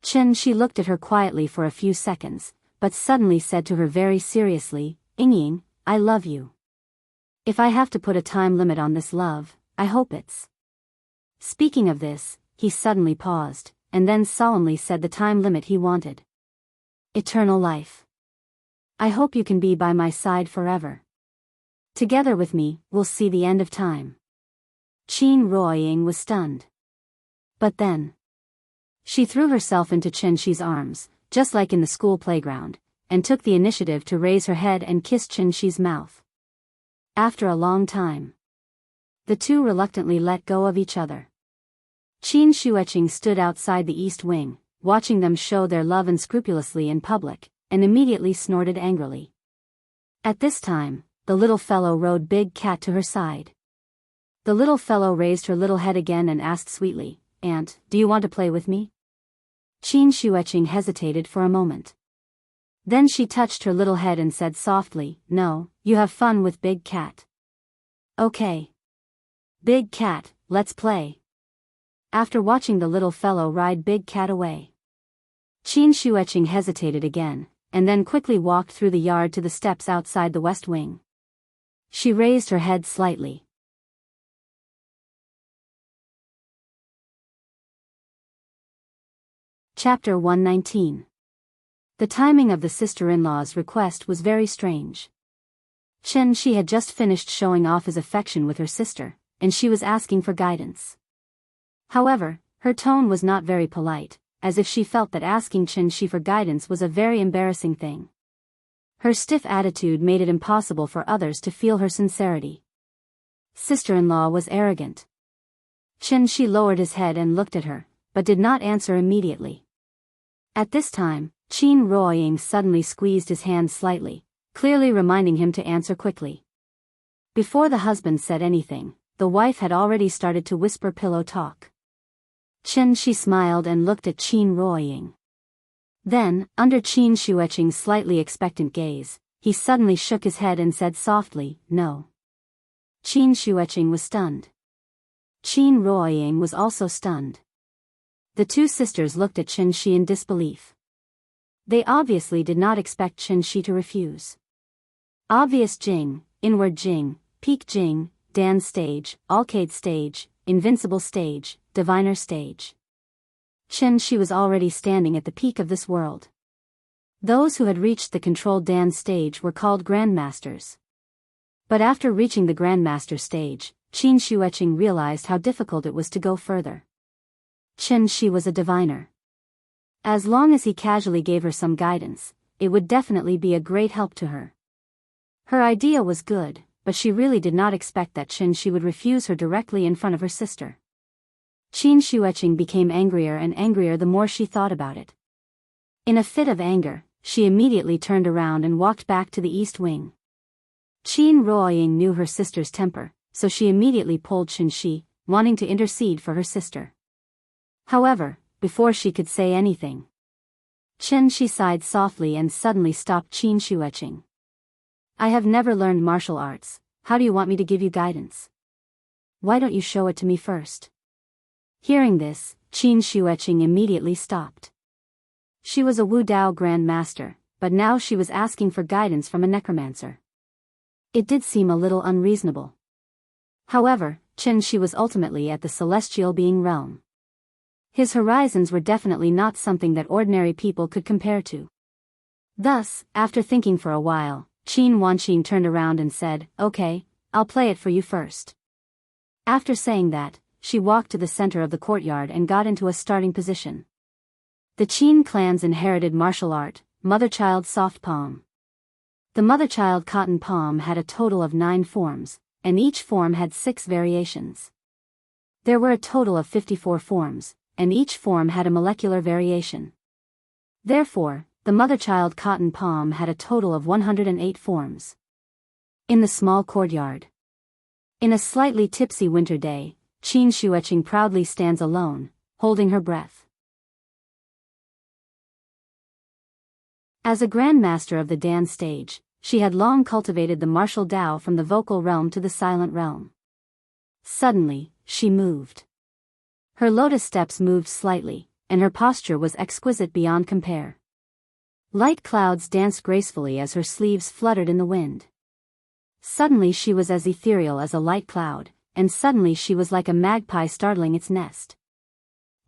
Qin Shi looked at her quietly for a few seconds, but suddenly said to her very seriously, "Ying, I love you. If I have to put a time limit on this love, I hope it's..." Speaking of this, he suddenly paused, and then solemnly said the time limit he wanted. "Eternal life. I hope you can be by my side forever. Together with me, we'll see the end of time." Qin Ruoying was stunned. But then, she threw herself into Qin Shi's arms, just like in the school playground, and took the initiative to raise her head and kiss Qin Shi's mouth. After a long time, the two reluctantly let go of each other. Qin Shueching stood outside the East Wing, watching them show their love unscrupulously in public, and immediately snorted angrily. At this time, the little fellow rode Big Cat to her side. The little fellow raised her little head again and asked sweetly, "Aunt, do you want to play with me?" Qin Shueching hesitated for a moment. Then she touched her little head and said softly, "No, you have fun with Big Cat." "Okay. Big Cat, let's play." After watching the little fellow ride Big Cat away, Qin Shueching hesitated again, and then quickly walked through the yard to the steps outside the west wing. She raised her head slightly. Chapter 119. The timing of the sister-in-law's request was very strange. Chen Shi had just finished showing off his affection with her sister, and she was asking for guidance. However, her tone was not very polite, as if she felt that asking Chen Shi for guidance was a very embarrassing thing. Her stiff attitude made it impossible for others to feel her sincerity. Sister-in-law was arrogant. Chen Shi lowered his head and looked at her, but did not answer immediately. At this time, Qin Ruoying suddenly squeezed his hand slightly, clearly reminding him to answer quickly. Before the husband said anything, the wife had already started to whisper pillow talk. Chen Shi smiled and looked at Qin Ruoying. Then, under Qin Shueching's slightly expectant gaze, he suddenly shook his head and said softly, "No." Qin Shueching was stunned. Qin Ruoying was also stunned. The two sisters looked at Chen Shi in disbelief. They obviously did not expect Chen Shi to refuse. Obvious Jing, inward Jing, peak Jing, Dan stage, Alcade stage, invincible stage, diviner stage. Chen Shi was already standing at the peak of this world. Those who had reached the controlled Dan stage were called grandmasters. But after reaching the grandmaster stage, Qin Shueching realized how difficult it was to go further. Chen Shi was a diviner. As long as he casually gave her some guidance, it would definitely be a great help to her. Her idea was good, but she really did not expect that Chen Shi would refuse her directly in front of her sister. Qin Shueching became angrier and angrier the more she thought about it. In a fit of anger, she immediately turned around and walked back to the east wing. Qin Ruoying knew her sister's temper, so she immediately pulled Chen Shi, wanting to intercede for her sister. However, before she could say anything, Chen Shi sighed softly and suddenly stopped Qin Shueching. "I have never learned martial arts. How do you want me to give you guidance? Why don't you show it to me first?" Hearing this, Qin Shueching immediately stopped. She was a Wu Dao Grand Master, but now she was asking for guidance from a necromancer. It did seem a little unreasonable. However, Chen Shi was ultimately at the celestial being realm. His horizons were definitely not something that ordinary people could compare to. Thus, after thinking for a while, Qin Wanqing turned around and said, "Okay, I'll play it for you first." After saying that, she walked to the center of the courtyard and got into a starting position. The Qin clan's inherited martial art, Mother-Child Soft Palm. The Mother-Child Cotton Palm had a total of 9 forms, and each form had 6 variations. There were a total of 54 forms, and each form had a molecular variation. Therefore, the Mother-Child Cotton Palm had a total of 108 forms. In the small courtyard. In a slightly tipsy winter day, Qin Shueching proudly stands alone, holding her breath. As a grandmaster of the Dan stage, she had long cultivated the martial Tao from the vocal realm to the silent realm. Suddenly, she moved. Her lotus steps moved slightly, and her posture was exquisite beyond compare. Light clouds danced gracefully as her sleeves fluttered in the wind. Suddenly she was as ethereal as a light cloud, and suddenly she was like a magpie startling its nest.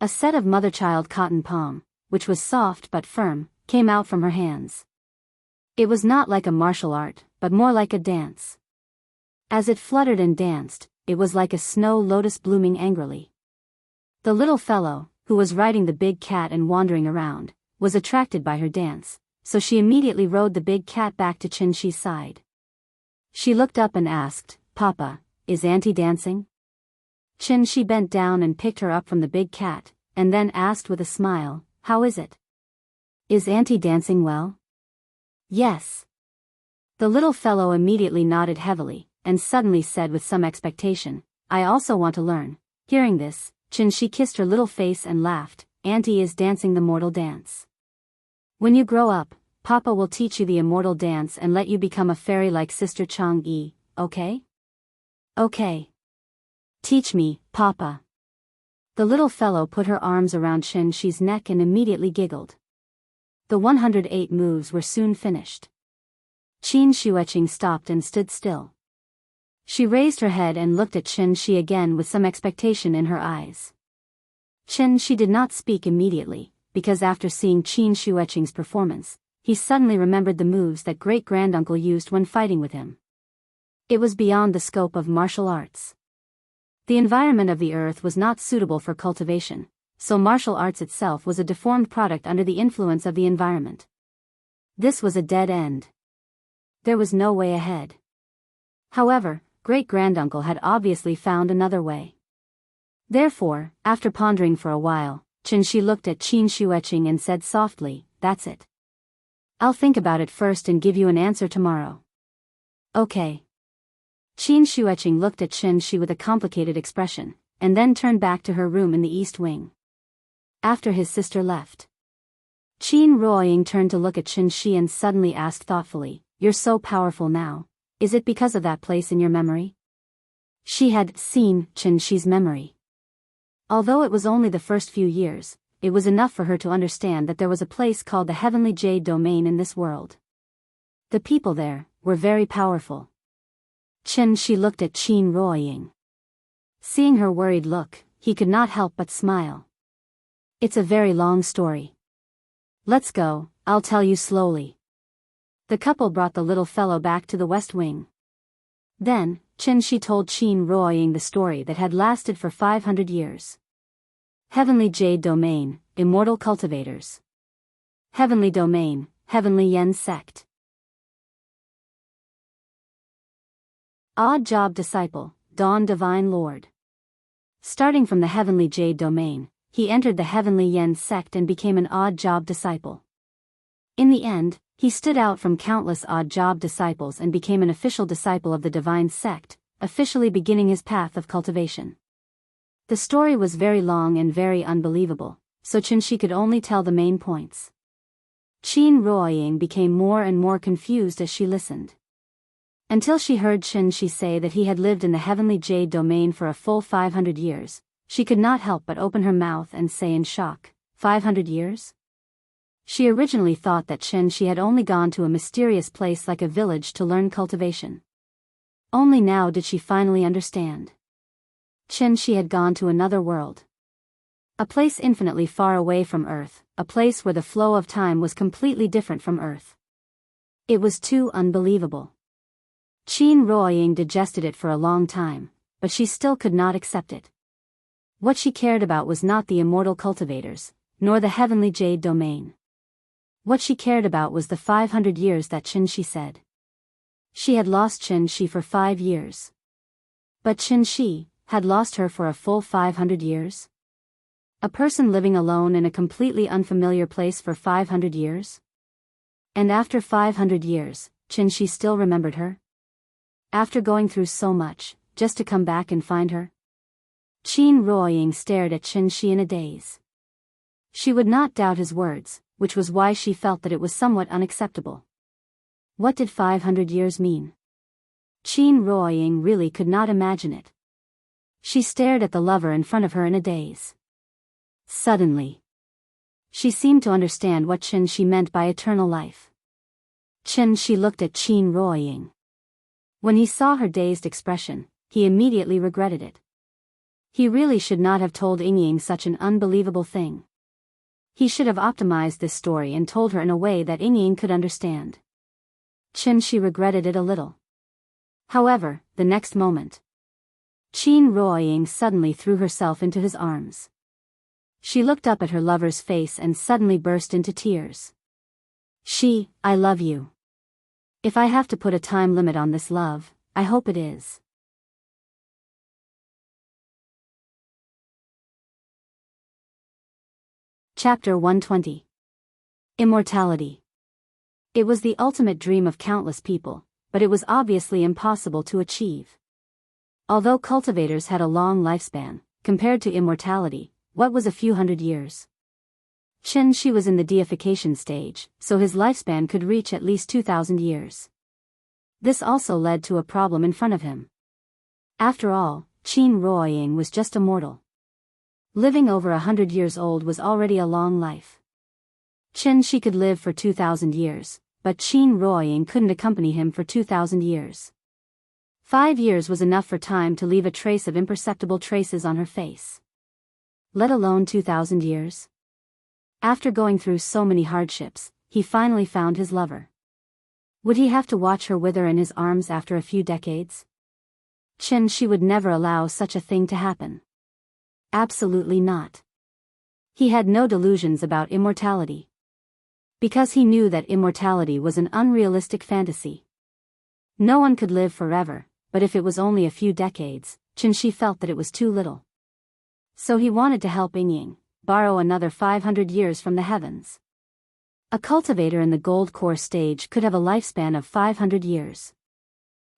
A set of Mother-Child Cotton Palm, which was soft but firm, came out from her hands. It was not like a martial art, but more like a dance. As it fluttered and danced, it was like a snow lotus blooming angrily. The little fellow, who was riding the big cat and wandering around, was attracted by her dance, so she immediately rode the big cat back to Chen Shi's side. She looked up and asked, "Papa, is Auntie dancing?" Chen Shi bent down and picked her up from the big cat, and then asked with a smile, "How is it? Is Auntie dancing well?" "Yes." The little fellow immediately nodded heavily, and suddenly said with some expectation, "I also want to learn." Hearing this, Chen Shi kissed her little face and laughed, Auntie is dancing the mortal dance. When you grow up, Papa will teach you the immortal dance and let you become a fairy like Sister Chang-yi, okay? Okay. Teach me, Papa. The little fellow put her arms around Chen-Shi's neck and immediately giggled. The 108 moves were soon finished. Chen-Shi stopped and stood still. She raised her head and looked at Chen-Shi again with some expectation in her eyes. Chen-Shi did not speak immediately, because after seeing Chen-Shi's performance, he suddenly remembered the moves that great-granduncle used when fighting with him. It was beyond the scope of martial arts. The environment of the earth was not suitable for cultivation, so martial arts itself was a deformed product under the influence of the environment. This was a dead end. There was no way ahead. However, great-granduncle had obviously found another way. Therefore, after pondering for a while, Chen-Shi looked at Chen-Shi and said softly, "That's it. I'll think about it first and give you an answer tomorrow." Okay. Chen-Shi looked at Chen-Shi with a complicated expression, and then turned back to her room in the east wing. After his sister left, Chen Ruoying turned to look at Chen-Shi and suddenly asked thoughtfully, "You're so powerful now. Is it because of that place in your memory?" She had seen Chen-Shi's memory. Although it was only the first few years, it was enough for her to understand that there was a place called the Heavenly Jade Domain in this world. The people there were very powerful. Chen-Shi looked at Chen Ruoying. Seeing her worried look, he could not help but smile. "It's a very long story. Let's go, I'll tell you slowly." The couple brought the little fellow back to the west wing. Then, Chen-Shi told Chen Ruoying the story that had lasted for 500 years. Heavenly Jade Domain, Immortal Cultivators. Heavenly Domain, Heavenly Yen Sect. Odd Job Disciple, Dawn Divine Lord. Starting from the Heavenly Jade Domain, he entered the Heavenly Yen Sect and became an odd job disciple. In the end, he stood out from countless odd job disciples and became an official disciple of the Divine Sect, officially beginning his path of cultivation. The story was very long and very unbelievable, so Chen-Shi could only tell the main points. Chen Ruoying became more and more confused as she listened. Until she heard Chen-Shi say that he had lived in the Heavenly Jade Domain for a full 500 years, she could not help but open her mouth and say in shock, 500 years? She originally thought that Chen-Shi had only gone to a mysterious place like a village to learn cultivation. Only now did she finally understand. Chen-Shi had gone to another world. A place infinitely far away from Earth, a place where the flow of time was completely different from Earth. It was too unbelievable. Chen Ruoying digested it for a long time, but she still could not accept it. What she cared about was not the immortal cultivators, nor the Heavenly Jade Domain. What she cared about was the 500 years that Chen-Shi said. She had lost Chen-Shi for 5 years. But Chen-Shi had lost her for a full 500 years? A person living alone in a completely unfamiliar place for 500 years? And after 500 years, Chen-Shi still remembered her? After going through so much, just to come back and find her? Chen Ruoying stared at Chen-Shi in a daze. She would not doubt his words, which was why she felt that it was somewhat unacceptable. What did 500 years mean? Chen Ruoying really could not imagine it. She stared at the lover in front of her in a daze. Suddenly, she seemed to understand what Chen-Shi meant by eternal life. Chen-Shi looked at Chen Ruoying. When he saw her dazed expression, he immediately regretted it. He really should not have told Ying such an unbelievable thing. He should have optimized this story and told her in a way that Ying could understand. Chen-Shi regretted it a little. However, the next moment, Chen Ruoying suddenly threw herself into his arms. She looked up at her lover's face and suddenly burst into tears. I love you. If I have to put a time limit on this love, I hope it is. Chapter 120. Immortality. It was the ultimate dream of countless people, but it was obviously impossible to achieve. Although cultivators had a long lifespan, compared to immortality, what was a few hundred years? Qin was in the deification stage, so his lifespan could reach at least 2,000 years. This also led to a problem in front of him. After all, Qin Ruoying was just a mortal. Living over 100 years old was already a long life. Qin could live for 2,000 years, but Qin Ruoying couldn't accompany him for 2,000 years. 5 years was enough for time to leave a trace of imperceptible traces on her face. Let alone 2,000 years? After going through so many hardships, he finally found his lover. Would he have to watch her wither in his arms after a few decades? Qin would never allow such a thing to happen. Absolutely not. He had no delusions about immortality. Because he knew that immortality was an unrealistic fantasy. No one could live forever, but if it was only a few decades, Qin felt that it was too little. So he wanted to help Ying borrow another 500 years from the heavens. A cultivator in the gold core stage could have a lifespan of 500 years.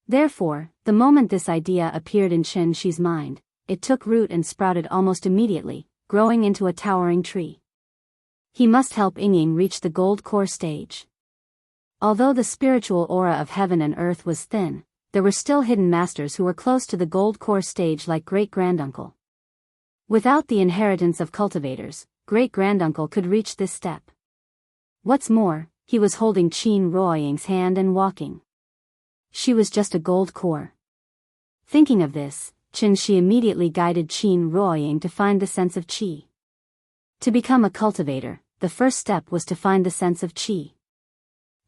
Therefore, the moment this idea appeared in Qin's mind, it took root and sprouted almost immediately, growing into a towering tree. He must help Ying reach the gold core stage. Although the spiritual aura of heaven and earth was thin, there were still hidden masters who were close to the gold core stage like great-granduncle. Without the inheritance of cultivators, great-granduncle could reach this step. What's more, he was holding Qin Ruoying's hand and walking. She was just a gold core. Thinking of this, Qin immediately guided Qin Ruoying to find the sense of qi. To become a cultivator, the first step was to find the sense of qi.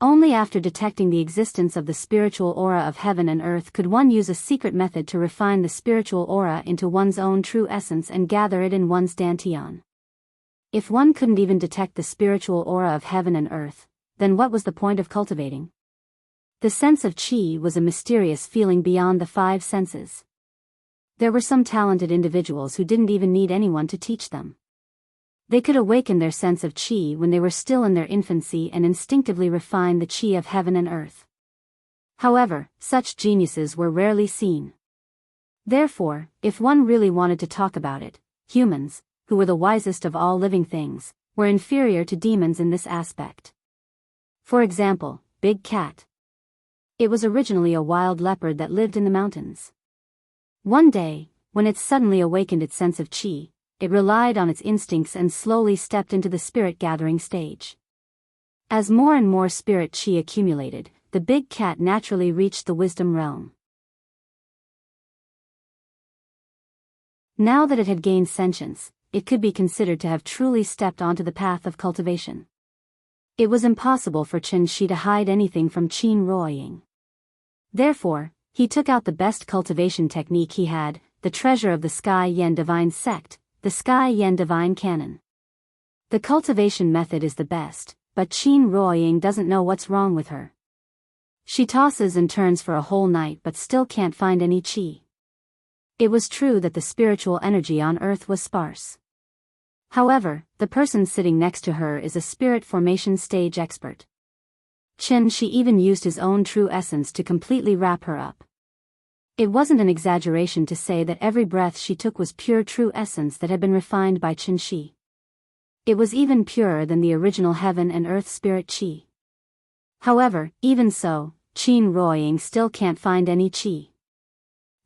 Only after detecting the existence of the spiritual aura of heaven and earth could one use a secret method to refine the spiritual aura into one's own true essence and gather it in one's dantian. If one couldn't even detect the spiritual aura of heaven and earth, then what was the point of cultivating? The sense of qi was a mysterious feeling beyond the 5 senses. There were some talented individuals who didn't even need anyone to teach them. They could awaken their sense of qi when they were still in their infancy and instinctively refine the qi of heaven and earth. However, such geniuses were rarely seen. Therefore, if one really wanted to talk about it, humans, who were the wisest of all living things, were inferior to demons in this aspect. For example, Big Cat. It was originally a wild leopard that lived in the mountains. One day, when it suddenly awakened its sense of qi, it relied on its instincts and slowly stepped into the spirit-gathering stage. As more and more spirit qi accumulated, the big cat naturally reached the wisdom realm. Now that it had gained sentience, it could be considered to have truly stepped onto the path of cultivation. It was impossible for Qin to hide anything from Qin Ruoying. Therefore, he took out the best cultivation technique he had, the treasure of the Sky Yen Divine Sect, the Sky Yen Divine Canon. The cultivation method is the best, but Qin Ruoying doesn't know what's wrong with her. She tosses and turns for a whole night but still can't find any qi. It was true that the spiritual energy on earth was sparse. However, the person sitting next to her is a spirit formation stage expert. Qin even used his own true essence to completely wrap her up. It wasn't an exaggeration to say that every breath she took was pure true essence that had been refined by Qin. It was even purer than the original heaven and earth spirit qi. However, even so, Qin Ruoying still can't find any qi.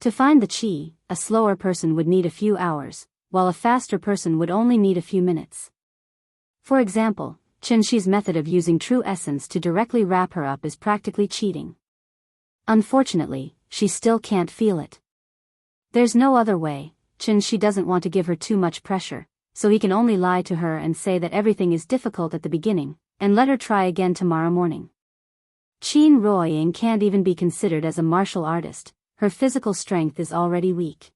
To find the qi, a slower person would need a few hours, while a faster person would only need a few minutes. For example, Qin's method of using true essence to directly wrap her up is practically cheating. Unfortunately, she still can't feel it. There's no other way. Qin doesn't want to give her too much pressure, so he can only lie to her and say that everything is difficult at the beginning, and let her try again tomorrow morning. Qin Ruoying can't even be considered as a martial artist, her physical strength is already weak.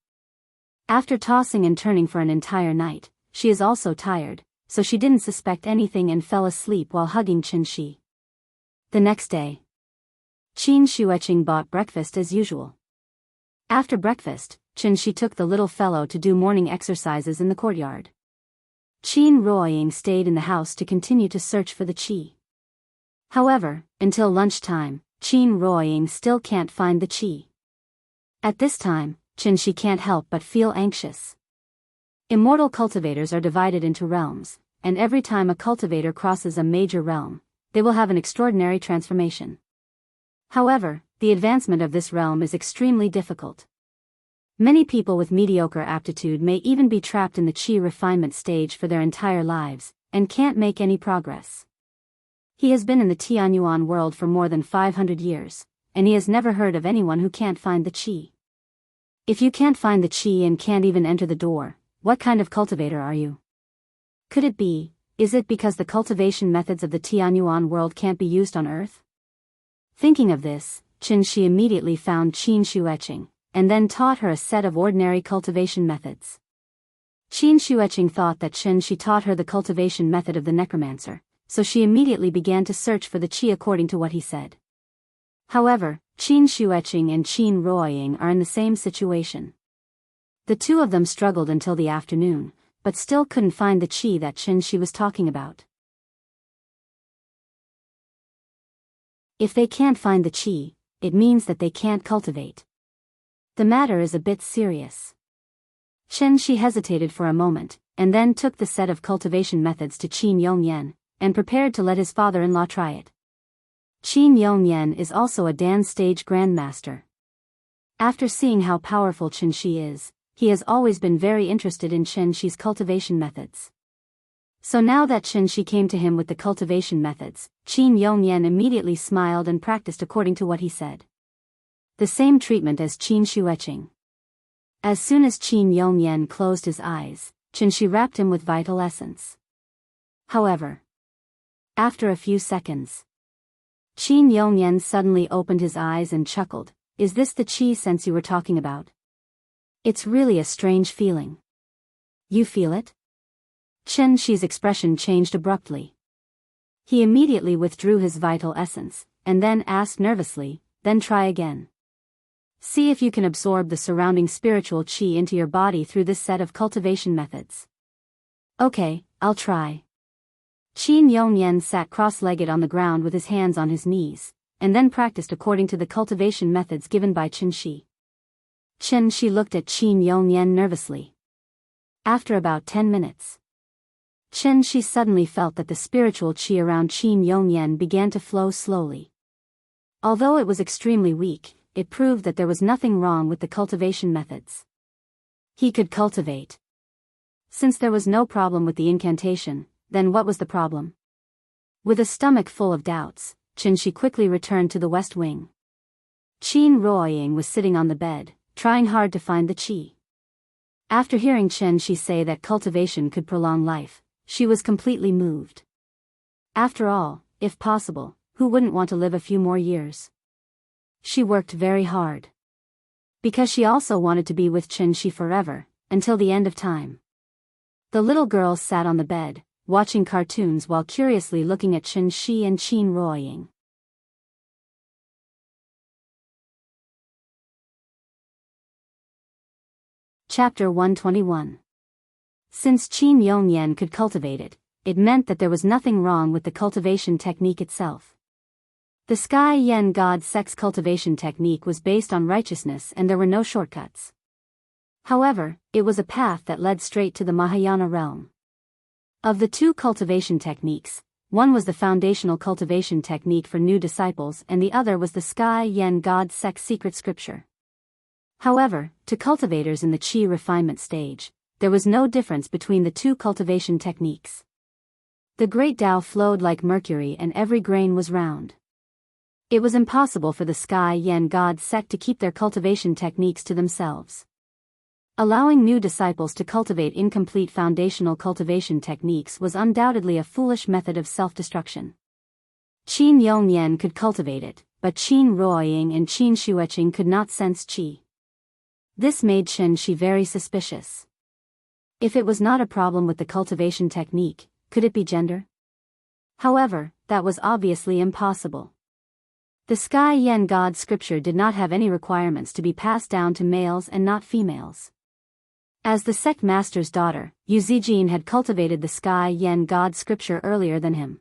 After tossing and turning for an entire night, she is also tired, so she didn't suspect anything and fell asleep while hugging Qin. The next day, Qin Xueqing bought breakfast as usual. After breakfast, Qin took the little fellow to do morning exercises in the courtyard. Qin Ruoying stayed in the house to continue to search for the qi. However, until lunchtime, Qin Ruoying still can't find the qi. At this time, Qin can't help but feel anxious. Immortal cultivators are divided into realms, and every time a cultivator crosses a major realm, they will have an extraordinary transformation. However, the advancement of this realm is extremely difficult. Many people with mediocre aptitude may even be trapped in the qi refinement stage for their entire lives, and can't make any progress. He has been in the Tianyuan world for more than 500 years, and he has never heard of anyone who can't find the qi. If you can't find the qi and can't even enter the door, what kind of cultivator are you? Could it be, is it because the cultivation methods of the Tianyuan world can't be used on Earth? Thinking of this, Qin Shi immediately found Qin Shueching, and then taught her a set of ordinary cultivation methods. Qin Shueching thought that Qin Shi taught her the cultivation method of the necromancer, so she immediately began to search for the qi according to what he said. However, Qin Shueching and Qin Ruoying are in the same situation. The two of them struggled until the afternoon, but still couldn't find the qi that Qin Shi was talking about. If they can't find the qi, it means that they can't cultivate. The matter is a bit serious. Qin Shi hesitated for a moment, and then took the set of cultivation methods to Qin Yongyan, and prepared to let his father-in-law try it. Qin Yongyan is also a Dan stage grandmaster. After seeing how powerful Qin Shi is, he has always been very interested in Qin Shi's cultivation methods. So now that Qin Shi came to him with the cultivation methods, Qin Yongyan immediately smiled and practiced according to what he said. The same treatment as Qin Shueching. As soon as Qin Yongyan closed his eyes, Qin Shi wrapped him with vital essence. However, after a few seconds, Qin Yongyan suddenly opened his eyes and chuckled. Is this the qi sense you were talking about? It's really a strange feeling. You feel it? Qin Shi's expression changed abruptly. He immediately withdrew his vital essence, and then asked nervously, then try again. See if you can absorb the surrounding spiritual qi into your body through this set of cultivation methods. Okay, I'll try. Qin Yongyan sat cross-legged on the ground with his hands on his knees, and then practiced according to the cultivation methods given by Qin Shi. Qin Shi looked at Qin Yongyan nervously. After about 10 minutes, Qin Shi suddenly felt that the spiritual qi around Qin Yongyan began to flow slowly. Although it was extremely weak, it proved that there was nothing wrong with the cultivation methods. He could cultivate. Since there was no problem with the incantation, then what was the problem? With a stomach full of doubts, Qin Shi quickly returned to the west wing. Qin Ruoying was sitting on the bed, trying hard to find the qi. After hearing Qin Shi say that cultivation could prolong life, she was completely moved. After all, if possible, who wouldn't want to live a few more years? She worked very hard. Because she also wanted to be with Qin Shi forever, until the end of time. The little girl sat on the bed, watching cartoons while curiously looking at Qin Shi and Qin Ruoying. Chapter 121. Since Qin Yongyan could cultivate it, it meant that there was nothing wrong with the cultivation technique itself. The Sky Yen God Sex cultivation technique was based on righteousness and there were no shortcuts. However, it was a path that led straight to the Mahayana realm. Of the two cultivation techniques, one was the foundational cultivation technique for new disciples and the other was the Sky Yen God Sex secret scripture. However, to cultivators in the qi refinement stage, there was no difference between the two cultivation techniques. The great Tao flowed like mercury and every grain was round. It was impossible for the Sky Yen God sect to keep their cultivation techniques to themselves. Allowing new disciples to cultivate incomplete foundational cultivation techniques was undoubtedly a foolish method of self-destruction. Qin Yongyan could cultivate it, but Qin Ruoying and Qin Shueching could not sense qi. This made Qin Shi very suspicious. If it was not a problem with the cultivation technique, could it be gender? However, that was obviously impossible. The Sky Yen God scripture did not have any requirements to be passed down to males and not females. As the sect master's daughter, Yu Zijin had cultivated the Sky Yen God scripture earlier than him.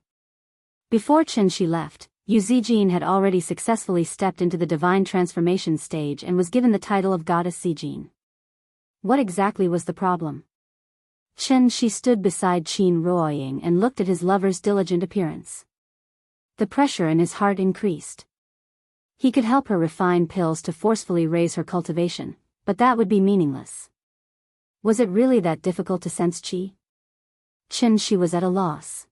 Before Qin Shi left, Yu Zijin had already successfully stepped into the divine transformation stage and was given the title of Goddess Zijin. What exactly was the problem? She stood beside Qin Ruoying and looked at his lover's diligent appearance. The pressure in his heart increased. He could help her refine pills to forcefully raise her cultivation, but that would be meaningless. Was it really that difficult to sense qi? She was at a loss.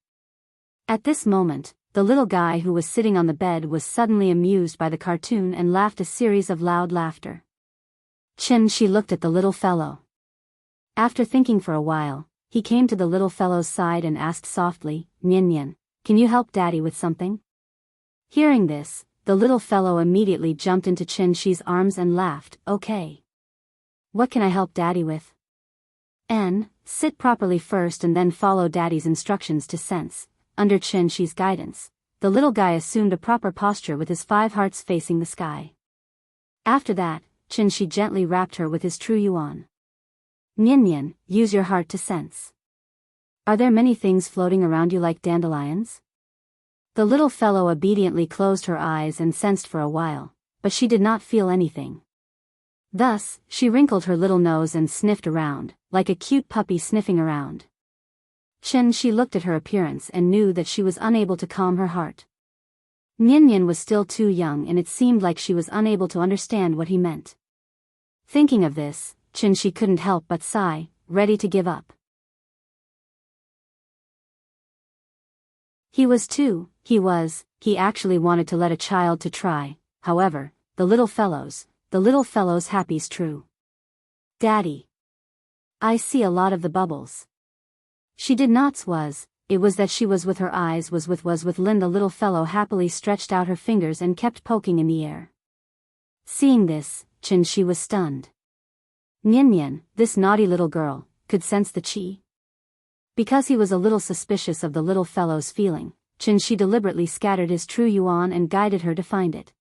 At this moment, the little guy who was sitting on the bed was suddenly amused by the cartoon and laughed a series of loud laughter. She looked at the little fellow. After thinking for a while, he came to the little fellow's side and asked softly, "Nian, can you help Daddy with something?" Hearing this, the little fellow immediately jumped into Shi's arms and laughed, "Okay. What can I help Daddy with?" Sit properly first and then follow Daddy's instructions to sense. Under Shi's guidance, the little guy assumed a proper posture with his 5 hearts facing the sky. After that, Shi gently rapped her with his true yuan. "Nian, use your heart to sense. Are there many things floating around you like dandelions?" The little fellow obediently closed her eyes and sensed for a while, but she did not feel anything. Thus, she wrinkled her little nose and sniffed around, like a cute puppy sniffing around. She looked at her appearance and knew that she was unable to calm her heart. Nian was still too young and it seemed like she was unable to understand what he meant. Thinking of this, she couldn't help but sigh, ready to give up. He actually wanted to let a child to try, however, the little fellow's happy's true. "Daddy. I see a lot of the bubbles." She did not it was that she was with her eyes was with Lin. The little fellow happily stretched out her fingers and kept poking in the air. Seeing this, she was stunned. Nian, this naughty little girl, could sense the qi. Because he was a little suspicious of the little fellow's feeling, she deliberately scattered his true yuan and guided her to find it.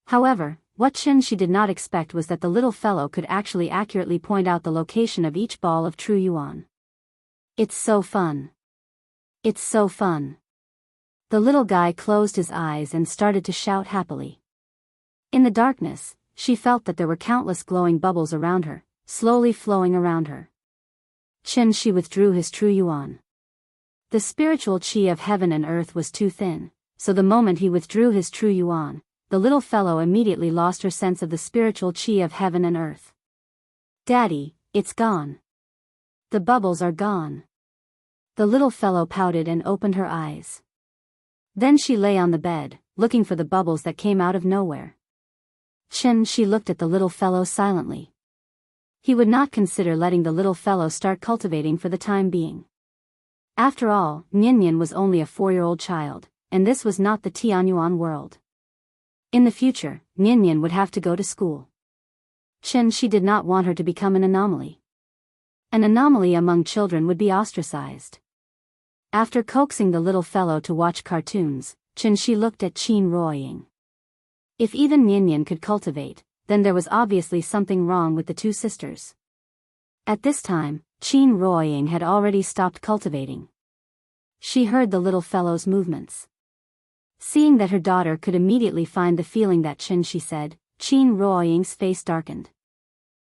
However, what she did not expect was that the little fellow could actually accurately point out the location of each ball of true yuan. "It's so fun. It's so fun." The little guy closed his eyes and started to shout happily. In the darkness, she felt that there were countless glowing bubbles around her, slowly flowing around her. She withdrew his true yuan. The spiritual qi of heaven and earth was too thin, so the moment he withdrew his true yuan, the little fellow immediately lost her sense of the spiritual qi of heaven and earth. "Daddy, it's gone. The bubbles are gone." The little fellow pouted and opened her eyes. Then she lay on the bed, looking for the bubbles that came out of nowhere. She looked at the little fellow silently. He would not consider letting the little fellow start cultivating for the time being. After all, Nian was only a 4-year-old child, and this was not the Tianyuan world. In the future, Nian would have to go to school. She did not want her to become an anomaly. An anomaly among children would be ostracized. After coaxing the little fellow to watch cartoons, she looked at Qin Ruoying. If even Nian could cultivate, then there was obviously something wrong with the two sisters. At this time, Qin Ruoying had already stopped cultivating. She heard the little fellow's movements. Seeing that her daughter could immediately find the feeling that she said, Qin Ruoying's face darkened.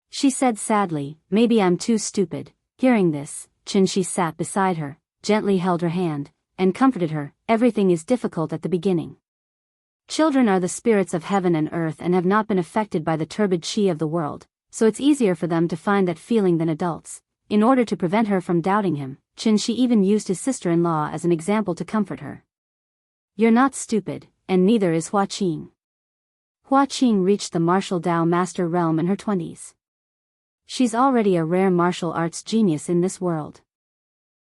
She said sadly, "Maybe I'm too stupid." Hearing this, she sat beside her, gently held her hand, and comforted her. "Everything is difficult at the beginning. Children are the spirits of heaven and earth and have not been affected by the turbid qi of the world, so it's easier for them to find that feeling than adults." In order to prevent her from doubting him, she even used his sister-in-law as an example to comfort her. "You're not stupid, and neither is Hua Qing." Hua Qing reached the martial Dao master realm in her 20s. She's already a rare martial arts genius in this world.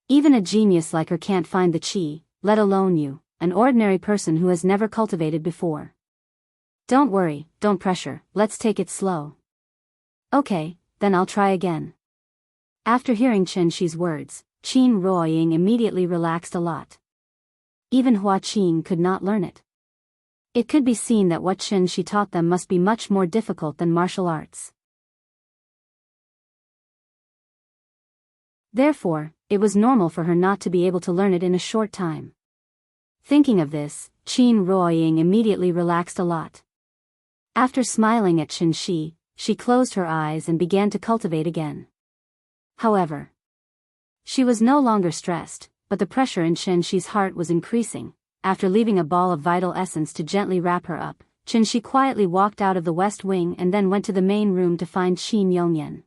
Even a genius like her can't find the qi, let alone you, an ordinary person who has never cultivated before. "Don't worry, don't pressure, let's take it slow." "Okay, then I'll try again." After hearing Shi's words, Qin Ruoying immediately relaxed a lot. Even Hua Qing could not learn it. It could be seen that what she taught them must be much more difficult than martial arts. Therefore, it was normal for her not to be able to learn it in a short time. Thinking of this, Qin Ruoying immediately relaxed a lot. After smiling at Shi, she closed her eyes and began to cultivate again. However, She was no longer stressed, but the pressure in Chen-Shi's heart was increasing. After leaving a ball of vital essence to gently wrap her up, Chen-Shi quietly walked out of the west wing and then went to the main room to find Qin Yongyan.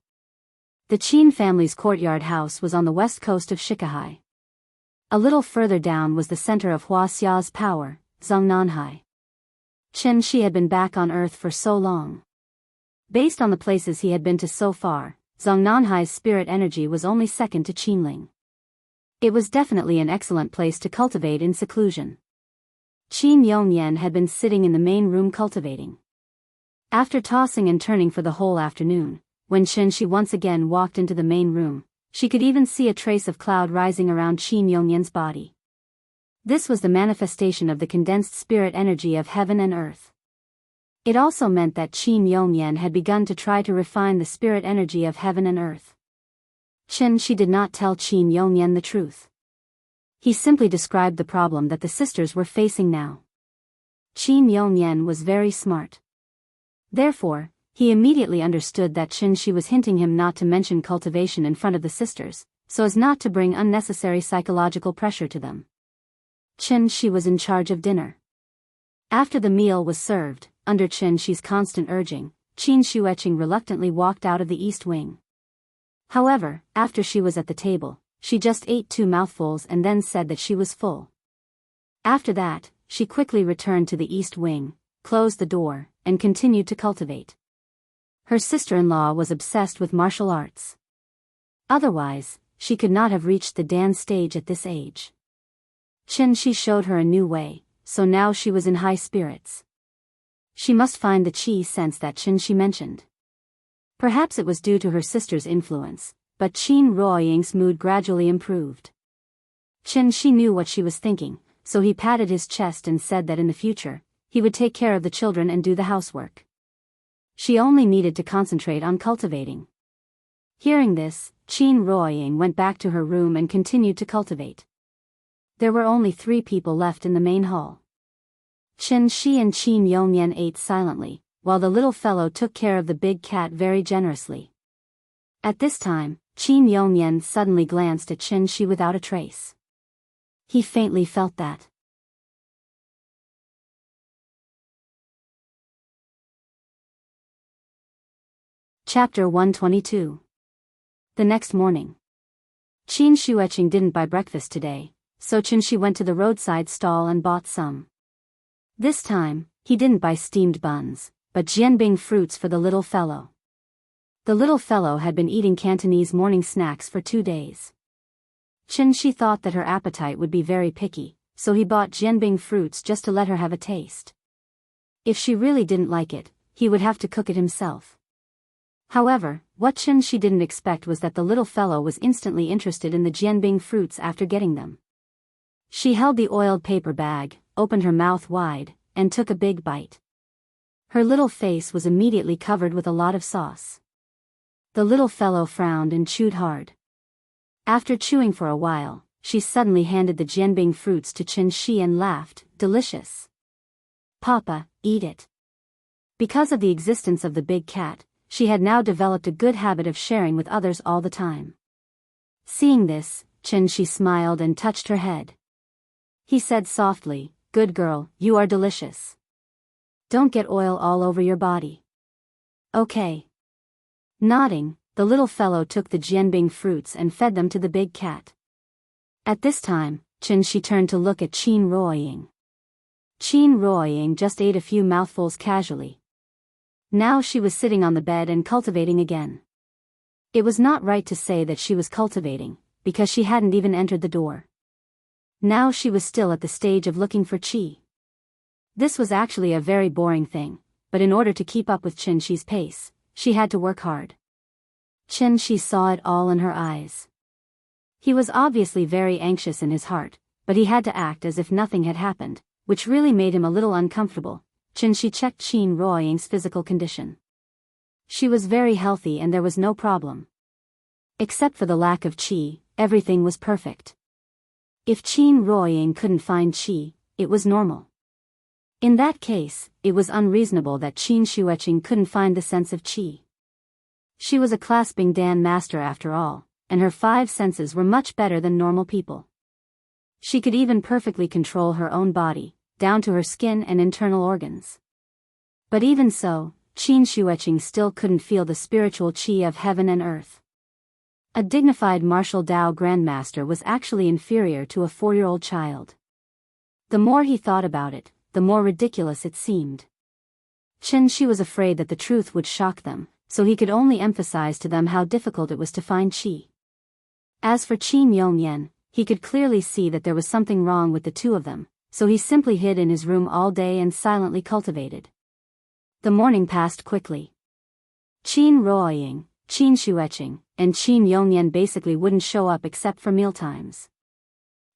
The Qin family's courtyard house was on the west coast of Shikahai. A little further down was the center of Hua Xia's power, Zhongnanhai. Chen-Shi had been back on Earth for so long. Based on the places he had been to so far, Zhongnanhai's spirit energy was only second to Qinling. It was definitely an excellent place to cultivate in seclusion. Qin Yongyan had been sitting in the main room cultivating. After tossing and turning for the whole afternoon, when Chen-Shi once again walked into the main room, she could even see a trace of cloud rising around Qin Yongyan's body. This was the manifestation of the condensed spirit energy of heaven and earth. It also meant that Qin Yongyan had begun to try to refine the spirit energy of heaven and earth. Chen-Shi did not tell Qin Yongyan the truth. He simply described the problem that the sisters were facing now. Qin Yongyan was very smart. Therefore, he immediately understood that Chen-Shi was hinting him not to mention cultivation in front of the sisters, so as not to bring unnecessary psychological pressure to them. Chen-Shi was in charge of dinner. After the meal was served, under Chen-Shi's constant urging, Qin Shueqing reluctantly walked out of the east wing. However, after she was at the table, she just ate 2 mouthfuls and then said that she was full. After that, she quickly returned to the east wing, closed the door, and continued to cultivate. Her sister-in-law was obsessed with martial arts. Otherwise, she could not have reached the Dan stage at this age. Chen-Shi showed her a new way, so now she was in high spirits. She must find the qi sense that Chen-Shi mentioned. Perhaps it was due to her sister's influence, but Qin Ruoying's mood gradually improved. Chen-Shi knew what she was thinking, so he patted his chest and said that in the future, he would take care of the children and do the housework. She only needed to concentrate on cultivating. Hearing this, Qin Ruoying went back to her room and continued to cultivate. There were only 3 people left in the main hall. Chen-Shi and Qin Yongyan ate silently, while the little fellow took care of the big cat very generously. At this time, Qin Yongyan suddenly glanced at Chen-Shi without a trace. He faintly felt that. Chapter 122. The next morning. Qin Shueqing didn't buy breakfast today, so Chen-Shi went to the roadside stall and bought some. This time, he didn't buy steamed buns, but jianbing fruits for the little fellow. The little fellow had been eating Cantonese morning snacks for 2 days. Chen-Shi thought that her appetite would be very picky, so he bought jianbing fruits just to let her have a taste. If she really didn't like it, he would have to cook it himself. However, what Chen-Shi didn't expect was that the little fellow was instantly interested in the jianbing fruits after getting them. She held the oiled paper bag, opened her mouth wide, and took a big bite. Her little face was immediately covered with a lot of sauce. The little fellow frowned and chewed hard. After chewing for a while, she suddenly handed the jianbing fruits to Chen-Shi and laughed, "Delicious. Papa, eat it." Because of the existence of the big cat, she had now developed a good habit of sharing with others all the time. Seeing this, Chen-Shi smiled and touched her head. He said softly, "Good girl, you are delicious. Don't get oil all over your body." "Okay." Nodding, the little fellow took the jianbing fruits and fed them to the big cat. At this time, Chen-Shi turned to look at Qin Ruoying. Qin Ruoying just ate a few mouthfuls casually. Now she was sitting on the bed and cultivating again. It was not right to say that she was cultivating, because she hadn't even entered the door. Now she was still at the stage of looking for qi. This was actually a very boring thing, but in order to keep up with Chen-Shi's pace, she had to work hard. Chen-Shi saw it all in her eyes. He was obviously very anxious in his heart, but he had to act as if nothing had happened, which really made him a little uncomfortable. Chen-Shi checked Qin Ruoying's physical condition. She was very healthy and there was no problem. Except for the lack of qi, everything was perfect. If Qin Ruoying couldn't find qi, it was normal. In that case, it was unreasonable that Qin Shueqing couldn't find the sense of qi. She was a clasping Dan master after all, and her 5 senses were much better than normal people. She could even perfectly control her own body, down to her skin and internal organs. But even so, Qin Shueching still couldn't feel the spiritual qi of heaven and earth. A dignified martial Dao grandmaster was actually inferior to a 4-year-old child. The more he thought about it, the more ridiculous it seemed. Qin Shi was afraid that the truth would shock them, so he could only emphasize to them how difficult it was to find qi. As for Qin Yongyan, he could clearly see that there was something wrong with the two of them, so he simply hid in his room all day and silently cultivated. The morning passed quickly. Qin Ruoying, Qin Shueching, and Qin Yongyan basically wouldn't show up except for mealtimes.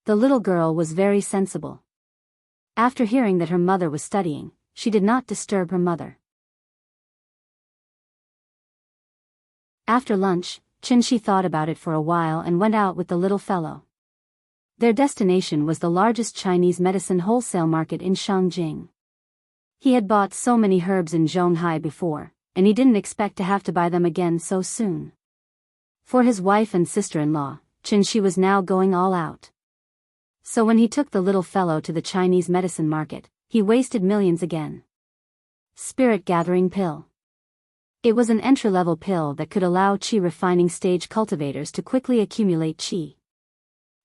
The little girl was very sensible. After hearing that her mother was studying, she did not disturb her mother. After lunch, Qin Shi thought about it for a while and went out with the little fellow. Their destination was the largest Chinese medicine wholesale market in Shangjing. He had bought so many herbs in Zhonghai before, and he didn't expect to have to buy them again so soon. For his wife and sister-in-law, Qin Shi was now going all out. So when he took the little fellow to the Chinese medicine market, he wasted millions again. Spirit Gathering Pill. It was an entry-level pill that could allow qi refining stage cultivators to quickly accumulate qi.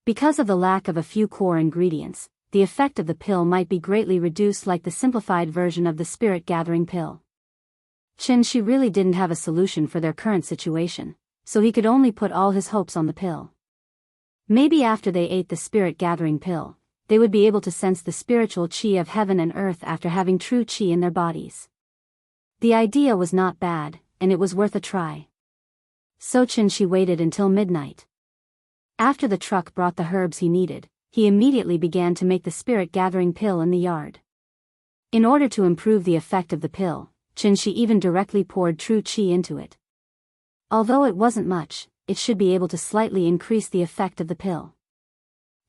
Because of the lack of a few core ingredients, the effect of the pill might be greatly reduced like the simplified version of the Spirit Gathering Pill. Qin Shi really didn't have a solution for their current situation, so he could only put all his hopes on the pill. Maybe after they ate the Spirit Gathering Pill, they would be able to sense the spiritual qi of heaven and earth after having true qi in their bodies. The idea was not bad, and it was worth a try. So Qin Shi waited until midnight. After the truck brought the herbs he needed, he immediately began to make the Spirit Gathering Pill in the yard. In order to improve the effect of the pill, Qin Shi even directly poured true qi into it. Although it wasn't much, it should be able to slightly increase the effect of the pill.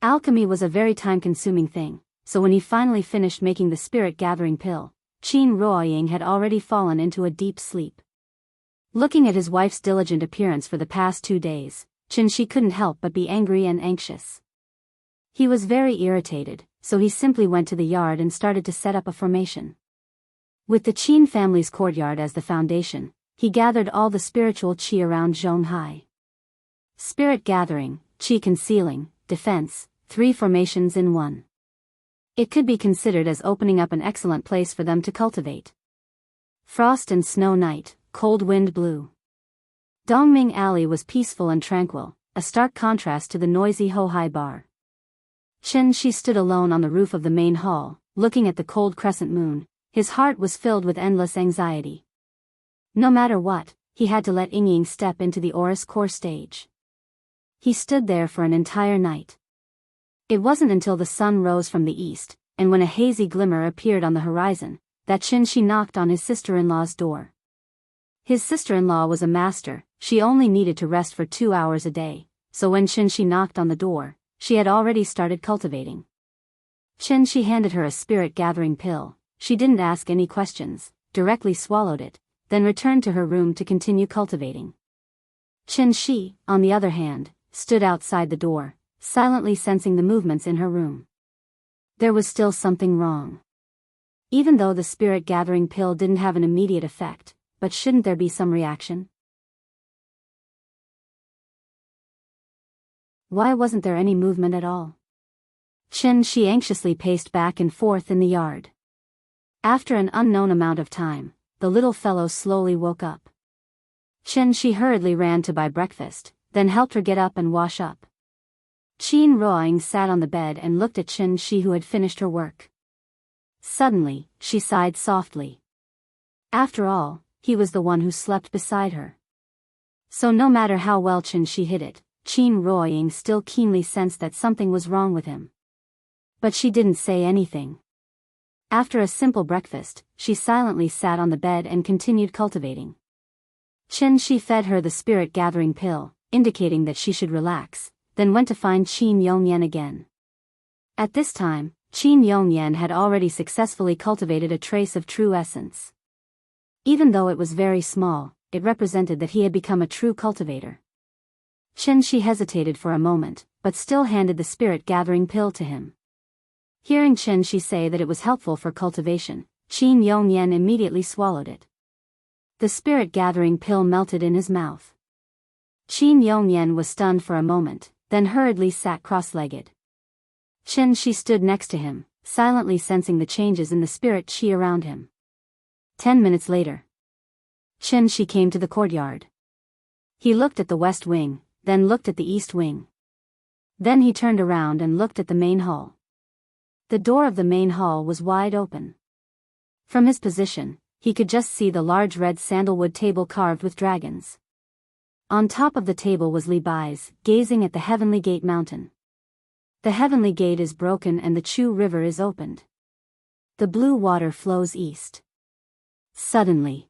Alchemy was a very time-consuming thing, so when he finally finished making the Spirit Gathering Pill, Qin Ruoying had already fallen into a deep sleep. Looking at his wife's diligent appearance for the past 2 days, Qin Shi couldn't help but be angry and anxious. He was very irritated, so he simply went to the yard and started to set up a formation. With the Qin family's courtyard as the foundation, he gathered all the spiritual qi around Zhonghai. Spirit Gathering, Qi Concealing, Defense, 3 formations in 1. It could be considered as opening up an excellent place for them to cultivate. Frost and Snow Night, Cold Wind Blew. Dongming Alley was peaceful and tranquil, a stark contrast to the noisy Hohai Bar. Qin Shi stood alone on the roof of the main hall, looking at the cold crescent moon. His heart was filled with endless anxiety. No matter what, he had to let Yingying step into the Aurus core stage. He stood there for an entire night. It wasn't until the sun rose from the east, and when a hazy glimmer appeared on the horizon, that Qin Shi knocked on his sister-in-law's door. His sister-in-law was a master. She only needed to rest for 2 hours a day, so when Qin Shi knocked on the door, she had already started cultivating. Qin Shi handed her a Spirit Gathering Pill. She didn't ask any questions, directly swallowed it, then returned to her room to continue cultivating. Qin Shi, on the other hand, stood outside the door, silently sensing the movements in her room. There was still something wrong. Even though the Spirit Gathering Pill didn't have an immediate effect, but shouldn't there be some reaction? Why wasn't there any movement at all? Qin Shi anxiously paced back and forth in the yard. After an unknown amount of time, the little fellow slowly woke up. Qin Shi hurriedly ran to buy breakfast, then helped her get up and wash up. Qin Ruoying sat on the bed and looked at Qin Shi, who had finished her work. Suddenly, she sighed softly. After all, he was the one who slept beside her. So no matter how well Qin Shi hid it, Qin Ruoying still keenly sensed that something was wrong with him. But she didn't say anything. After a simple breakfast, she silently sat on the bed and continued cultivating. Qin Shi fed her the Spirit Gathering Pill, indicating that she should relax, then went to find Qin Yongyan again. At this time, Qin Yongyan had already successfully cultivated a trace of true essence. Even though it was very small, it represented that he had become a true cultivator. Qin hesitated for a moment, but still handed the spirit-gathering pill to him. Hearing Qin say that it was helpful for cultivation, Qin Yongyan immediately swallowed it. The spirit-gathering pill melted in his mouth. Qin Yongyan was stunned for a moment, then hurriedly sat cross-legged. Qin stood next to him, silently sensing the changes in the spirit qi around him. 10 minutes later, Qin came to the courtyard. He looked at the west wing, then looked at the east wing. Then he turned around and looked at the main hall. The door of the main hall was wide open. From his position, he could just see the large red sandalwood table carved with dragons. On top of the table was Li Bai's, gazing at the Heavenly Gate mountain. The Heavenly Gate is broken and the Chu River is opened. The blue water flows east. Suddenly,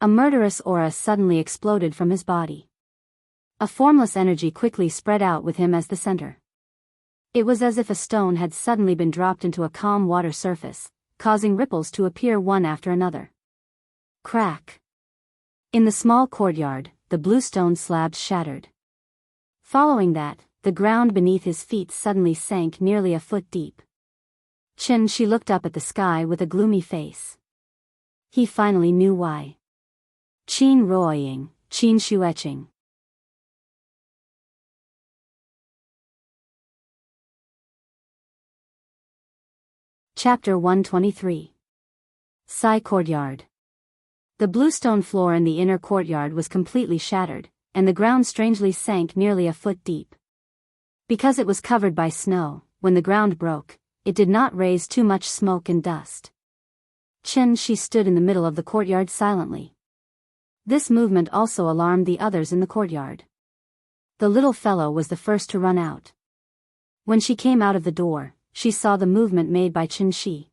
a murderous aura suddenly exploded from his body. A formless energy quickly spread out with him as the center. It was as if a stone had suddenly been dropped into a calm water surface, causing ripples to appear one after another. Crack. In the small courtyard, the blue stone slabs shattered. Following that, the ground beneath his feet suddenly sank nearly a foot deep. Qin looked up at the sky with a gloomy face. He finally knew why. Qin Ruoying, Qin Shueching. Chapter 123. Sai Courtyard. The bluestone floor in the inner courtyard was completely shattered, and the ground strangely sank nearly a foot deep. Because it was covered by snow, when the ground broke, it did not raise too much smoke and dust. Qin stood in the middle of the courtyard silently. This movement also alarmed the others in the courtyard. The little fellow was the first to run out. When she came out of the door, she saw the movement made by Qin.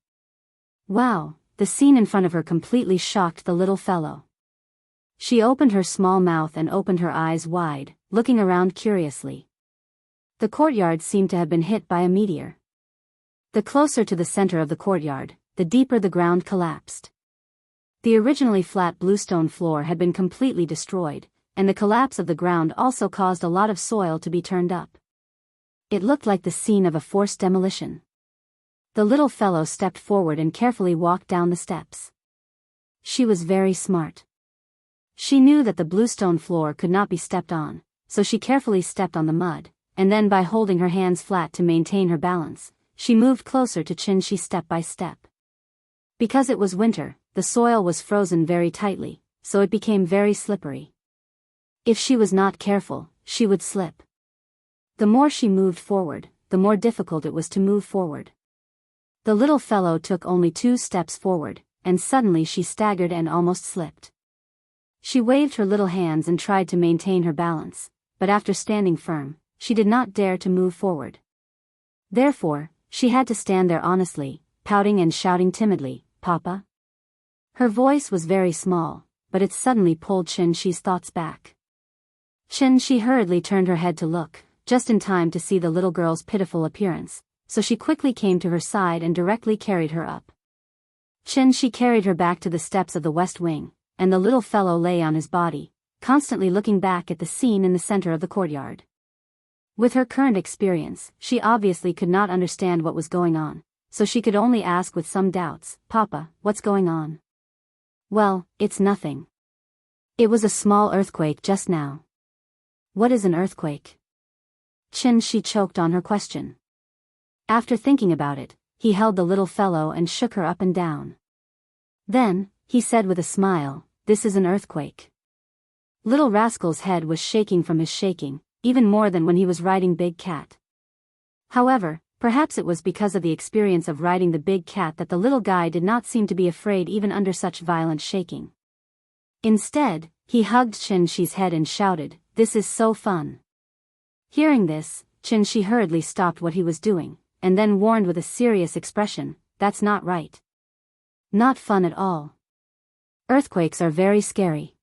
Wow, the scene in front of her completely shocked the little fellow. She opened her small mouth and opened her eyes wide, looking around curiously. The courtyard seemed to have been hit by a meteor. The closer to the center of the courtyard, the deeper the ground collapsed. The originally flat bluestone floor had been completely destroyed, and the collapse of the ground also caused a lot of soil to be turned up. It looked like the scene of a forced demolition. The little fellow stepped forward and carefully walked down the steps. She was very smart. She knew that the bluestone floor could not be stepped on, so she carefully stepped on the mud, and then by holding her hands flat to maintain her balance, she moved closer to Qin step by step. Because it was winter, the soil was frozen very tightly, so it became very slippery. If she was not careful, she would slip. The more she moved forward, the more difficult it was to move forward. The little fellow took only 2 steps forward, and suddenly she staggered and almost slipped. She waved her little hands and tried to maintain her balance, but after standing firm, she did not dare to move forward. Therefore, she had to stand there honestly, pouting and shouting timidly, "Papa?" Her voice was very small, but it suddenly pulled Qin's thoughts back. Qin hurriedly turned her head to look, just in time to see the little girl's pitiful appearance, so she quickly came to her side and directly carried her up. Qin carried her back to the steps of the west wing, and the little fellow lay on his body, constantly looking back at the scene in the center of the courtyard. With her current experience, she obviously could not understand what was going on, so she could only ask with some doubts, "Papa, what's going on?" "Well, it's nothing. It was a small earthquake just now." "What is an earthquake?" Qin choked on her question. After thinking about it, he held the little fellow and shook her up and down. Then, he said with a smile, "This is an earthquake." Little rascal's head was shaking from his shaking, even more than when he was riding Big Cat. However, perhaps it was because of the experience of riding the Big Cat that the little guy did not seem to be afraid even under such violent shaking. Instead, he hugged Qin's head and shouted, "This is so fun." Hearing this, Qin hurriedly stopped what he was doing, and then warned with a serious expression, "That's not right. Not fun at all. Earthquakes are very scary.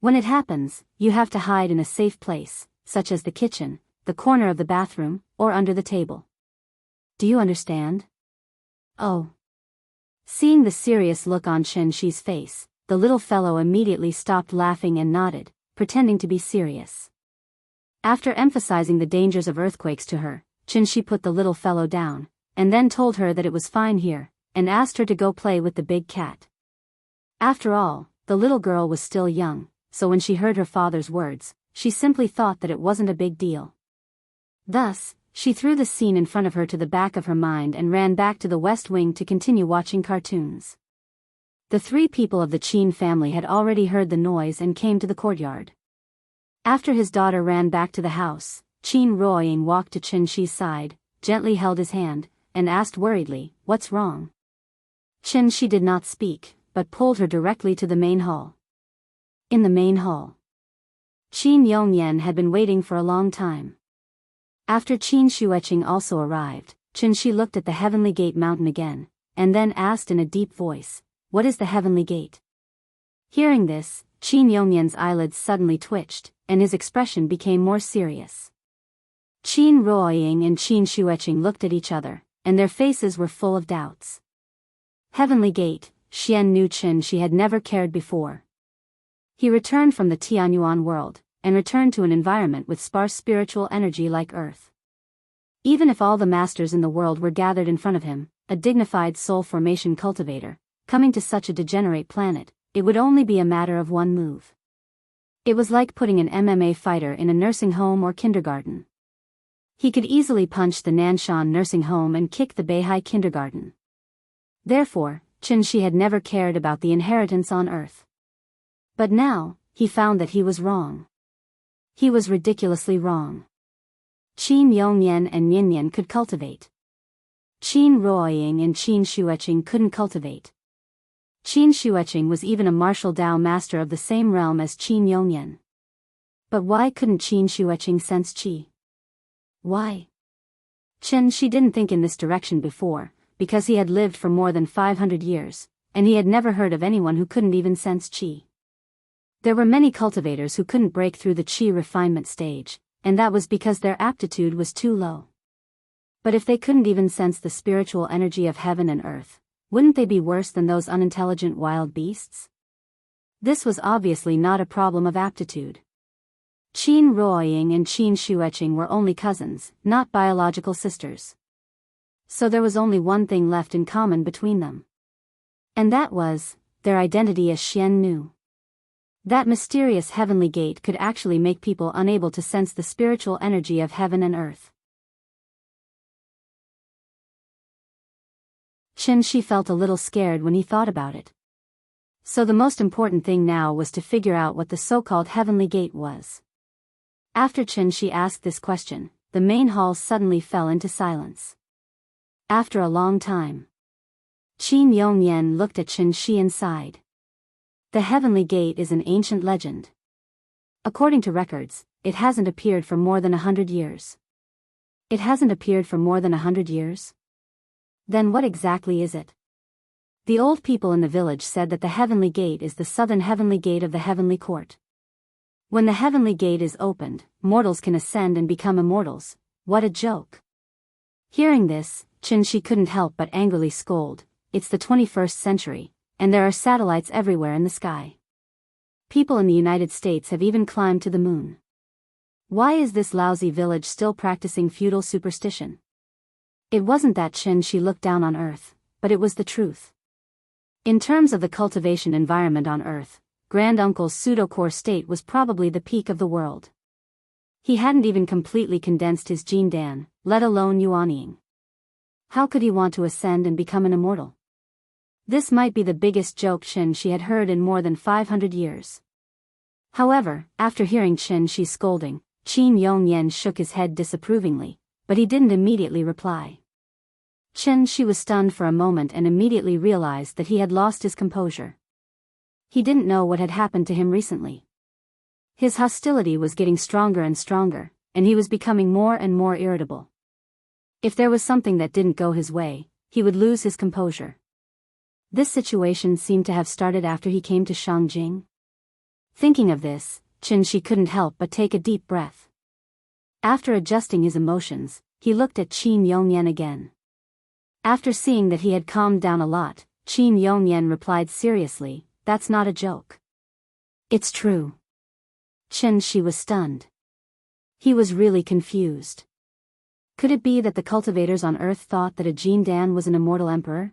When it happens, you have to hide in a safe place, such as the kitchen, the corner of the bathroom, or under the table. Do you understand?" "Oh." Seeing the serious look on Qin's face, the little fellow immediately stopped laughing and nodded, pretending to be serious. After emphasizing the dangers of earthquakes to her, Qin put the little fellow down, and then told her that it was fine here, and asked her to go play with the big cat. After all, the little girl was still young, so when she heard her father's words, she simply thought that it wasn't a big deal. Thus, she threw the scene in front of her to the back of her mind and ran back to the West Wing to continue watching cartoons. The 3 people of the Qin family had already heard the noise and came to the courtyard. After his daughter ran back to the house, Qin Ruoying walked to Qin side, gently held his hand, and asked worriedly, "What's wrong?" Qin did not speak, but pulled her directly to the main hall. In the main hall, Qin Yongyan had been waiting for a long time. After Qin Shueqing also arrived, Qin looked at the Heavenly Gate mountain again, and then asked in a deep voice, "What is the Heavenly Gate?" Hearing this, Qin Yongyan's eyelids suddenly twitched, and his expression became more serious. Qin Ruoying and Qin Shueqing looked at each other, and their faces were full of doubts. Heavenly Gate, Xian knew Qin had never cared before. He returned from the Tianyuan world, and returned to an environment with sparse spiritual energy like Earth. Even if all the masters in the world were gathered in front of him, a dignified soul formation cultivator, coming to such a degenerate planet, it would only be a matter of one move. It was like putting an MMA fighter in a nursing home or kindergarten. He could easily punch the Nanshan nursing home and kick the Beihai kindergarten. Therefore, Qin had never cared about the inheritance on Earth. But now, he found that he was wrong. He was ridiculously wrong. Qin Yongyan and Yinyan could cultivate. Qin Ruoying and Qin Shueqing couldn't cultivate. Qin Shueqing was even a martial Dao master of the same realm as Qin Yongyan. But why couldn't Qin Shueqing sense qi? Why? Qin didn't think in this direction before, because he had lived for more than 500 years, and he had never heard of anyone who couldn't even sense qi. There were many cultivators who couldn't break through the qi refinement stage, and that was because their aptitude was too low. But if they couldn't even sense the spiritual energy of heaven and earth, wouldn't they be worse than those unintelligent wild beasts? This was obviously not a problem of aptitude. Qin Ruoying and Qin Shueqing were only cousins, not biological sisters. So there was only one thing left in common between them. And that was their identity as Xian Nu. That mysterious heavenly gate could actually make people unable to sense the spiritual energy of heaven and earth. Qin felt a little scared when he thought about it. So the most important thing now was to figure out what the so-called heavenly gate was. After Qin asked this question, the main hall suddenly fell into silence. After a long time, Qin Yongyan looked at Qin and sighed. The Heavenly Gate is an ancient legend. According to records, it hasn't appeared for more than 100 years. It hasn't appeared for more than 100 years? Then what exactly is it? The old people in the village said that the Heavenly Gate is the southern Heavenly Gate of the Heavenly Court. When the Heavenly Gate is opened, mortals can ascend and become immortals. What a joke. Hearing this, Qin couldn't help but angrily scold. It's the 21st century, and there are satellites everywhere in the sky. People in the United States have even climbed to the moon. Why is this lousy village still practicing feudal superstition? It wasn't that Qin looked down on Earth, but it was the truth. In terms of the cultivation environment on Earth, Granduncle's pseudo-core state was probably the peak of the world. He hadn't even completely condensed his gene Dan, let alone yuanying. How could he want to ascend and become an immortal? This might be the biggest joke Qin had heard in more than 500 years. However, after hearing Qin's scolding, Qin Yongyan shook his head disapprovingly, but he didn't immediately reply. Qin was stunned for a moment and immediately realized that he had lost his composure. He didn't know what had happened to him recently. His hostility was getting stronger and stronger, and he was becoming more and more irritable. If there was something that didn't go his way, he would lose his composure. This situation seemed to have started after he came to Shangjing. Thinking of this, Qin couldn't help but take a deep breath. After adjusting his emotions, he looked at Qin Yongyan again. After seeing that he had calmed down a lot, Qin Yongyan replied seriously, that's not a joke. It's true. Chen-shi was stunned. He was really confused. Could it be that the cultivators on Earth thought that a Jin Dan was an immortal emperor?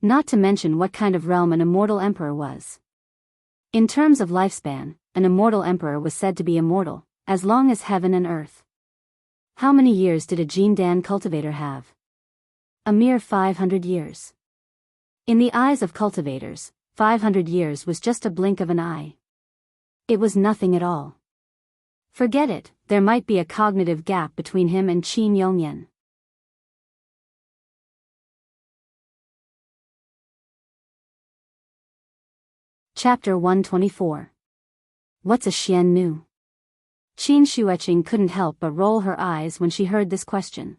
Not to mention what kind of realm an immortal emperor was. In terms of lifespan, an immortal emperor was said to be immortal, as long as heaven and earth. How many years did a Jin Dan cultivator have? A mere 500 years. In the eyes of cultivators, 500 years was just a blink of an eye. It was nothing at all. Forget it, there might be a cognitive gap between him and Qin Yongyan. Chapter 124. What's a Xian Nu? Qin Shueqing couldn't help but roll her eyes when she heard this question.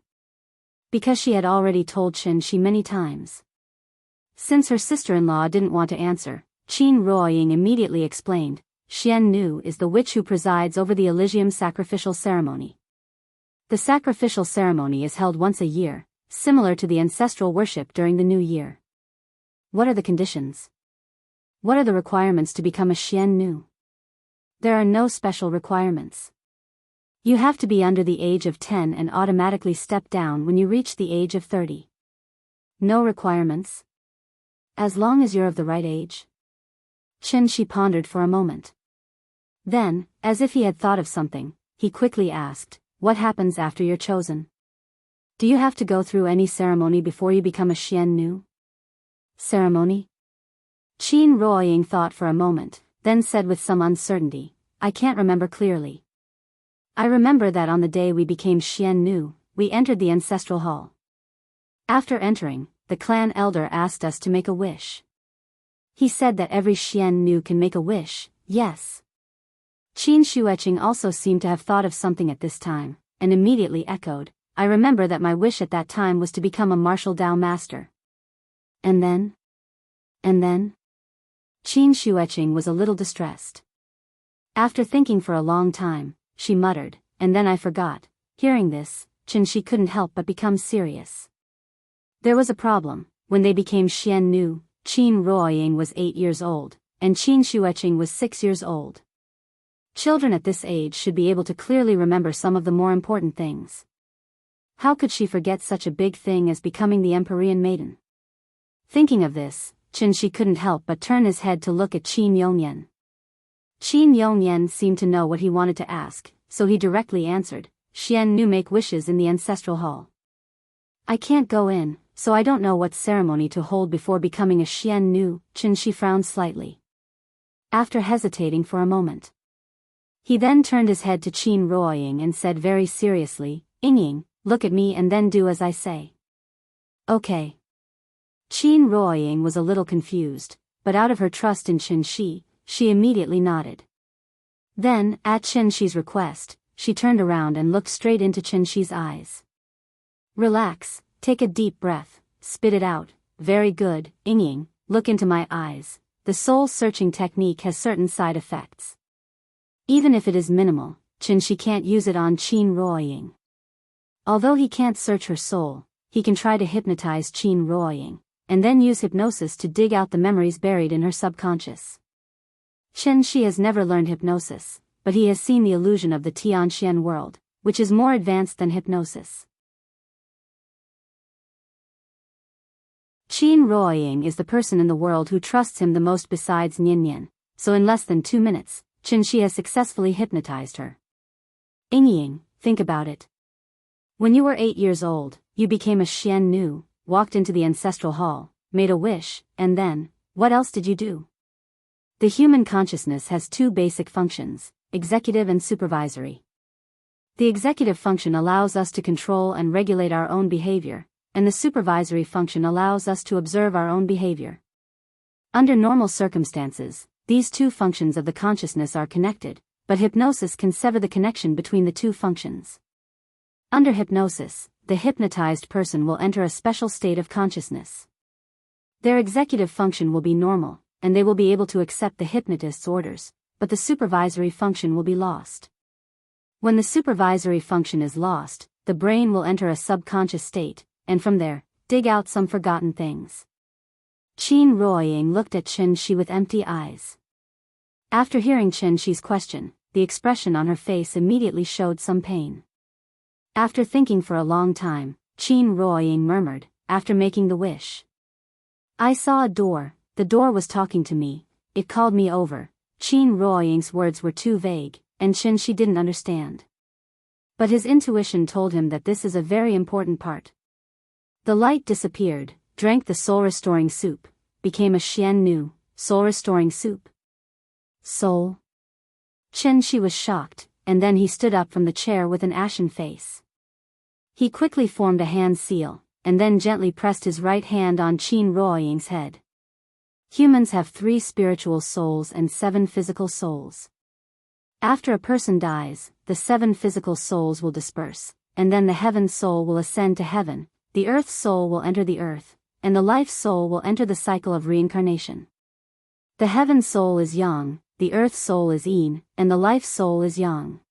Because she had already told Chen-shi many times. Since her sister-in-law didn't want to answer, Qin Ruoying immediately explained, Xian Nu is the witch who presides over the Elysium sacrificial ceremony. The sacrificial ceremony is held once a year, similar to the ancestral worship during the new year. What are the conditions? What are the requirements to become a Xian Nu? There are no special requirements. You have to be under the age of 10 and automatically step down when you reach the age of 30. No requirements? As long as you're of the right age? Chen-shi pondered for a moment. Then, as if he had thought of something, he quickly asked, what happens after you're chosen? Do you have to go through any ceremony before you become a Xian Nu? Ceremony? Qin Ruoying thought for a moment, then said with some uncertainty, I can't remember clearly. I remember that on the day we became Xian Nu, we entered the ancestral hall. After entering, the clan elder asked us to make a wish. He said that every Xian Nu can make a wish, yes. Qin Shueqing also seemed to have thought of something at this time, and immediately echoed, I remember that my wish at that time was to become a martial Dao master. And then? And then? Qin Shueqing was a little distressed. After thinking for a long time, she muttered, and then I forgot. Hearing this, Chen-shi couldn't help but become serious. There was a problem. When they became Xian Nu, Qin Ruoying was 8 years old, and Qin Shueqing was 6 years old. Children at this age should be able to clearly remember some of the more important things. How could she forget such a big thing as becoming the Empyrean maiden? Thinking of this, Chen-shi couldn't help but turn his head to look at Qin Yongyan. Qin Yongyan seemed to know what he wanted to ask, so he directly answered, Xian Nu make wishes in the ancestral hall. I can't go in, so I don't know what ceremony to hold before becoming a Xian Nu. Chen-shi frowned slightly. After hesitating for a moment, he then turned his head to Qin Ruoying and said very seriously, Ying, look at me and then do as I say. Okay. Qin Ruoying was a little confused, but out of her trust in Chen-shi, she immediately nodded. Then, at Chen-shi's request, she turned around and looked straight into Chen-shi's eyes. Relax, take a deep breath, spit it out, very good, Ying, look into my eyes. The soul-searching technique has certain side effects. Even if it is minimal, Chen-shi can't use it on Qin Ruoying. Although he can't search her soul, he can try to hypnotize Qin Ruoying, and then use hypnosis to dig out the memories buried in her subconscious. Chen-shi has never learned hypnosis, but he has seen the illusion of the Tianxian world, which is more advanced than hypnosis. Qin Ruoying is the person in the world who trusts him the most besides Nian, so in less than 2 minutes, Chen-shi has successfully hypnotized her. Ying, think about it. When you were 8 years old, you became a Xian Nu, walked into the ancestral hall, made a wish, and then, what else did you do? The human consciousness has 2 basic functions, executive and supervisory. The executive function allows us to control and regulate our own behavior, and the supervisory function allows us to observe our own behavior. Under normal circumstances, these 2 functions of the consciousness are connected, but hypnosis can sever the connection between the 2 functions. Under hypnosis, the hypnotized person will enter a special state of consciousness. Their executive function will be normal, and they will be able to accept the hypnotist's orders, but the supervisory function will be lost. When the supervisory function is lost, the brain will enter a subconscious state, and from there, dig out some forgotten things. Qin Ruoying looked at Chen Shi with empty eyes. After hearing Chen Shi's question, the expression on her face immediately showed some pain. After thinking for a long time, Qin Ruoying murmured, after making the wish. I saw a door, the door was talking to me, it called me over. Qin Ruoying's words were too vague, and Chen Shi didn't understand. But his intuition told him that this is a very important part. The light disappeared, drank the soul-restoring soup, became a Xian Nu, soul-restoring soup. Soul? Chen Shi was shocked, and then he stood up from the chair with an ashen face. He quickly formed a hand seal, and then gently pressed his right hand on Qin Ruoying's head. Humans have 3 spiritual souls and 7 physical souls. After a person dies, the 7 physical souls will disperse, and then the heaven soul will ascend to heaven, the earth soul will enter the earth, and the life soul will enter the cycle of reincarnation. The heaven soul is yang, the earth soul is yin, and the life soul is yang.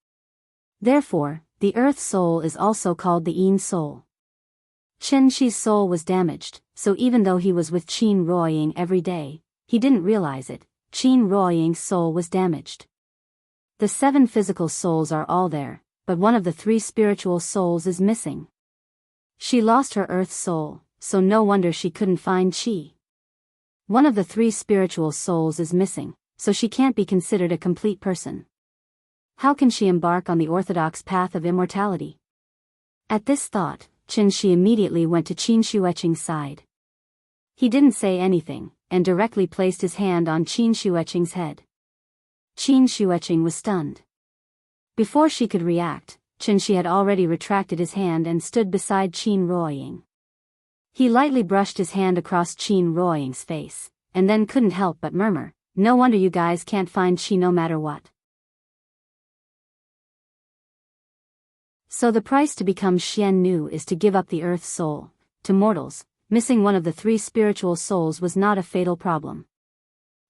Therefore, the earth soul is also called the yin soul. Chen Shi's soul was damaged, so even though he was with Qin Ruoying every day, he didn't realize it. Qin Ruoying's soul was damaged. The 7 physical souls are all there, but one of the 3 spiritual souls is missing. She lost her earth soul, so no wonder she couldn't find Qi. One of the 3 spiritual souls is missing, so she can't be considered a complete person. How can she embark on the orthodox path of immortality? At this thought, Chen Shi immediately went to Qin Xueqing's side. He didn't say anything, and directly placed his hand on Qin Xueqing's head. Qin Xueqing was stunned. Before she could react, Chen Shi had already retracted his hand and stood beside Qin Ruoying. He lightly brushed his hand across Qin Ruoying's face, and then couldn't help but murmur, "No wonder you guys can't find Qi no matter what." So the price to become Xian Nu is to give up the earth soul. To mortals, missing one of the 3 spiritual souls was not a fatal problem.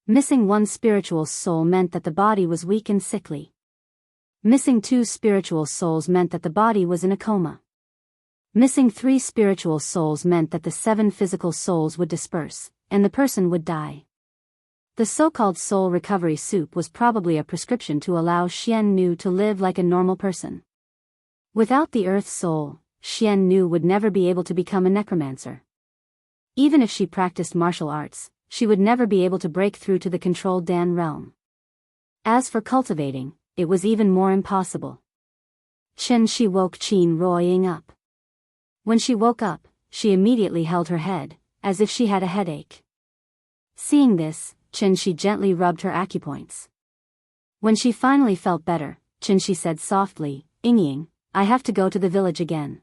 Missing 1 spiritual soul meant that the body was weak and sickly. Missing 2 spiritual souls meant that the body was in a coma. Missing 3 spiritual souls meant that the 7 physical souls would disperse, and the person would die. The so-called soul recovery soup was probably a prescription to allow Xian Nu to live like a normal person. Without the earth soul, Xian Nu would never be able to become a necromancer. Even if she practiced martial arts, she would never be able to break through to the controlled Dan realm. As for cultivating, it was even more impossible. Chen Shi woke Qin Ruoying up. When she woke up, she immediately held her head, as if she had a headache. Seeing this, Chen Shi gently rubbed her acupoints. When she finally felt better, Chen Shi said softly, "Yingying, I have to go to the village again."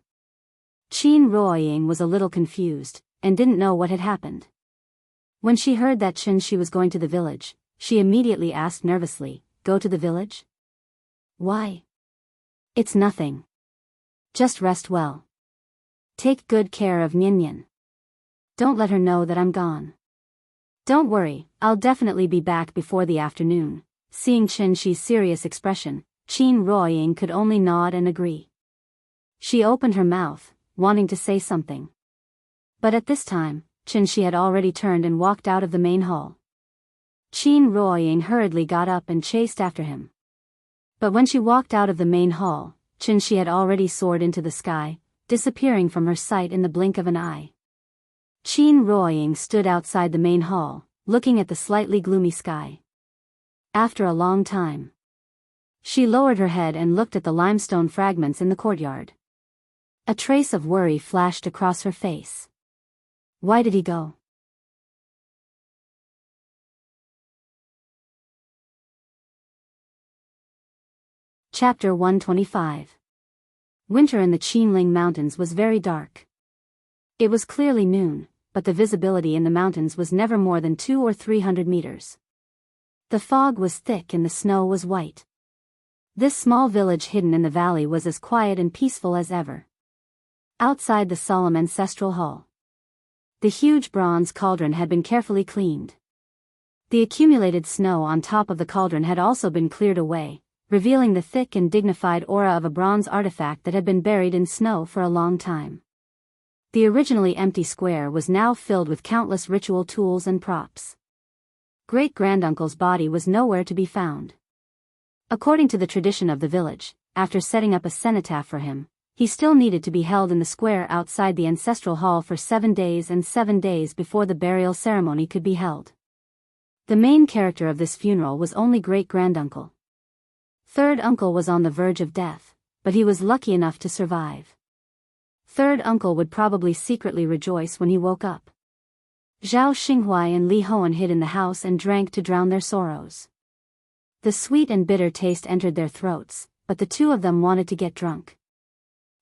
Qin Ruoying was a little confused, and didn't know what had happened. When she heard that Chen Shi was going to the village, she immediately asked nervously, "Go to the village? Why?" "It's nothing. Just rest well. Take good care of Nyan. Don't let her know that I'm gone. Don't worry, I'll definitely be back before the afternoon." Seeing Chen Shi's serious expression, Qin Ruoying could only nod and agree. She opened her mouth, wanting to say something. But at this time, Chen Shi had already turned and walked out of the main hall. Qin Ruoying hurriedly got up and chased after him. But when she walked out of the main hall, Chen Shi had already soared into the sky, disappearing from her sight in the blink of an eye. Qin Ruoying stood outside the main hall, looking at the slightly gloomy sky. After a long time, she lowered her head and looked at the limestone fragments in the courtyard. A trace of worry flashed across her face. Why did he go? Chapter 125. Winter in the Qinling Mountains was very dark. It was clearly noon, but the visibility in the mountains was never more than 200 or 300 meters. The fog was thick and the snow was white. This small village hidden in the valley was as quiet and peaceful as ever. Outside the solemn ancestral hall, the huge bronze cauldron had been carefully cleaned. The accumulated snow on top of the cauldron had also been cleared away, revealing the thick and dignified aura of a bronze artifact that had been buried in snow for a long time. The originally empty square was now filled with countless ritual tools and props. Great-granduncle's body was nowhere to be found. According to the tradition of the village, after setting up a cenotaph for him, he still needed to be held in the square outside the ancestral hall for 7 days and 7 days before the burial ceremony could be held. The main character of this funeral was only great-granduncle. Third uncle was on the verge of death, but he was lucky enough to survive. Third uncle would probably secretly rejoice when he woke up. Zhao Xinghuai and Li Hoan hid in the house and drank to drown their sorrows. The sweet and bitter taste entered their throats, but the two of them wanted to get drunk.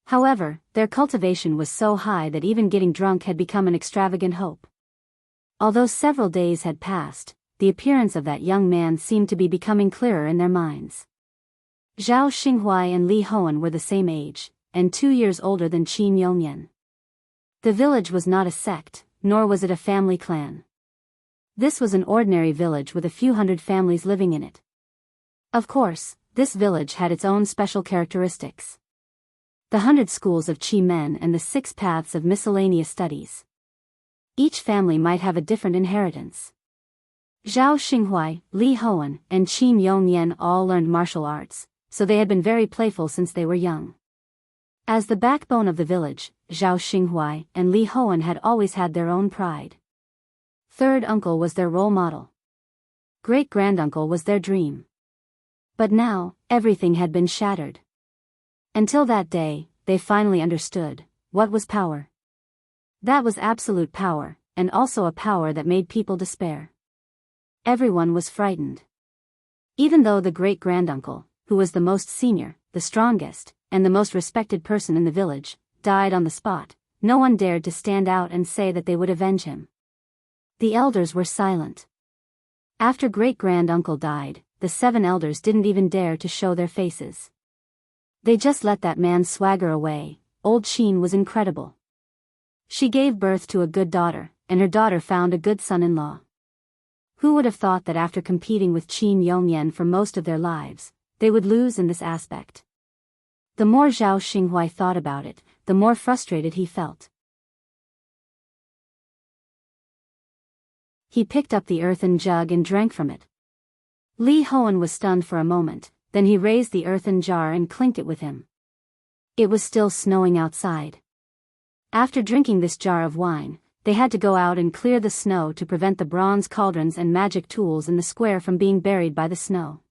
However, their cultivation was so high that even getting drunk had become an extravagant hope. Although several days had passed, the appearance of that young man seemed to be becoming clearer in their minds. Zhao Xinghuai and Li Hoan were the same age, and 2 years older than Qin Yongyan. The village was not a sect, nor was it a family clan. This was an ordinary village with a few hundred families living in it. Of course, this village had its own special characteristics. The 100 schools of Qi men and the 6 paths of miscellaneous studies. Each family might have a different inheritance. Zhao Xinghuai, Li Hoan, and Qin Yongyan all learned martial arts, so they had been very playful since they were young. As the backbone of the village, Zhao Xinghuai and Li Hoan had always had their own pride. Third uncle was their role model. Great-granduncle was their dream. But now, everything had been shattered. Until that day, they finally understood what was power. That was absolute power, and also a power that made people despair. Everyone was frightened. Even though the great-granduncle, who was the most senior, the strongest, and the most respected person in the village, died on the spot, no one dared to stand out and say that they would avenge him. The elders were silent. After great-granduncle died, the 7 elders didn't even dare to show their faces. They just let that man swagger away. Old Qin was incredible. She gave birth to a good daughter, and her daughter found a good son-in-law. Who would have thought that after competing with Qin Yongyan for most of their lives, they would lose in this aspect? The more Zhao Xinghuai thought about it, the more frustrated he felt. He picked up the earthen jug and drank from it. Li Hoan was stunned for a moment, then he raised the earthen jar and clinked it with him. It was still snowing outside. After drinking this jar of wine, they had to go out and clear the snow to prevent the bronze cauldrons and magic tools in the square from being buried by the snow.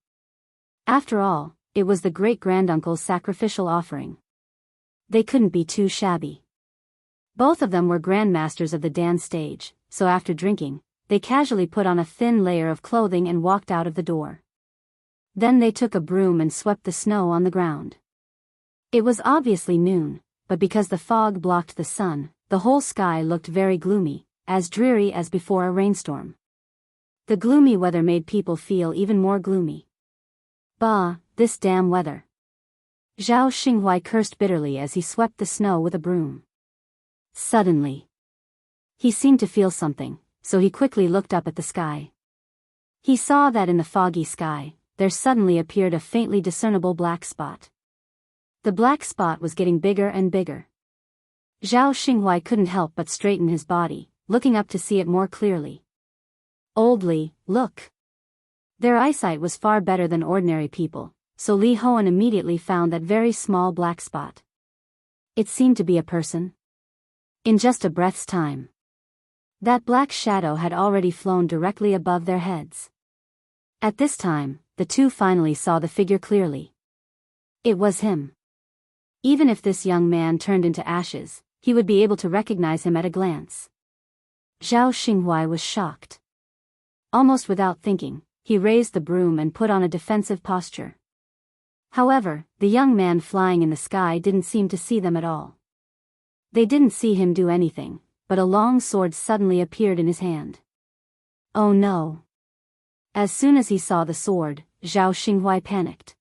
After all, it was the great-granduncle's sacrificial offering. They couldn't be too shabby. Both of them were grandmasters of the dance stage, so after drinking, they casually put on a thin layer of clothing and walked out of the door. Then they took a broom and swept the snow on the ground. It was obviously noon, but because the fog blocked the sun, the whole sky looked very gloomy, as dreary as before a rainstorm. The gloomy weather made people feel even more gloomy. Bah, this damn weather. Zhao Xinghuai cursed bitterly as he swept the snow with a broom. Suddenly, he seemed to feel something, so he quickly looked up at the sky. He saw that in the foggy sky, there suddenly appeared a faintly discernible black spot. The black spot was getting bigger and bigger. Zhao Xinghuai couldn't help but straighten his body, looking up to see it more clearly. Old Li, look! Their eyesight was far better than ordinary people, so Li Hoan immediately found that very small black spot. It seemed to be a person. In just a breath's time, that black shadow had already flown directly above their heads. At this time, the two finally saw the figure clearly. It was him. Even if this young man turned into ashes, he would be able to recognize him at a glance. Zhao Xinghuai was shocked. Almost without thinking, he raised the broom and put on a defensive posture. However, the young man flying in the sky didn't seem to see them at all. They didn't see him do anything, but a long sword suddenly appeared in his hand. Oh no! As soon as he saw the sword, Zhao Xinghuai panicked.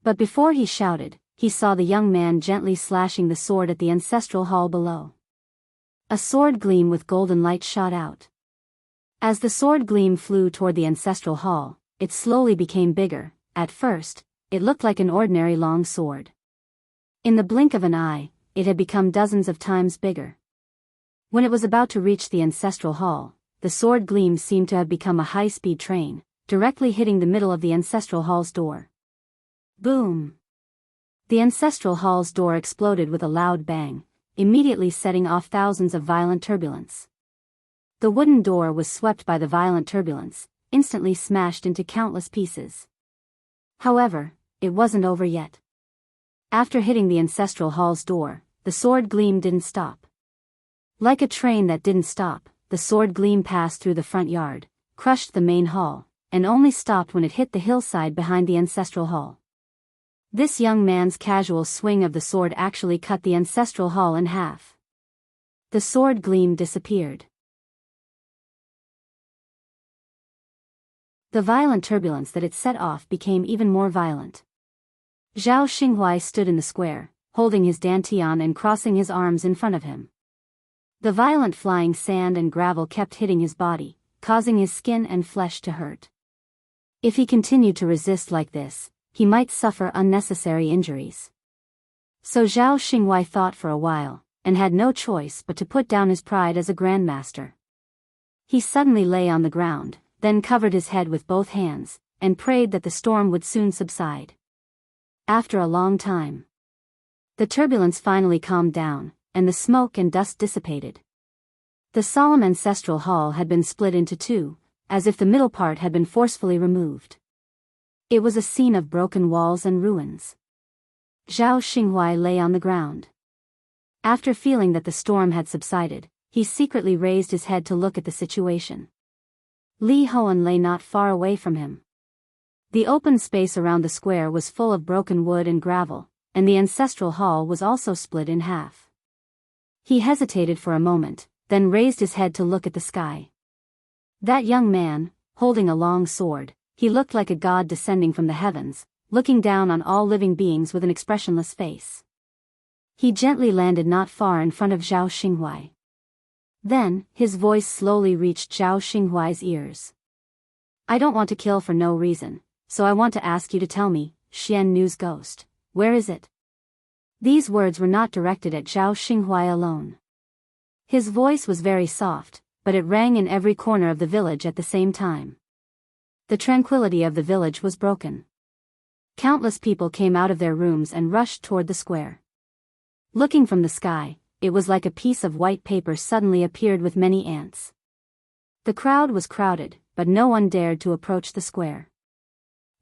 But before he shouted, he saw the young man gently slashing the sword at the ancestral hall below. A sword gleam with golden light shot out. As the sword gleam flew toward the ancestral hall, it slowly became bigger. At first, it looked like an ordinary long sword. In the blink of an eye, it had become dozens of times bigger. When it was about to reach the ancestral hall, the sword gleam seemed to have become a high-speed train, directly hitting the middle of the ancestral hall's door. Boom! The ancestral hall's door exploded with a loud bang, immediately setting off thousands of violent turbulence. The wooden door was swept by the violent turbulence, instantly smashed into countless pieces. However, it wasn't over yet. After hitting the ancestral hall's door, the sword gleam didn't stop. Like a train that didn't stop, the sword gleam passed through the front yard, crushed the main hall, and only stopped when it hit the hillside behind the ancestral hall. This young man's casual swing of the sword actually cut the ancestral hall in half. The sword gleam disappeared. The violent turbulence that it set off became even more violent. Zhao Xinghuai stood in the square, holding his dantian and crossing his arms in front of him. The violent flying sand and gravel kept hitting his body, causing his skin and flesh to hurt. If he continued to resist like this, he might suffer unnecessary injuries. So Zhao Xinghuai thought for a while, and had no choice but to put down his pride as a grandmaster. He suddenly lay on the ground, then covered his head with both hands, and prayed that the storm would soon subside. After a long time, the turbulence finally calmed down, and the smoke and dust dissipated. The solemn ancestral hall had been split into two, as if the middle part had been forcefully removed. It was a scene of broken walls and ruins. Zhao Xinghuai lay on the ground. After feeling that the storm had subsided, he secretly raised his head to look at the situation. Li Hoan lay not far away from him. The open space around the square was full of broken wood and gravel, and the ancestral hall was also split in half. He hesitated for a moment, then raised his head to look at the sky. That young man, holding a long sword, he looked like a god descending from the heavens, looking down on all living beings with an expressionless face. He gently landed not far in front of Zhao Xinghuai. Then, his voice slowly reached Zhao Xinghuai's ears. "I don't want to kill for no reason, so I want to ask you to tell me, Xian Nu's ghost, where is it?" These words were not directed at Zhao Xinghuai alone. His voice was very soft, but it rang in every corner of the village at the same time. The tranquility of the village was broken. Countless people came out of their rooms and rushed toward the square. Looking from the sky, it was like a piece of white paper suddenly appeared with many ants. The crowd was crowded, but no one dared to approach the square.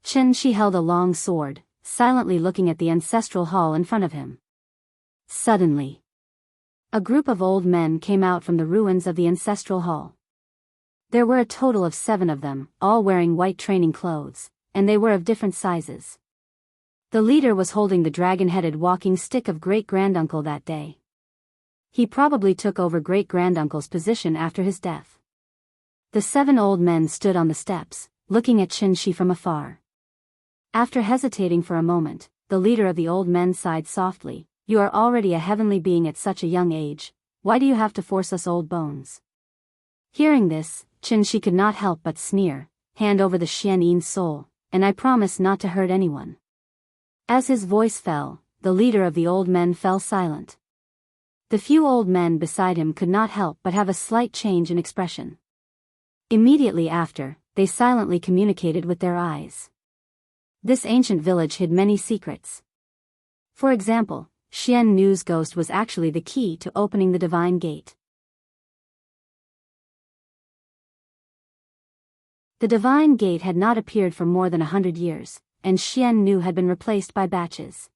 Chen Shi held a long sword, silently looking at the ancestral hall in front of him. Suddenly, a group of old men came out from the ruins of the ancestral hall. There were a total of 7 of them, all wearing white training clothes, and they were of different sizes. The leader was holding the dragon-headed walking stick of great-granduncle that day. He probably took over great-granduncle's position after his death. The 7 old men stood on the steps, looking at Chen Shi from afar. After hesitating for a moment, the leader of the old men sighed softly, "You are already a heavenly being at such a young age, why do you have to force us old bones?" Hearing this, Chen Shi could not help but sneer, "Hand over the Xian Yin's soul, and I promise not to hurt anyone." As his voice fell, the leader of the old men fell silent. The few old men beside him could not help but have a slight change in expression. Immediately after, they silently communicated with their eyes. This ancient village hid many secrets. For example, Xian Nu's ghost was actually the key to opening the divine gate. The divine gate had not appeared for more than 100 years, and Xian Nu had been replaced by batches.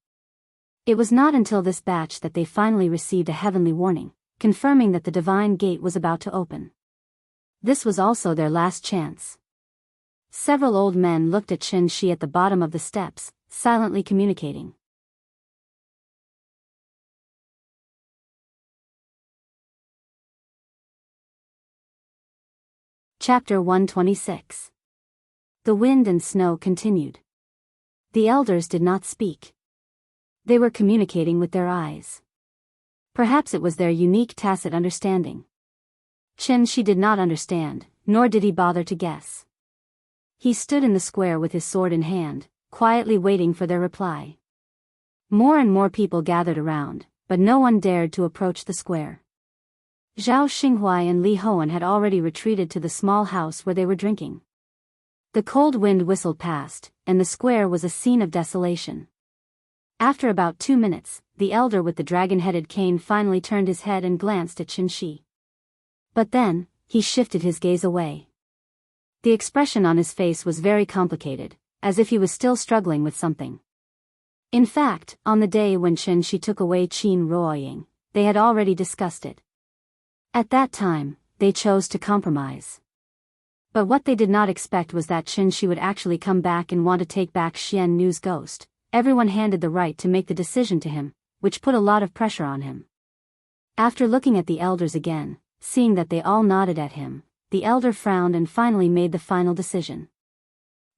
It was not until this batch that they finally received a heavenly warning, confirming that the divine gate was about to open. This was also their last chance. Several old men looked at Chen Shi at the bottom of the steps, silently communicating. Chapter 126. The wind and snow continued. The elders did not speak. They were communicating with their eyes. Perhaps it was their unique tacit understanding. Chen Shi did not understand, nor did he bother to guess. He stood in the square with his sword in hand, quietly waiting for their reply. More and more people gathered around, but no one dared to approach the square. Zhao Xinghuai and Li Hoan had already retreated to the small house where they were drinking. The cold wind whistled past, and the square was a scene of desolation. After about 2 minutes, the elder with the dragon-headed cane finally turned his head and glanced at Qin Shi. But then, he shifted his gaze away. The expression on his face was very complicated, as if he was still struggling with something. In fact, on the day when Qin Shi took away Qin Ruoying, they had already discussed it. At that time, they chose to compromise. But what they did not expect was that Qin Shi would actually come back and want to take back Xian Nu's ghost. Everyone handed the right to make the decision to him, which put a lot of pressure on him. After looking at the elders again, seeing that they all nodded at him, the elder frowned and finally made the final decision.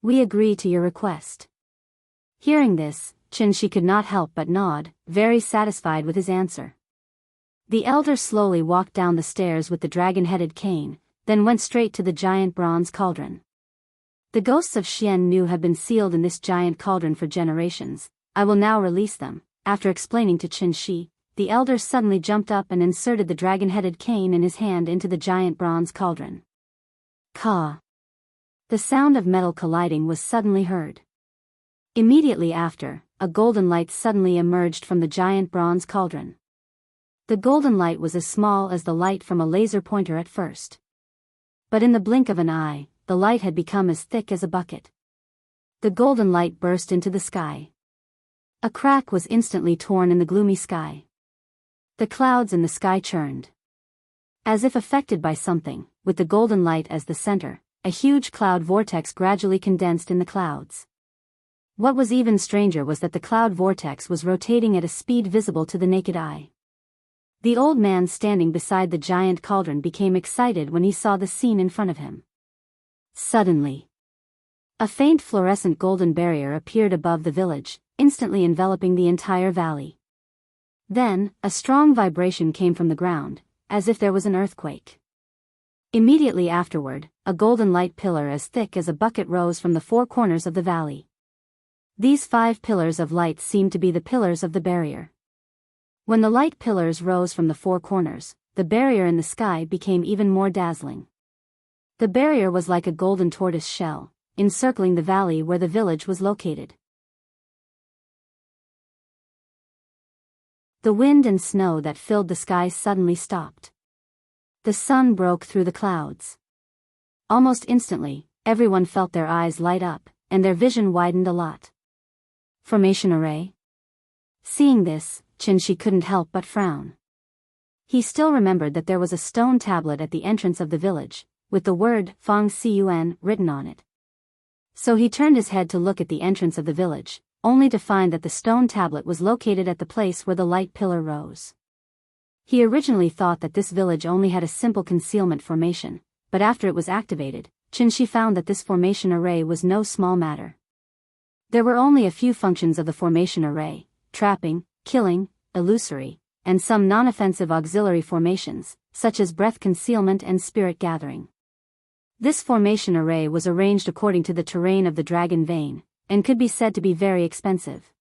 "We agree to your request." Hearing this, Qin Shi could not help but nod, very satisfied with his answer. The elder slowly walked down the stairs with the dragon-headed cane, then went straight to the giant bronze cauldron. "The ghosts of Xian Nu have been sealed in this giant cauldron for generations. I will now release them." After explaining to Qin Shi, the elder suddenly jumped up and inserted the dragon-headed cane in his hand into the giant bronze cauldron. Ka! The sound of metal colliding was suddenly heard. Immediately after, a golden light suddenly emerged from the giant bronze cauldron. The golden light was as small as the light from a laser pointer at first. But in the blink of an eye, the light had become as thick as a bucket. The golden light burst into the sky. A crack was instantly torn in the gloomy sky. The clouds in the sky churned. As if affected by something, with the golden light as the center, a huge cloud vortex gradually condensed in the clouds. What was even stranger was that the cloud vortex was rotating at a speed visible to the naked eye. The old man standing beside the giant cauldron became excited when he saw the scene in front of him. Suddenly, a faint fluorescent golden barrier appeared above the village, instantly enveloping the entire valley. Then, a strong vibration came from the ground, as if there was an earthquake. Immediately afterward, a golden light pillar as thick as a bucket rose from the 4 corners of the valley. These 5 pillars of light seemed to be the pillars of the barrier. When the light pillars rose from the 4 corners, the barrier in the sky became even more dazzling. The barrier was like a golden tortoise shell, encircling the valley where the village was located. The wind and snow that filled the sky suddenly stopped. The sun broke through the clouds. Almost instantly, everyone felt their eyes light up, and their vision widened a lot. Formation array? Seeing this, Qin Shi couldn't help but frown. He still remembered that there was a stone tablet at the entrance of the village, with the word Fang Cun written on it. So he turned his head to look at the entrance of the village, only to find that the stone tablet was located at the place where the light pillar rose. He originally thought that this village only had a simple concealment formation, but after it was activated, Qin Shi found that this formation array was no small matter. There were only a few functions of the formation array: trapping, killing, illusory, and some non-offensive auxiliary formations, such as breath concealment and spirit gathering. This formation array was arranged according to the terrain of the dragon vein, and could be said to be very expensive.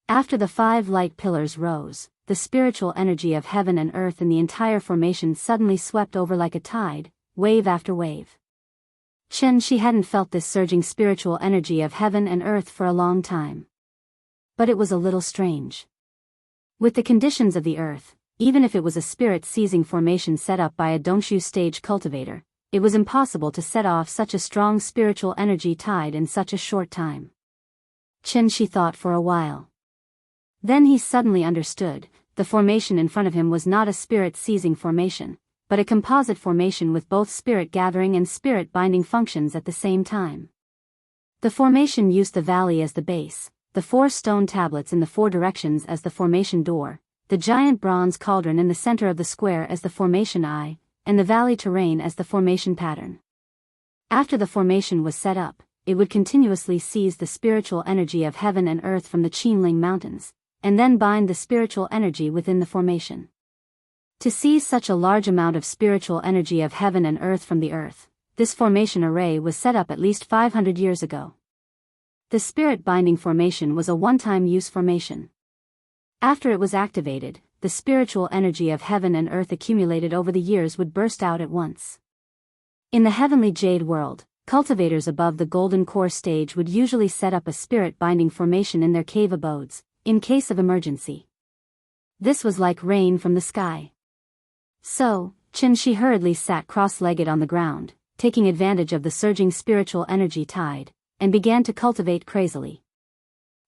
After the 5 light pillars rose, the spiritual energy of heaven and earth in the entire formation suddenly swept over like a tide, wave after wave. Qin Shi hadn't felt this surging spiritual energy of heaven and earth for a long time. But it was a little strange. With the conditions of the earth, even if it was a spirit-seizing formation set up by a Dongshu stage cultivator, it was impossible to set off such a strong spiritual energy tide in such a short time. Qin Shi thought for a while. Then he suddenly understood. The formation in front of him was not a spirit-seizing formation, but a composite formation with both spirit-gathering and spirit-binding functions at the same time. The formation used the valley as the base, the 4 stone tablets in the 4 directions as the formation door, the giant bronze cauldron in the center of the square as the formation eye, and the valley terrain as the formation pattern. After the formation was set up, it would continuously seize the spiritual energy of heaven and earth from the Qinling Mountains, and then bind the spiritual energy within the formation. To seize such a large amount of spiritual energy of heaven and earth from the earth, this formation array was set up at least 500 years ago. The spirit binding formation was a one-time use formation. After it was activated, the spiritual energy of heaven and earth accumulated over the years would burst out at once. In the heavenly jade world, cultivators above the golden core stage would usually set up a spirit-binding formation in their cave abodes, in case of emergency. This was like rain from the sky. So, Qin-shi hurriedly sat cross-legged on the ground, taking advantage of the surging spiritual energy tide, and began to cultivate crazily.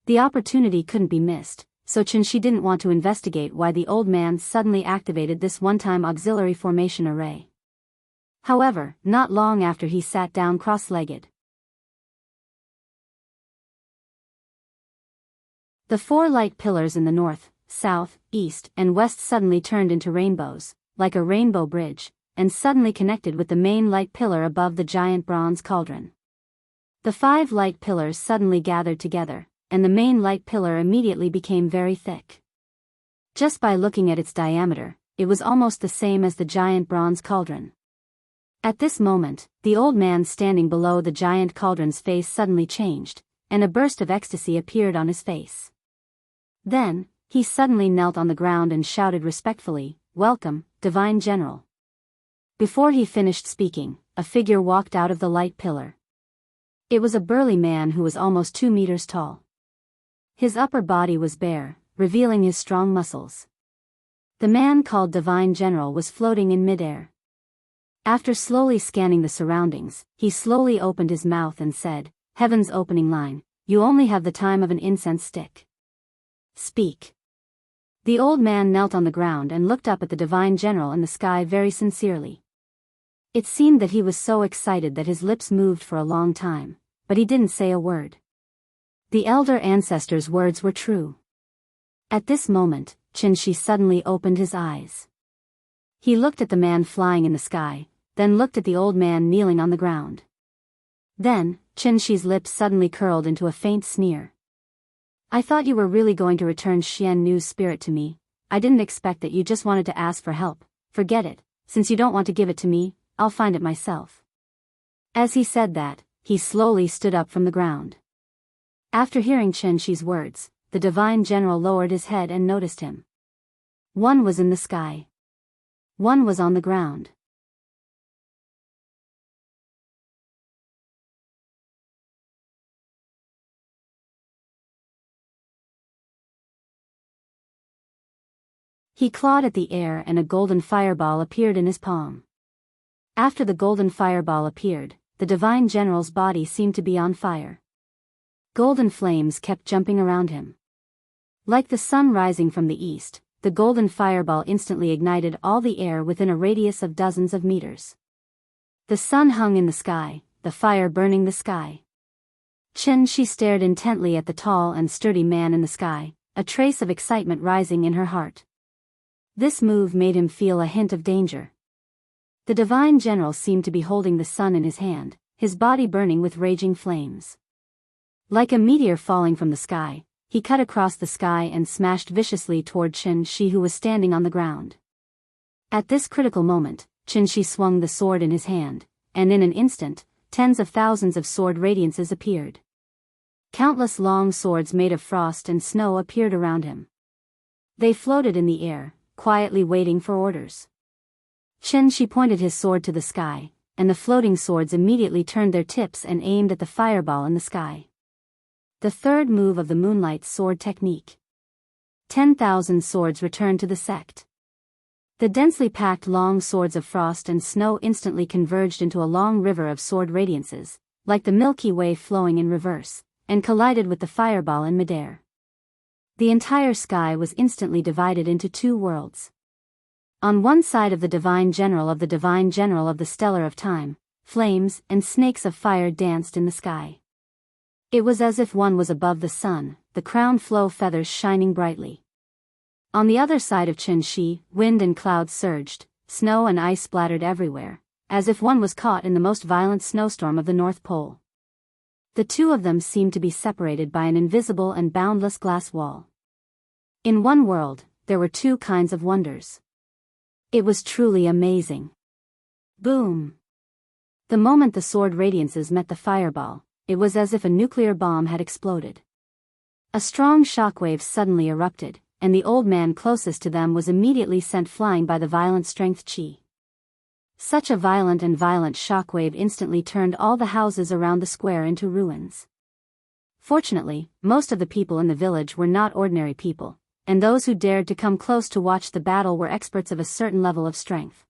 The opportunity couldn't be missed, so Qin-shi didn't want to investigate why the old man suddenly activated this one-time auxiliary formation array. However, not long after he sat down cross-legged. The 4 light pillars in the north, south, east, and west suddenly turned into rainbows, like a rainbow bridge, and suddenly connected with the main light pillar above the giant bronze cauldron. The 5 light pillars suddenly gathered together, and the main light pillar immediately became very thick. Just by looking at its diameter, it was almost the same as the giant bronze cauldron. At this moment, the old man standing below the giant cauldron's face suddenly changed, and a burst of ecstasy appeared on his face. Then, he suddenly knelt on the ground and shouted respectfully, "Welcome, Divine General." Before he finished speaking, a figure walked out of the light pillar. It was a burly man who was almost 2 meters tall. His upper body was bare, revealing his strong muscles. The man called Divine General was floating in midair. After slowly scanning the surroundings, he slowly opened his mouth and said, "Heaven's opening line, you only have the time of an incense stick. Speak." The old man knelt on the ground and looked up at the Divine General in the sky very sincerely. It seemed that he was so excited that his lips moved for a long time, but he didn't say a word. The elder ancestor's words were true. At this moment, Qin-shi suddenly opened his eyes. He looked at the man flying in the sky, then looked at the old man kneeling on the ground. Then, Qin-shi's lips suddenly curled into a faint sneer. "I thought you were really going to return Xian Nu's spirit to me. I didn't expect that you just wanted to ask for help. Forget it, since you don't want to give it to me, I'll find it myself." As he said that, he slowly stood up from the ground. After hearing Qin-shi's words, the Divine General lowered his head and noticed him. One was in the sky. One was on the ground. He clawed at the air and a golden fireball appeared in his palm. After the golden fireball appeared, the Divine General's body seemed to be on fire. Golden flames kept jumping around him. Like the sun rising from the east, the golden fireball instantly ignited all the air within a radius of dozens of meters. The sun hung in the sky, the fire burning the sky. Qin-shi stared intently at the tall and sturdy man in the sky, a trace of excitement rising in her heart. This move made him feel a hint of danger. The Divine General seemed to be holding the sun in his hand, his body burning with raging flames. Like a meteor falling from the sky, he cut across the sky and smashed viciously toward Qin-shi, who was standing on the ground. At this critical moment, Qin-shi swung the sword in his hand, and in an instant, tens of thousands of sword radiances appeared. Countless long swords made of frost and snow appeared around him. They floated in the air, quietly waiting for orders. Qin-shi pointed his sword to the sky, and the floating swords immediately turned their tips and aimed at the fireball in the sky. The third move of the Moonlight Sword technique. 10,000 swords returned to the sect. The densely packed long swords of frost and snow instantly converged into a long river of sword radiances, like the Milky Way flowing in reverse, and collided with the fireball in midair. The entire sky was instantly divided into 2 worlds. On one side of the Divine General of the Stellar of Time, flames and snakes of fire danced in the sky. It was as if one was above the sun, the crown flow feathers shining brightly. On the other side of Qin-shi, wind and clouds surged, snow and ice splattered everywhere, as if one was caught in the most violent snowstorm of the North Pole. The 2 of them seemed to be separated by an invisible and boundless glass wall. In one world, there were 2 kinds of wonders. It was truly amazing. Boom! The moment the sword radiances met the fireball, it was as if a nuclear bomb had exploded. A strong shockwave suddenly erupted, and the old man closest to them was immediately sent flying by the violent strength chi. Such a violent shockwave instantly turned all the houses around the square into ruins. Fortunately, most of the people in the village were not ordinary people, and those who dared to come close to watch the battle were experts of a certain level of strength.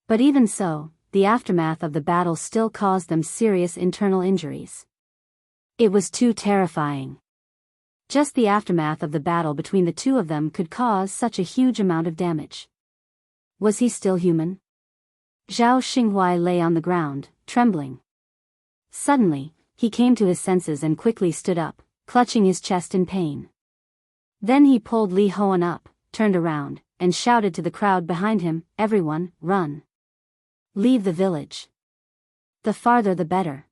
But even so, the aftermath of the battle still caused them serious internal injuries. It was too terrifying. Just the aftermath of the battle between the two of them could cause such a huge amount of damage. Was he still human? Zhao Xinghuai lay on the ground, trembling. Suddenly, he came to his senses and quickly stood up, clutching his chest in pain. Then he pulled Li Hoan up, turned around, and shouted to the crowd behind him, "Everyone, run! Leave the village. The farther the better."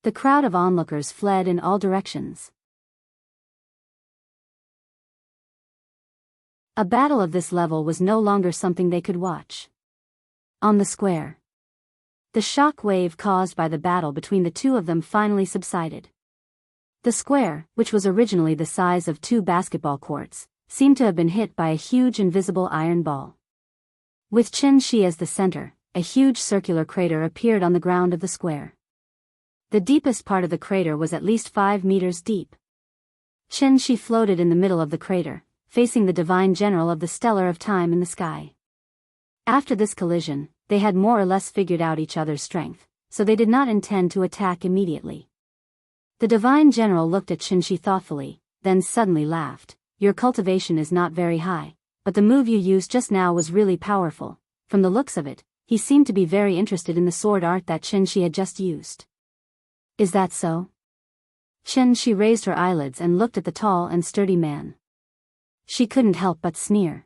The crowd of onlookers fled in all directions. A battle of this level was no longer something they could watch. On the square, the shock wave caused by the battle between the two of them finally subsided. The square, which was originally the size of 2 basketball courts, seemed to have been hit by a huge invisible iron ball. With Chen Shi as the center, a huge circular crater appeared on the ground of the square. The deepest part of the crater was at least 5 meters deep. Chen Shi floated in the middle of the crater, facing the divine general of the stellar of time in the sky. After this collision, they had more or less figured out each other's strength, so they did not intend to attack immediately. The divine general looked at Chen Shi thoughtfully, then suddenly laughed. "Your cultivation is not very high, but the move you used just now was really powerful." From the looks of it, he seemed to be very interested in the sword art that Chen Shi had just used. "Is that so?" Chen Shi raised her eyelids and looked at the tall and sturdy man. She couldn't help but sneer.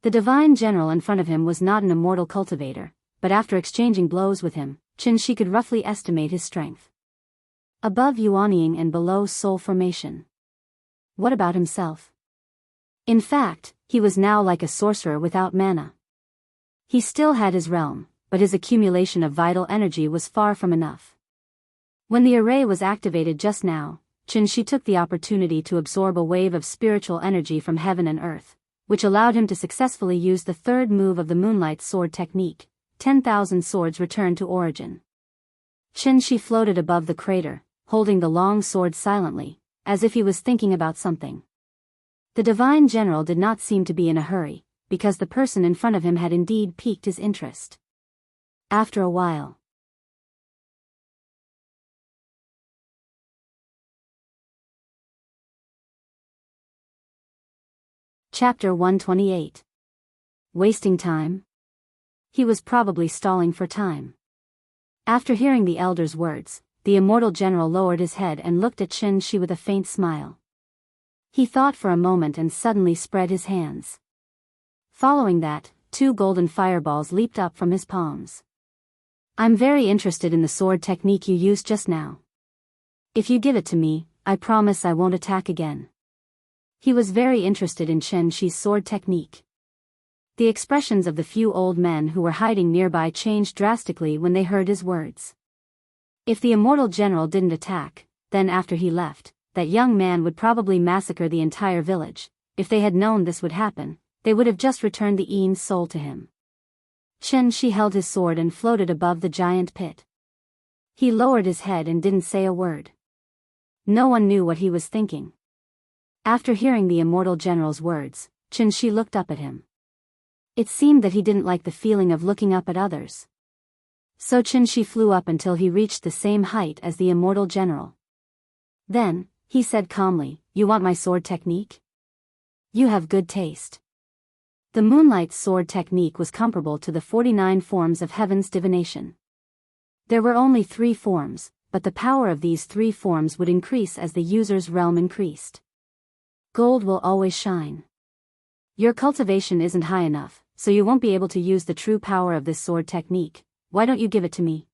The divine general in front of him was not an immortal cultivator, but after exchanging blows with him, Chen Shi could roughly estimate his strength. Above Yuanying and below soul formation. What about himself? In fact, he was now like a sorcerer without mana. He still had his realm, but his accumulation of vital energy was far from enough. When the array was activated just now, Chen Shi took the opportunity to absorb a wave of spiritual energy from heaven and earth, which allowed him to successfully use the third move of the Moonlight Sword technique. 10,000 swords returned to origin. Chen Shi floated above the crater, holding the long sword silently, as if he was thinking about something. The divine general did not seem to be in a hurry, because the person in front of him had indeed piqued his interest. After a while, Chapter 128. Wasting time? He was probably stalling for time. After hearing the elder's words, the immortal general lowered his head and looked at Chen Shi with a faint smile. He thought for a moment and suddenly spread his hands. Following that, 2 golden fireballs leaped up from his palms. "I'm very interested in the sword technique you used just now. If you give it to me, I promise I won't attack again." He was very interested in Chen Shi's sword technique. The expressions of the few old men who were hiding nearby changed drastically when they heard his words. If the immortal general didn't attack, then after he left, that young man would probably massacre the entire village. If they had known this would happen, they would have just returned the Ean's soul to him. Chen Shi held his sword and floated above the giant pit. He lowered his head and didn't say a word. No one knew what he was thinking. After hearing the immortal general's words, Chen Shi looked up at him. It seemed that he didn't like the feeling of looking up at others. So Chen Shi flew up until he reached the same height as the immortal general. Then, he said calmly, "You want my sword technique? You have good taste." The Moonlight Sword technique was comparable to the 49 forms of heaven's divination. There were only 3 forms, but the power of these 3 forms would increase as the user's realm increased. Gold will always shine. Your cultivation isn't high enough, so you won't be able to use the true power of this sword technique. Why don't you give it to me?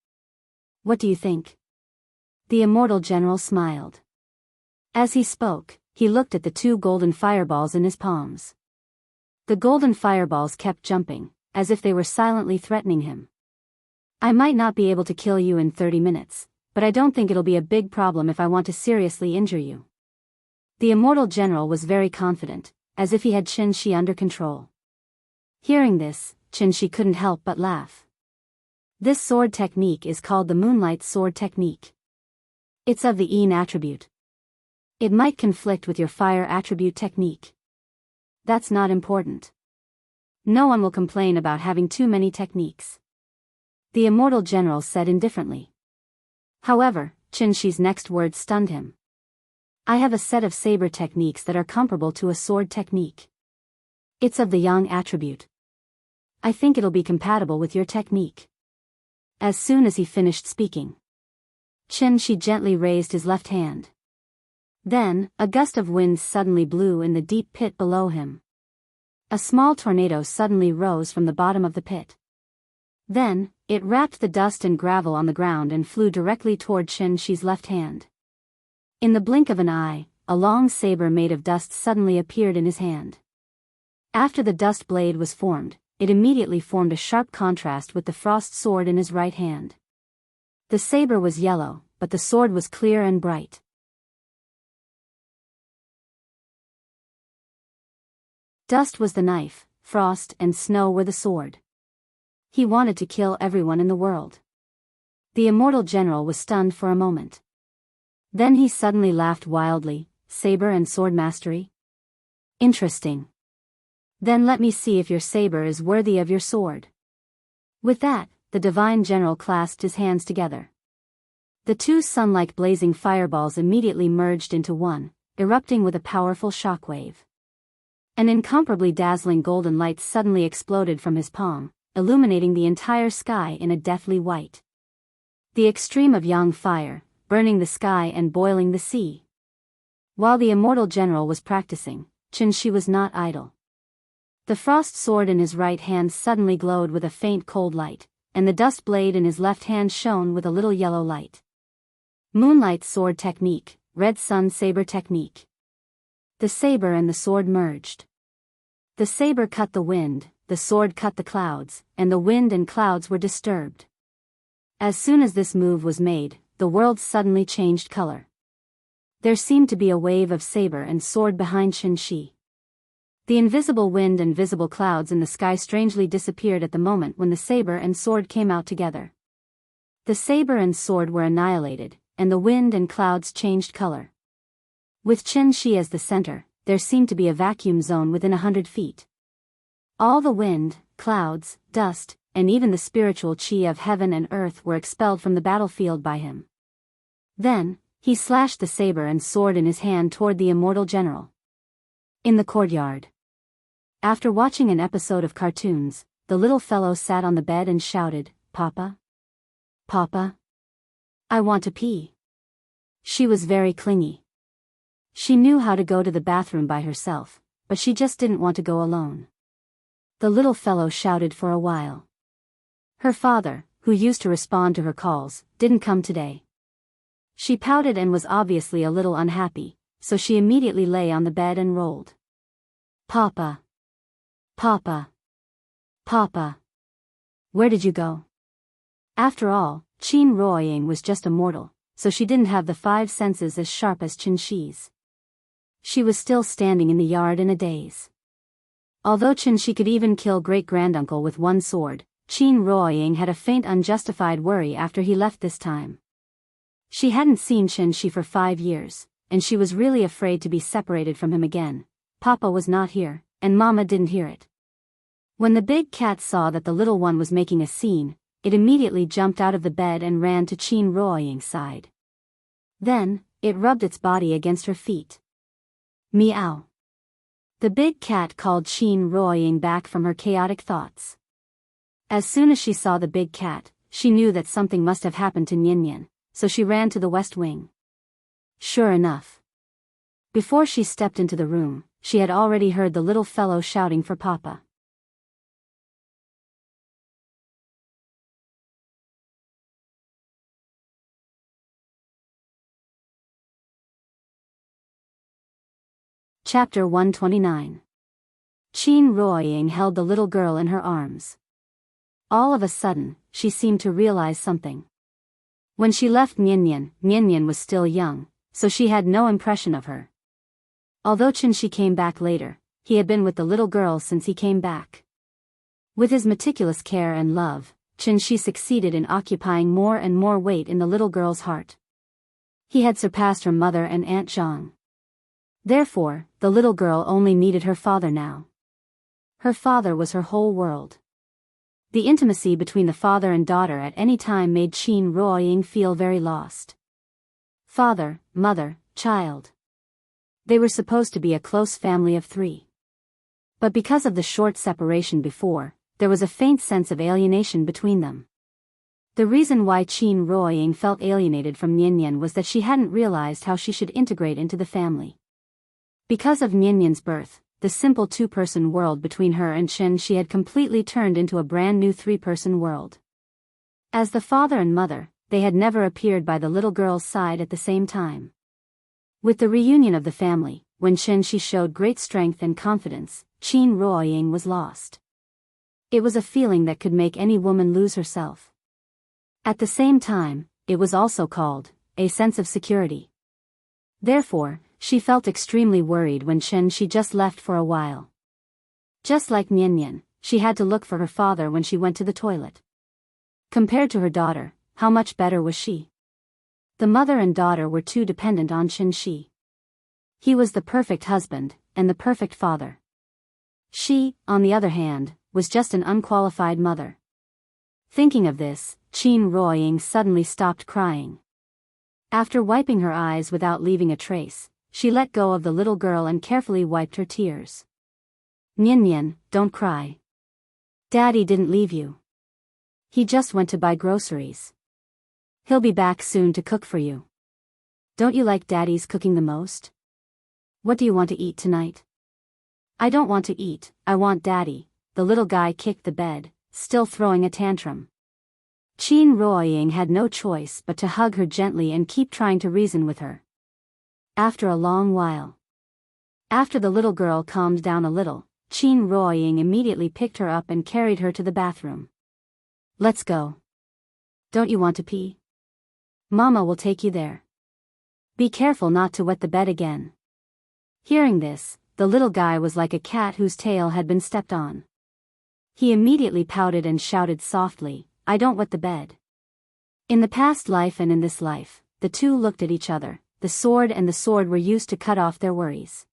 What do you think? The immortal general smiled. As he spoke, he looked at the 2 golden fireballs in his palms. The golden fireballs kept jumping, as if they were silently threatening him. "I might not be able to kill you in 30 minutes, but I don't think it'll be a big problem if I want to seriously injure you." The Immortal General was very confident, as if he had Qin Shi under control. Hearing this, Qin Shi couldn't help but laugh. This sword technique is called the Moonlight Sword Technique. It's of the Yin attribute. It might conflict with your fire attribute technique. That's not important. No one will complain about having too many techniques. The Immortal General said indifferently. However, Qin Shi's next words stunned him. I have a set of saber techniques that are comparable to a sword technique. It's of the Yang attribute. I think it'll be compatible with your technique. As soon as he finished speaking, Qin Shi gently raised his left hand. Then, a gust of wind suddenly blew in the deep pit below him. A small tornado suddenly rose from the bottom of the pit. Then, it wrapped the dust and gravel on the ground and flew directly toward Qin Shi's left hand. In the blink of an eye, a long saber made of dust suddenly appeared in his hand. After the dust blade was formed, it immediately formed a sharp contrast with the frost sword in his right hand. The saber was yellow, but the sword was clear and bright. Dust was the knife, frost and snow were the sword. He wanted to kill everyone in the world. The Immortal General was stunned for a moment. Then he suddenly laughed wildly. Saber and sword mastery? Interesting. Then let me see if your saber is worthy of your sword. With that, the Divine General clasped his hands together. The two sun-like blazing fireballs immediately merged into one, erupting with a powerful shockwave. An incomparably dazzling golden light suddenly exploded from his palm, illuminating the entire sky in a deathly white. The extreme of Yang fire, burning the sky and boiling the sea. While the Immortal General was practicing, Qin Shi was not idle. The frost sword in his right hand suddenly glowed with a faint cold light, and the dust blade in his left hand shone with a little yellow light. Moonlight Sword Technique, Red Sun Saber Technique. The saber and the sword merged. The saber cut the wind, the sword cut the clouds, and the wind and clouds were disturbed. As soon as this move was made, the world suddenly changed color. There seemed to be a wave of saber and sword behind Qin Shi. The invisible wind and visible clouds in the sky strangely disappeared at the moment when the saber and sword came out together. The saber and sword were annihilated, and the wind and clouds changed color. With Qin Shi as the center, there seemed to be a vacuum zone within 100 feet. All the wind, clouds, dust, and even the spiritual chi of heaven and earth were expelled from the battlefield by him. Then, he slashed the saber and sword in his hand toward the Immortal General. In the courtyard. After watching an episode of cartoons, the little fellow sat on the bed and shouted, "Papa? Papa? I want to pee." She was very clingy. She knew how to go to the bathroom by herself, but she just didn't want to go alone. The little fellow shouted for a while. Her father, who used to respond to her calls, didn't come today. She pouted and was obviously a little unhappy, so she immediately lay on the bed and rolled. "Papa. Papa. Papa. Where did you go?" After all, Qin Ruoying was just a mortal, so she didn't have the 5 senses as sharp as Qin Shi's. She was still standing in the yard in a daze. Although Qin Shi could even kill great-granduncle with one sword, Qin Ruoying had a faint unjustified worry after he left this time. She hadn't seen Qin Shi for 5 years, and she was really afraid to be separated from him again. Papa was not here, and Mama didn't hear it. When the big cat saw that the little one was making a scene, it immediately jumped out of the bed and ran to Qin Ruoying's side. Then, it rubbed its body against her feet. Meow. The big cat called Qin Ruoying back from her chaotic thoughts. As soon as she saw the big cat, she knew that something must have happened to Nian, so she ran to the west wing. Sure enough. Before she stepped into the room, she had already heard the little fellow shouting for Papa. Chapter 129. Qin Ruoying held the little girl in her arms. All of a sudden, she seemed to realize something. When she left Nian was still young, so she had no impression of her. Although Qinshi came back later, he had been with the little girl since he came back. With his meticulous care and love, Qinshi succeeded in occupying more and more weight in the little girl's heart. He had surpassed her mother and Aunt Zhang. Therefore, the little girl only needed her father now. Her father was her whole world. The intimacy between the father and daughter at any time made Qin Ruoying feel very lost. Father, mother, child. They were supposed to be a close family of 3. But because of the short separation before, there was a faint sense of alienation between them. The reason why Qin Ruoying felt alienated from Niannian was that she hadn't realized how she should integrate into the family. Because of Niannian's birth, the simple 2-person world between her and Qinshi had completely turned into a brand new 3-person world. As the father and mother, they had never appeared by the little girl's side at the same time. With the reunion of the family, when Qinshi showed great strength and confidence, Qin Ruoying was lost. It was a feeling that could make any woman lose herself. At the same time, it was also called a sense of security. Therefore, she felt extremely worried when Qinshi just left for a while. Just like Niannian, she had to look for her father when she went to the toilet. Compared to her daughter, how much better was she? The mother and daughter were too dependent on Qinshi. He was the perfect husband, and the perfect father. She, on the other hand, was just an unqualified mother. Thinking of this, Qin Ruoying suddenly stopped crying. After wiping her eyes without leaving a trace, she let go of the little girl and carefully wiped her tears. Niannian, don't cry. Daddy didn't leave you. He just went to buy groceries. He'll be back soon to cook for you. Don't you like Daddy's cooking the most? What do you want to eat tonight? I don't want to eat, I want Daddy. The little guy kicked the bed, still throwing a tantrum. Qin Ruoying had no choice but to hug her gently and keep trying to reason with her. After a long while. After the little girl calmed down a little, Qin Ruoying immediately picked her up and carried her to the bathroom. Let's go. Don't you want to pee? Mama will take you there. Be careful not to wet the bed again. Hearing this, the little guy was like a cat whose tail had been stepped on. He immediately pouted and shouted softly, I don't wet the bed. In the past life and in this life, the two looked at each other. The sword and the sword were used to cut off their worries.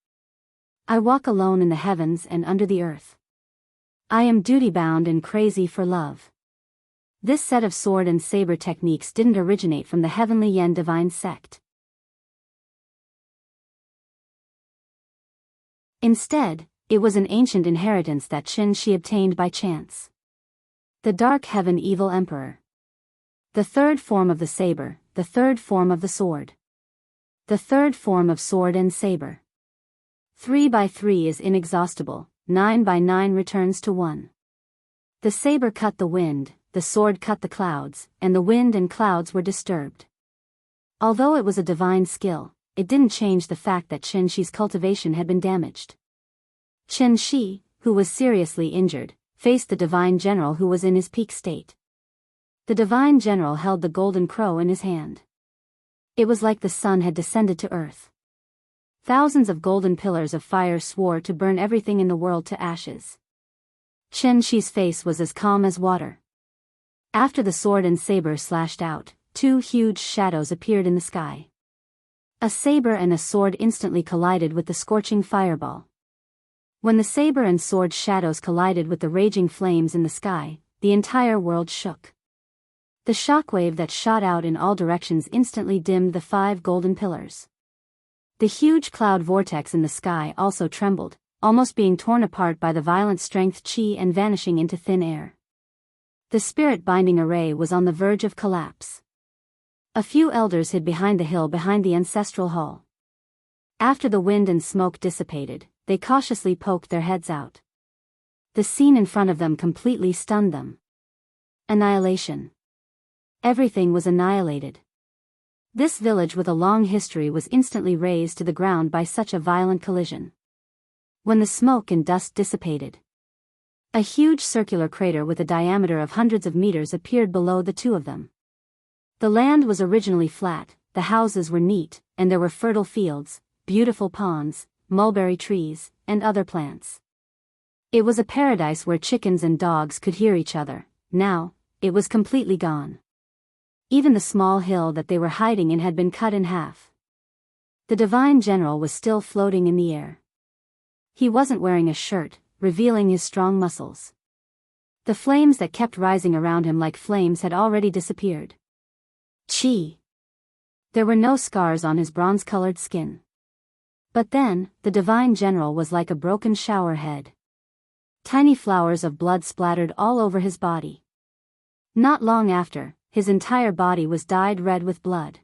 I walk alone in the heavens and under the earth. I am duty-bound and crazy for love. This set of sword and saber techniques didn't originate from the Heavenly Yen divine sect. Instead, it was an ancient inheritance that Qinshi obtained by chance. The Dark Heaven Evil Emperor. The third form of the saber, the third form of the sword. The third form of sword and saber. 3 by 3 is inexhaustible, 9 by 9 returns to 1. The saber cut the wind, the sword cut the clouds, and the wind and clouds were disturbed. Although it was a divine skill, it didn't change the fact that Qinshi's cultivation had been damaged. Qinshi, who was seriously injured, faced the divine general who was in his peak state. The divine general held the golden crow in his hand. It was like the sun had descended to earth. Thousands of golden pillars of fire swore to burn everything in the world to ashes. Qinshi's face was as calm as water. After the sword and saber slashed out, 2 huge shadows appeared in the sky. A saber and a sword instantly collided with the scorching fireball. When the saber and sword shadows collided with the raging flames in the sky, the entire world shook. The shockwave that shot out in all directions instantly dimmed the 5 golden pillars. The huge cloud vortex in the sky also trembled, almost being torn apart by the violent strength qi and vanishing into thin air. The spirit-binding array was on the verge of collapse. A few elders hid behind the hill behind the ancestral hall. After the wind and smoke dissipated, they cautiously poked their heads out. The scene in front of them completely stunned them. Annihilation. Everything was annihilated. This village with a long history was instantly razed to the ground by such a violent collision. When the smoke and dust dissipated, a huge circular crater with a diameter of hundreds of meters appeared below the two of them. The land was originally flat, the houses were neat, and there were fertile fields, beautiful ponds, mulberry trees, and other plants. It was a paradise where chickens and dogs could hear each other. Now, it was completely gone. Even the small hill that they were hiding in had been cut in half. The divine general was still floating in the air. He wasn't wearing a shirt, revealing his strong muscles. The flames that kept rising around him like flames had already disappeared. Chi! There were no scars on his bronze-colored skin. But then, the divine general was like a broken shower head. Tiny flowers of blood splattered all over his body. Not long after, his entire body was dyed red with blood.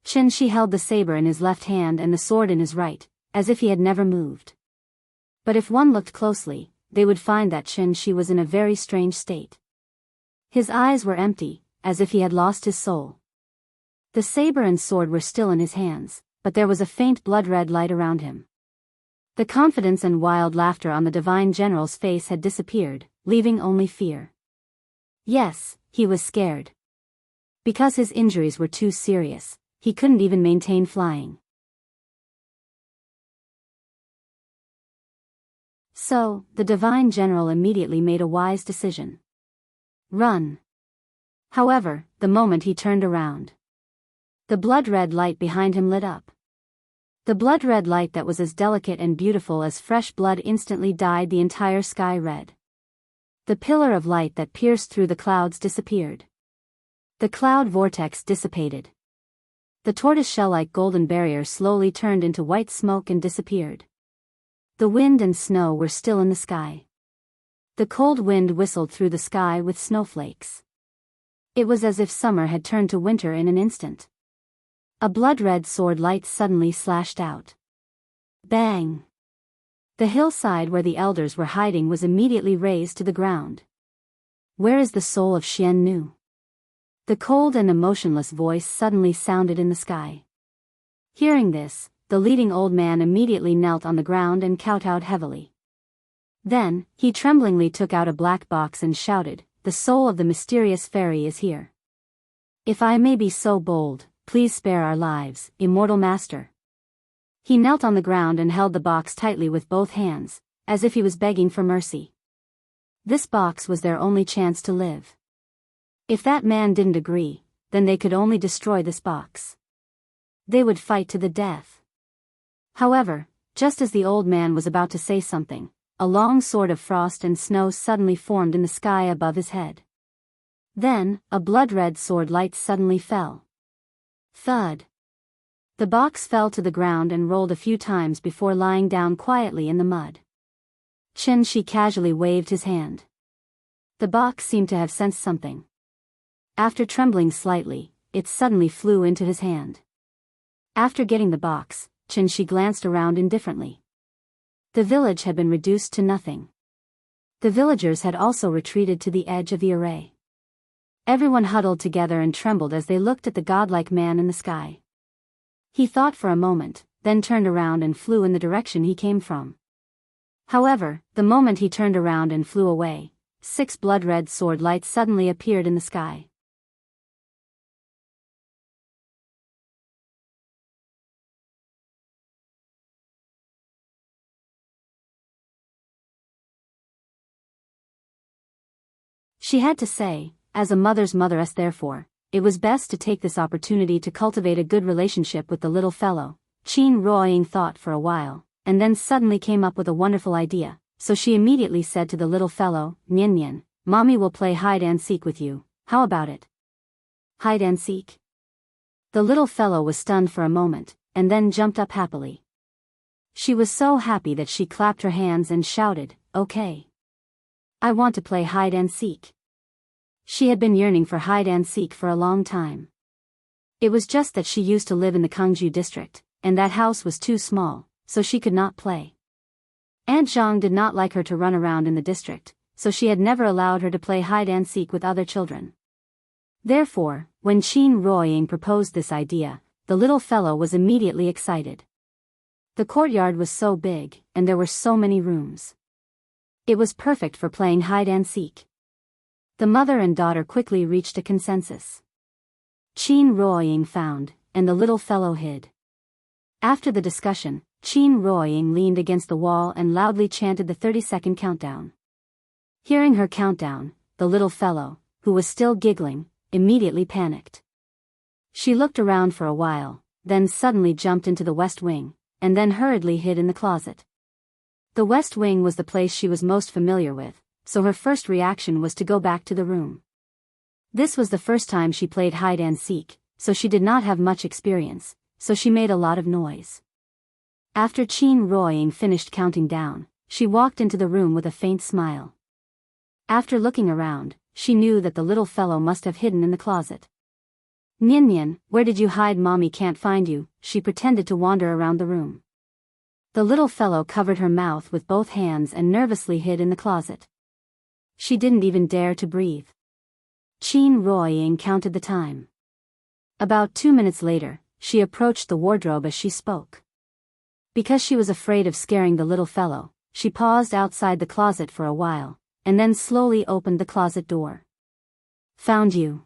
Shi held the saber in his left hand and the sword in his right, as if he had never moved. But if one looked closely, they would find that Shi was in a very strange state. His eyes were empty, as if he had lost his soul. The saber and sword were still in his hands, but there was a faint blood-red light around him. The confidence and wild laughter on the divine general's face had disappeared, leaving only fear. Yes, he was scared. Because his injuries were too serious, he couldn't even maintain flying. So, the divine general immediately made a wise decision. Run. However, the moment he turned around, the blood-red light behind him lit up. The blood-red light that was as delicate and beautiful as fresh blood instantly dyed the entire sky red. The pillar of light that pierced through the clouds disappeared. The cloud vortex dissipated. The tortoise-shell-like golden barrier slowly turned into white smoke and disappeared. The wind and snow were still in the sky. The cold wind whistled through the sky with snowflakes. It was as if summer had turned to winter in an instant. A blood-red sword light suddenly slashed out. Bang! The hillside where the elders were hiding was immediately razed to the ground. Where is the soul of Xian Nu? The cold and emotionless voice suddenly sounded in the sky. Hearing this, the leading old man immediately knelt on the ground and kowtowed heavily. Then, he tremblingly took out a black box and shouted, "The soul of the mysterious fairy is here. If I may be so bold, please spare our lives, immortal master." He knelt on the ground and held the box tightly with both hands, as if he was begging for mercy. This box was their only chance to live. If that man didn't agree, then they could only destroy this box. They would fight to the death. However, just as the old man was about to say something, a long sword of frost and snow suddenly formed in the sky above his head. Then, a blood-red sword light suddenly fell. Thud! The box fell to the ground and rolled a few times before lying down quietly in the mud. Shi casually waved his hand. The box seemed to have sensed something. After trembling slightly, it suddenly flew into his hand. After getting the box, Shi glanced around indifferently. The village had been reduced to nothing. The villagers had also retreated to the edge of the array. Everyone huddled together and trembled as they looked at the godlike man in the sky. He thought for a moment, then turned around and flew in the direction he came from. However, the moment he turned around and flew away, 6 blood-red sword lights suddenly appeared in the sky. She had to say, as a mother's motheress therefore, it was best to take this opportunity to cultivate a good relationship with the little fellow. Qin Ruoying thought for a while, and then suddenly came up with a wonderful idea, so she immediately said to the little fellow, "Nian Nian, Mommy will play hide-and-seek with you, how about it?" Hide-and-seek? The little fellow was stunned for a moment, and then jumped up happily. She was so happy that she clapped her hands and shouted, "Okay. I want to play hide-and-seek." She had been yearning for hide-and-seek for a long time. It was just that she used to live in the Kangju district, and that house was too small, so she could not play. Aunt Zhang did not like her to run around in the district, so she had never allowed her to play hide-and-seek with other children. Therefore, when Qin Ruoying proposed this idea, the little fellow was immediately excited. The courtyard was so big, and there were so many rooms. It was perfect for playing hide-and-seek. The mother and daughter quickly reached a consensus. Qin Ruoying found, and the little fellow hid. After the discussion, Qin Ruoying leaned against the wall and loudly chanted the 30-second countdown. Hearing her countdown, the little fellow, who was still giggling, immediately panicked. She looked around for a while, then suddenly jumped into the west wing, and then hurriedly hid in the closet. The west wing was the place she was most familiar with, so her first reaction was to go back to the room. This was the first time she played hide and seek, so she did not have much experience, so she made a lot of noise. After Qin Ruoying finished counting down, she walked into the room with a faint smile. After looking around, she knew that the little fellow must have hidden in the closet. "Nian, where did you hide? Mommy can't find you," she pretended to wander around the room. The little fellow covered her mouth with both hands and nervously hid in the closet. She didn't even dare to breathe. Qin Ruoying counted the time. About 2 minutes later, she approached the wardrobe as she spoke. Because she was afraid of scaring the little fellow, she paused outside the closet for a while, and then slowly opened the closet door. "Found you.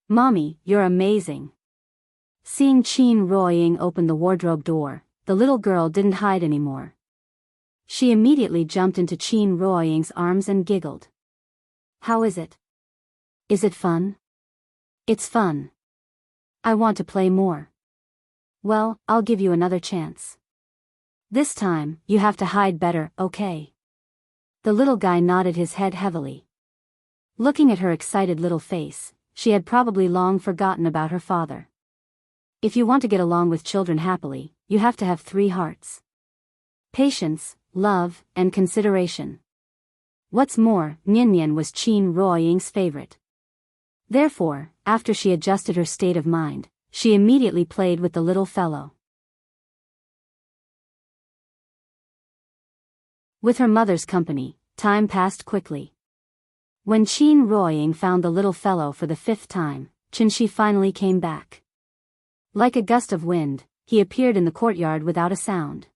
Mommy, you're amazing." Seeing Qin Ruoying open the wardrobe door, the little girl didn't hide anymore. She immediately jumped into Qin Ruoying's arms and giggled. "How is it? Is it fun?" "It's fun. I want to play more." "Well, I'll give you another chance. This time, you have to hide better, okay?" The little guy nodded his head heavily. Looking at her excited little face, she had probably long forgotten about her father. If you want to get along with children happily, you have to have 3 hearts: patience, love, and consideration. What's more, Nian was Qin Ruoying's favorite. Therefore, after she adjusted her state of mind, she immediately played with the little fellow. With her mother's company, time passed quickly. When Qin Ruoying found the little fellow for the 5th time, Qinshi finally came back. Like a gust of wind, he appeared in the courtyard without a sound.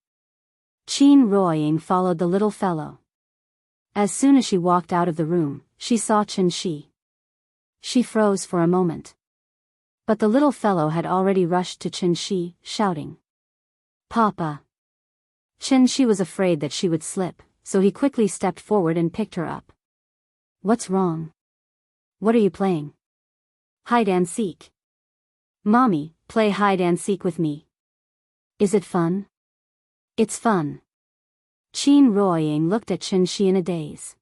Qin Ruoying followed the little fellow. As soon as she walked out of the room, she saw Qinshi. She froze for a moment. But the little fellow had already rushed to Qinshi, shouting, "Papa!" Qinshi was afraid that she would slip, so he quickly stepped forward and picked her up. "What's wrong? What are you playing?" "Hide and seek." "Mommy, play hide and seek with me." "Is it fun?" "It's fun." Qin Ruoying looked at Qinshi in a daze.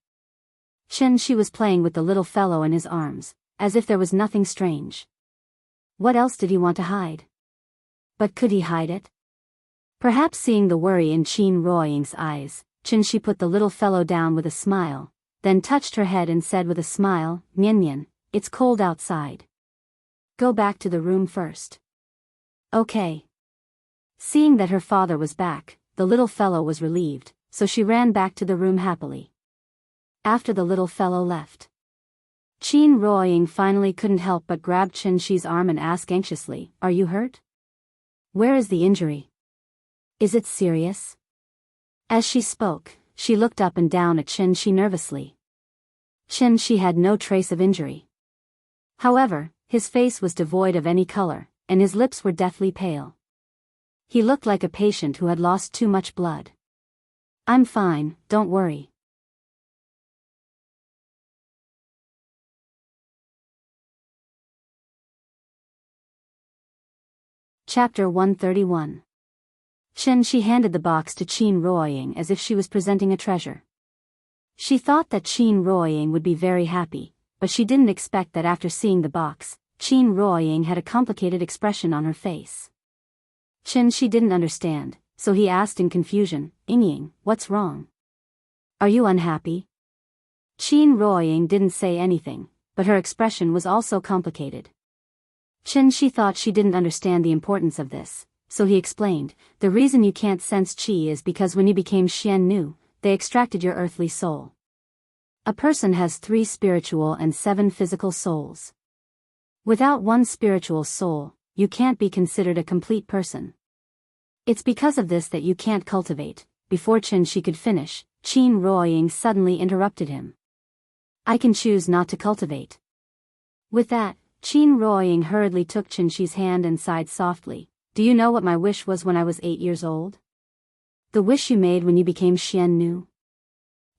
Qinshi was playing with the little fellow in his arms, as if there was nothing strange. What else did he want to hide? But could he hide it? Perhaps seeing the worry in Qin Ruoying's eyes, Qinshi put the little fellow down with a smile, then touched her head and said with a smile, "Nian, it's cold outside. Go back to the room first." "Okay." Seeing that her father was back, the little fellow was relieved, so she ran back to the room happily. After the little fellow left, Qin Ruoying finally couldn't help but grab Qinshi's arm and ask anxiously, "Are you hurt? Where is the injury? Is it serious?" As she spoke, she looked up and down at Qinshi nervously. Qinshi had no trace of injury. However, his face was devoid of any color, and his lips were deathly pale. He looked like a patient who had lost too much blood. "I'm fine, don't worry." Chapter 131. Qinshi handed the box to Qin Ruoying as if she was presenting a treasure. She thought that Qin Ruoying would be very happy, but she didn't expect that after seeing the box, Qin Ruoying had a complicated expression on her face. Qinshi didn't understand, so he asked in confusion, "Ying, what's wrong? Are you unhappy?" Qin Ruoying didn't say anything, but her expression was also complicated. Qinshi thought she didn't understand the importance of this, so he explained, "The reason you can't sense qi is because when you became Xian Nu, they extracted your earthly soul. A person has 3 spiritual and 7 physical souls. Without 1 spiritual soul, you can't be considered a complete person. It's because of this that you can't cultivate." Before Qinshi could finish, Qin Ruoying suddenly interrupted him. "I can choose not to cultivate." With that, Qin Ruoying hurriedly took Qinshi's hand and sighed softly, "Do you know what my wish was when I was 8 years old?" The wish you made when you became Xian Nu?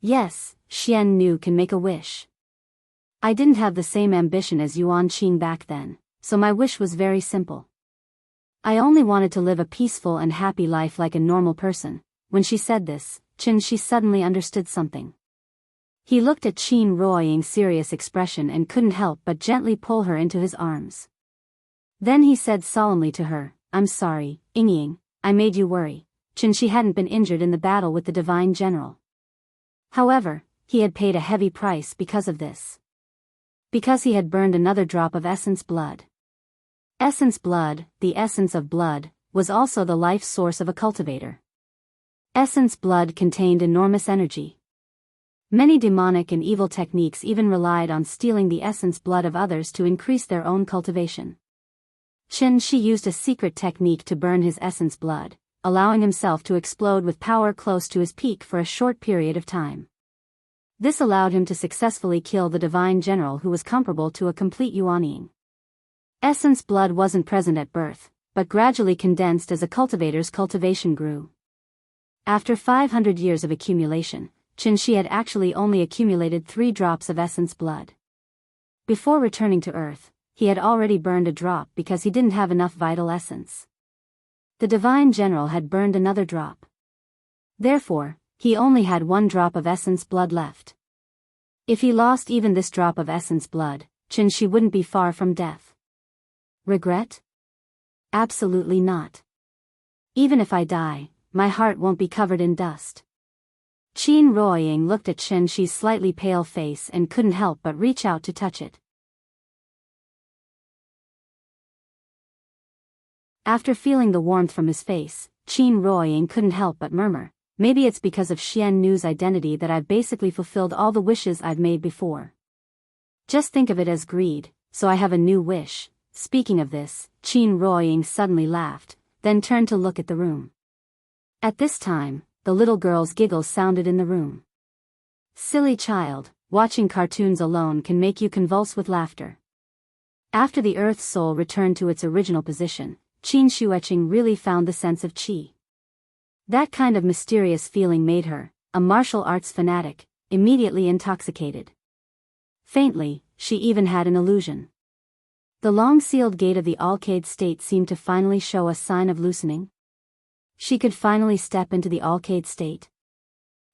Yes, Xian Nu can make a wish. I didn't have the same ambition as Yuan Qing back then, so my wish was very simple. I only wanted to live a peaceful and happy life like a normal person. When she said this, Shi suddenly understood something. He looked at Qin Ruoying's serious expression and couldn't help but gently pull her into his arms. Then he said solemnly to her, I'm sorry, Yingying, I made you worry. Shi hadn't been injured in the battle with the divine general. However, he had paid a heavy price because of this. Because he had burned another drop of essence blood. Essence blood, the essence of blood, was also the life source of a cultivator. Essence blood contained enormous energy. Many demonic and evil techniques even relied on stealing the essence blood of others to increase their own cultivation. Shi used a secret technique to burn his essence blood, allowing himself to explode with power close to his peak for a short period of time. This allowed him to successfully kill the divine general who was comparable to a complete Yuanying. Essence blood wasn't present at birth, but gradually condensed as a cultivator's cultivation grew. After 500 years of accumulation, Shi had actually only accumulated 3 drops of essence blood. Before returning to Earth, he had already burned a drop because he didn't have enough vital essence. The divine general had burned another drop. Therefore, he only had 1 drop of essence blood left. If he lost even this drop of essence blood, Shi wouldn't be far from death. Regret? Absolutely not. Even if I die, my heart won't be covered in dust. Qin Ruoying looked at Shi's slightly pale face and couldn't help but reach out to touch it. After feeling the warmth from his face, Qin Ruoying couldn't help but murmur, maybe it's because of Xian Nu's identity that I've basically fulfilled all the wishes I've made before. Just think of it as greed, so I have a new wish. Speaking of this, Qin Ruoying suddenly laughed, then turned to look at the room. At this time, the little girl's giggles sounded in the room. Silly child, watching cartoons alone can make you convulse with laughter. After the Earth's soul returned to its original position, Qin Shueqing really found the sense of qi. That kind of mysterious feeling made her, a martial arts fanatic, immediately intoxicated. Faintly, she even had an illusion. The long-sealed gate of the Alcade state seemed to finally show a sign of loosening. She could finally step into the Alcade state.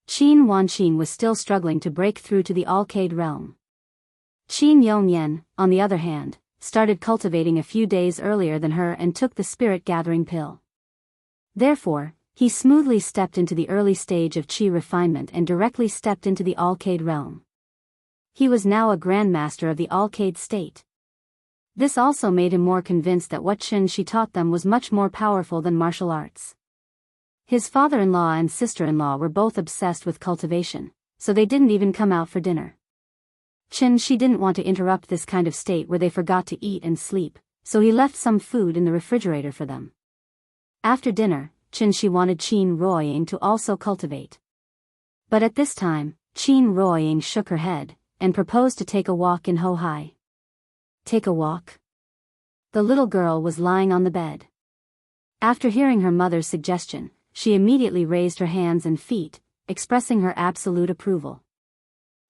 Qin Wanqing was still struggling to break through to the Alcade realm. Qin Yongyan, on the other hand, started cultivating a few days earlier than her and took the spirit-gathering pill. Therefore, he smoothly stepped into the early stage of qi refinement and directly stepped into the Alcade realm. He was now a grandmaster of the Alcade state. This also made him more convinced that what Shi taught them was much more powerful than martial arts. His father-in-law and sister-in-law were both obsessed with cultivation, so they didn't even come out for dinner. Shi didn't want to interrupt this kind of state where they forgot to eat and sleep, so he left some food in the refrigerator for them. After dinner, Shi wanted Qin Ruoying to also cultivate. But at this time, Qin Ruoying shook her head, and proposed to take a walk in Hohai. Take a walk? The little girl was lying on the bed. After hearing her mother's suggestion, she immediately raised her hands and feet, expressing her absolute approval.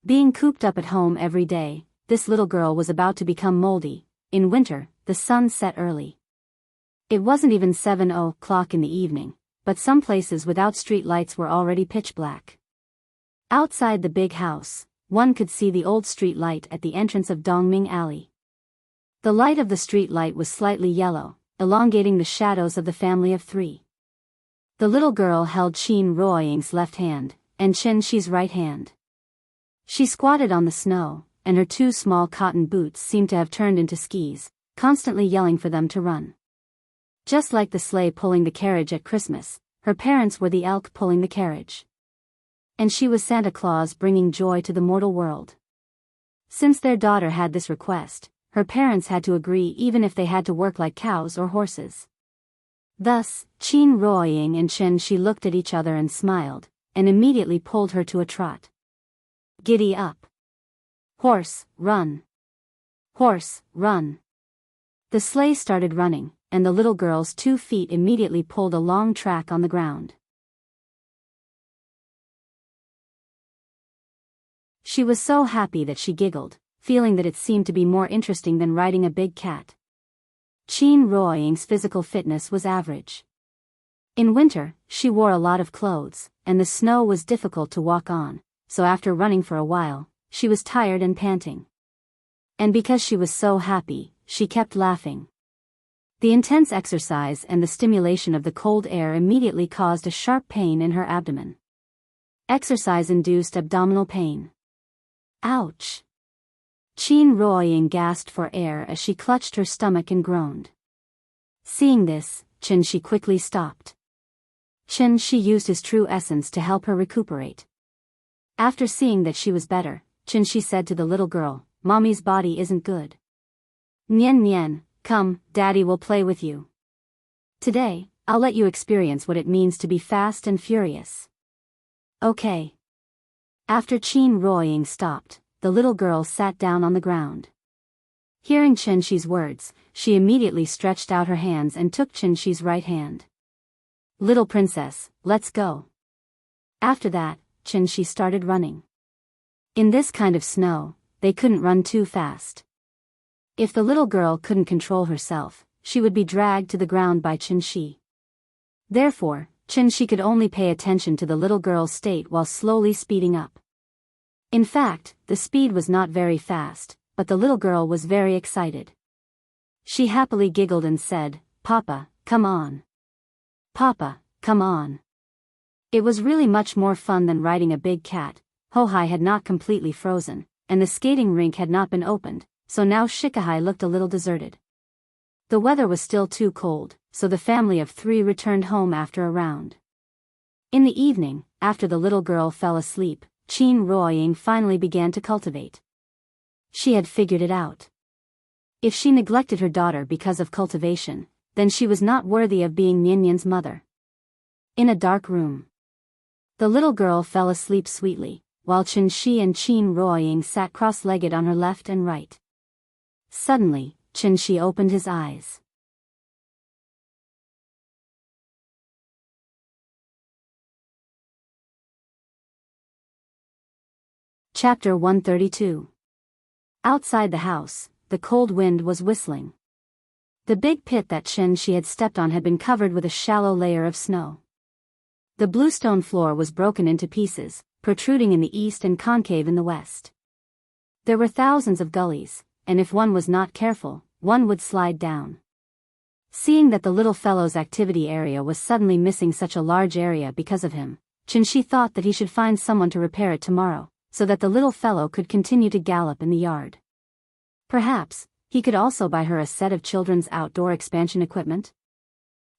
Being cooped up at home every day, this little girl was about to become moldy. In winter, the sun set early. It wasn't even 7 o'clock in the evening, but some places without street lights were already pitch black. Outside the big house, one could see the old street light at the entrance of Dongming Alley. The light of the street light was slightly yellow, elongating the shadows of the family of 3. The little girl held Qin Ruoying's left hand, and Shi's right hand. She squatted on the snow, and her 2 small cotton boots seemed to have turned into skis, constantly yelling for them to run. Just like the sleigh pulling the carriage at Christmas, her parents were the elk pulling the carriage. And she was Santa Claus bringing joy to the mortal world. Since their daughter had this request, her parents had to agree even if they had to work like cows or horses. Thus, Qin Ruoying and Shi looked at each other and smiled, and immediately pulled her to a trot. Giddy up. Horse, run. Horse, run. The sleigh started running, and the little girl's 2 feet immediately pulled a long track on the ground. She was so happy that she giggled, feeling that it seemed to be more interesting than riding a big cat. Chen Ruoying's physical fitness was average. In winter, she wore a lot of clothes, and the snow was difficult to walk on, so after running for a while, she was tired and panting. And because she was so happy, she kept laughing. The intense exercise and the stimulation of the cold air immediately caused a sharp pain in her abdomen. Exercise-induced abdominal pain. Ouch! Chen Ruoying gasped for air as she clutched her stomach and groaned. Seeing this, Chen Shi quickly stopped. Chen Shi used his true essence to help her recuperate. After seeing that she was better, Chen Shi said to the little girl, "Mommy's body isn't good. Nian Nian, come, Daddy will play with you. Today, I'll let you experience what it means to be fast and furious." Okay. After Chen Ruoying stopped, the little girl sat down on the ground. Hearing Chen Shi's words, she immediately stretched out her hands and took Chen Shi's right hand. "Little princess, let's go." After that, Chen Shi started running. In this kind of snow, they couldn't run too fast. If the little girl couldn't control herself, she would be dragged to the ground by Chen Shi. Therefore, Chen Shi could only pay attention to the little girl's state while slowly speeding up. In fact, the speed was not very fast, but the little girl was very excited. She happily giggled and said, "Papa, come on. Papa, come on." It was really much more fun than riding a big cat. Hohai had not completely frozen, and the skating rink had not been opened, so now Shikahai looked a little deserted. The weather was still too cold, so the family of 3 returned home after a round. In the evening, after the little girl fell asleep, Chen Ruoying finally began to cultivate. She had figured it out. If she neglected her daughter because of cultivation, then she was not worthy of being Nianyan's mother. In a dark room, the little girl fell asleep sweetly, while Chen Shi and Chen Ruoying sat cross-legged on her left and right. Suddenly, Chen Shi opened his eyes. Chapter 132. Outside the house, the cold wind was whistling. The big pit that Chen Shi had stepped on had been covered with a shallow layer of snow. The bluestone floor was broken into pieces, protruding in the east and concave in the west. There were thousands of gullies, and if one was not careful, one would slide down. Seeing that the little fellow's activity area was suddenly missing such a large area because of him, Chen Shi thought that he should find someone to repair it tomorrow, so that the little fellow could continue to gallop in the yard. Perhaps, he could also buy her a set of children's outdoor expansion equipment.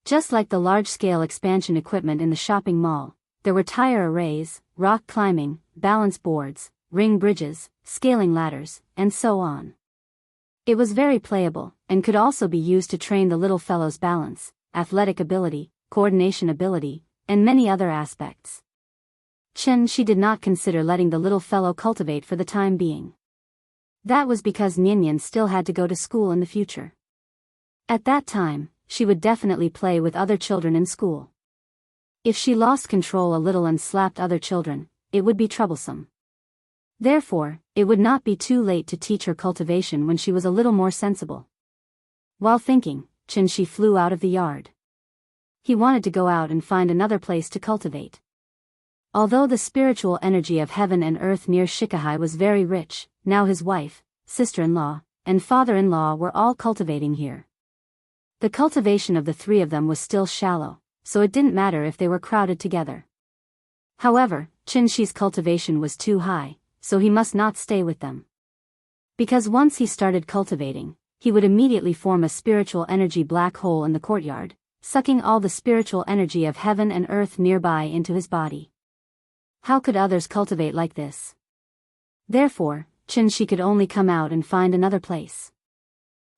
Just like the large-scale expansion equipment in the shopping mall, there were tire arrays, rock climbing, balance boards, ring bridges, scaling ladders, and so on. It was very playable, and could also be used to train the little fellow's balance, athletic ability, coordination ability, and many other aspects. Chen Shi did not consider letting the little fellow cultivate for the time being. That was because Nianyan still had to go to school in the future. At that time, she would definitely play with other children in school. If she lost control a little and slapped other children, it would be troublesome. Therefore, it would not be too late to teach her cultivation when she was a little more sensible. While thinking, Chen Shi flew out of the yard. He wanted to go out and find another place to cultivate. Although the spiritual energy of heaven and earth near Shikahai was very rich, now his wife, sister-in-law, and father-in-law were all cultivating here. The cultivation of the 3 of them was still shallow, so it didn't matter if they were crowded together. However, Chen Shi's cultivation was too high, so he must not stay with them. Because once he started cultivating, he would immediately form a spiritual energy black hole in the courtyard, sucking all the spiritual energy of heaven and earth nearby into his body. How could others cultivate like this? Therefore, Chen Shi could only come out and find another place.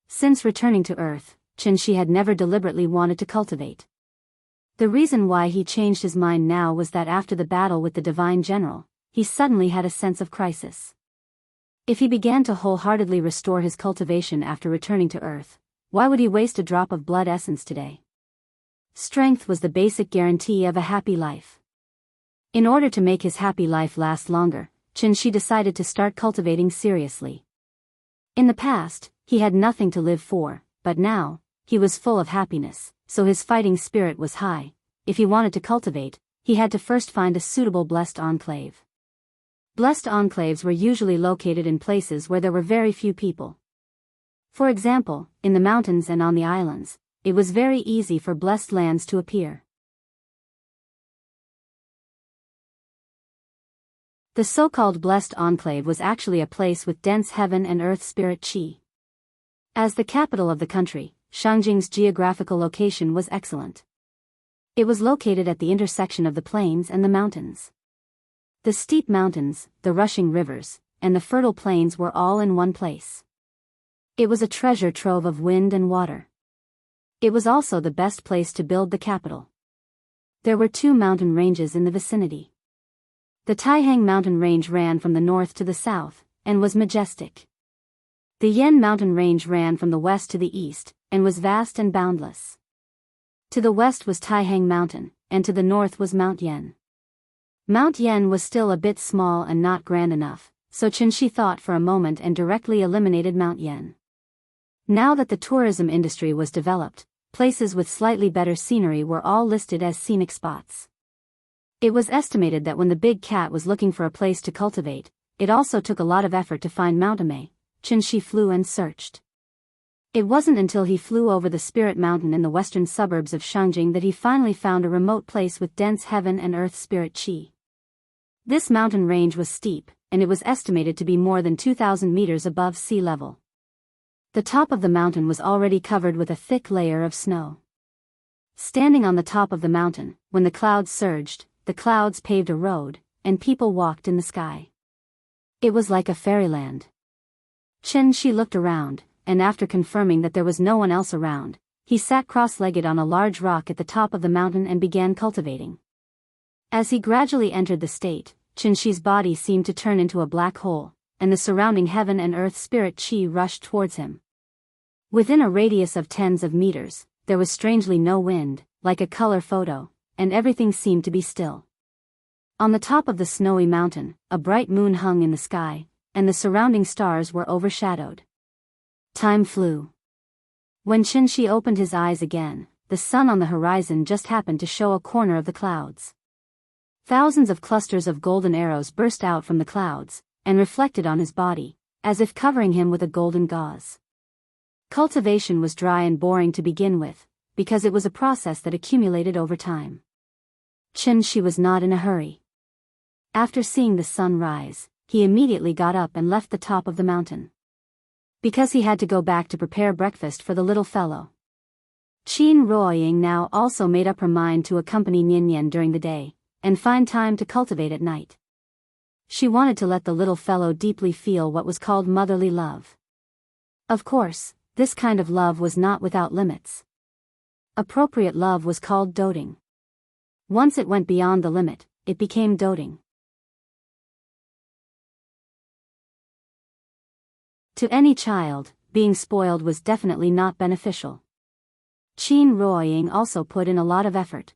Since returning to Earth, Chen Shi had never deliberately wanted to cultivate. The reason why he changed his mind now was that after the battle with the Divine General, he suddenly had a sense of crisis. If he began to wholeheartedly restore his cultivation after returning to Earth, why would he waste a drop of blood essence today? Strength was the basic guarantee of a happy life. In order to make his happy life last longer, Shi decided to start cultivating seriously. In the past, he had nothing to live for, but now, he was full of happiness, so his fighting spirit was high. If he wanted to cultivate, he had to first find a suitable blessed enclave. Blessed enclaves were usually located in places where there were very few people. For example, in the mountains and on the islands, it was very easy for blessed lands to appear. The so-called blessed enclave was actually a place with dense heaven and earth spirit qi. As the capital of the country, Shangjing's geographical location was excellent. It was located at the intersection of the plains and the mountains. The steep mountains, the rushing rivers, and the fertile plains were all in one place. It was a treasure trove of wind and water. It was also the best place to build the capital. There were 2 mountain ranges in the vicinity. The Taihang mountain range ran from the north to the south, and was majestic. The Yan mountain range ran from the west to the east, and was vast and boundless. To the west was Taihang mountain, and to the north was Mount Yan. Mount Yan was still a bit small and not grand enough, so Shi thought for a moment and directly eliminated Mount Yan. Now that the tourism industry was developed, places with slightly better scenery were all listed as scenic spots. It was estimated that when the big cat was looking for a place to cultivate, it also took a lot of effort to find Mount Immerse. Shi flew and searched. It wasn't until he flew over the Spirit Mountain in the western suburbs of Shangjing that he finally found a remote place with dense heaven and earth spirit qi. This mountain range was steep, and it was estimated to be more than 2,000 meters above sea level. The top of the mountain was already covered with a thick layer of snow. Standing on the top of the mountain, when the clouds surged, the clouds paved a road, and people walked in the sky. It was like a fairyland. Shi looked around, and after confirming that there was no one else around, he sat cross-legged on a large rock at the top of the mountain and began cultivating. As he gradually entered the state, Shi's body seemed to turn into a black hole, and the surrounding heaven and earth spirit qi rushed towards him. Within a radius of tens of meters, there was strangely no wind, like a color photo, and everything seemed to be still. On the top of the snowy mountain, a bright moon hung in the sky, and the surrounding stars were overshadowed. Time flew. When Shi opened his eyes again, the sun on the horizon just happened to show a corner of the clouds. Thousands of clusters of golden arrows burst out from the clouds, and reflected on his body, as if covering him with a golden gauze. Cultivation was dry and boring to begin with, because it was a process that accumulated over time. Shi was not in a hurry. After seeing the sun rise, he immediately got up and left the top of the mountain. Because he had to go back to prepare breakfast for the little fellow. Qin Ruoying now also made up her mind to accompany Nian during the day, and find time to cultivate at night. She wanted to let the little fellow deeply feel what was called motherly love. Of course, this kind of love was not without limits. Appropriate love was called doting. Once it went beyond the limit, it became doting. To any child, being spoiled was definitely not beneficial. Qin Ruoying also put in a lot of effort.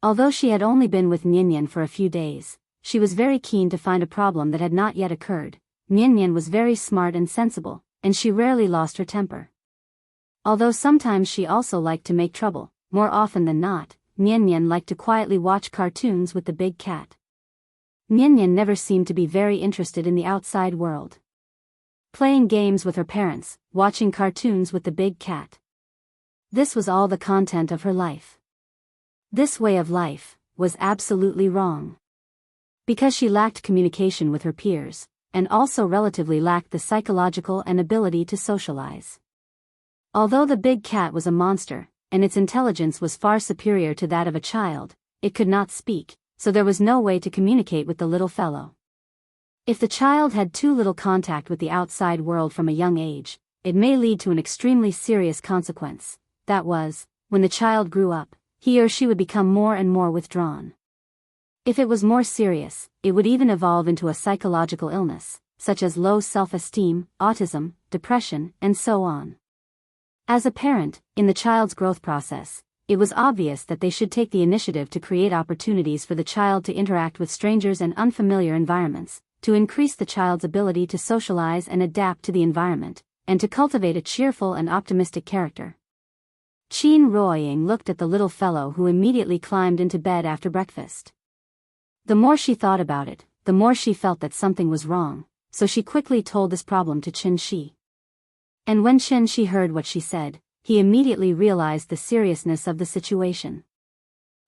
Although she had only been with Nian for a few days, she was very keen to find a problem that had not yet occurred. Nian was very smart and sensible, and she rarely lost her temper. Although sometimes she also liked to make trouble, more often than not, Nian liked to quietly watch cartoons with the big cat. Nian never seemed to be very interested in the outside world. Playing games with her parents, watching cartoons with the big cat. This was all the content of her life. This way of life was absolutely wrong. Because she lacked communication with her peers, and also relatively lacked the psychological and ability to socialize. Although the big cat was a monster, and its intelligence was far superior to that of a child, it could not speak, so there was no way to communicate with the little fellow. If the child had too little contact with the outside world from a young age, it may lead to an extremely serious consequence. That was, when the child grew up, he or she would become more and more withdrawn. If it was more serious, it would even evolve into a psychological illness, such as low self-esteem, autism, depression, and so on. As a parent, in the child's growth process, it was obvious that they should take the initiative to create opportunities for the child to interact with strangers and unfamiliar environments, to increase the child's ability to socialize and adapt to the environment, and to cultivate a cheerful and optimistic character. Qin Ruoying looked at the little fellow, who immediately climbed into bed after breakfast. The more she thought about it, the more she felt that something was wrong, so she quickly told this problem to Qin Shi. And when Qin Shi heard what she said, he immediately realized the seriousness of the situation.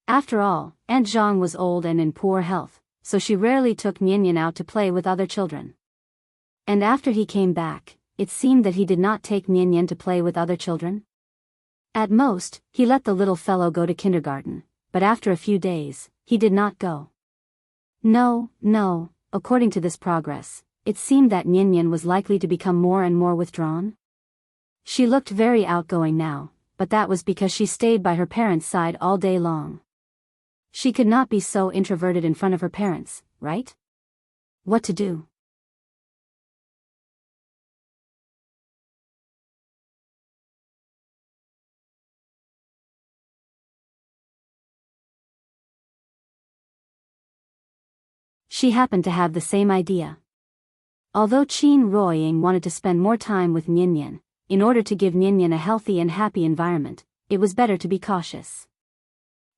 After all, Aunt Zhang was old and in poor health, so she rarely took Nian out to play with other children. And after he came back, it seemed that he did not take Nian to play with other children. At most, he let the little fellow go to kindergarten, but after a few days, he did not go. No, according to this progress, it seemed that Nian was likely to become more and more withdrawn. She looked very outgoing now, but that was because she stayed by her parents' side all day long. She could not be so introverted in front of her parents, right? What to do? She happened to have the same idea. Although Qin Ruoying wanted to spend more time with Nian, in order to give Nian a healthy and happy environment, it was better to be cautious.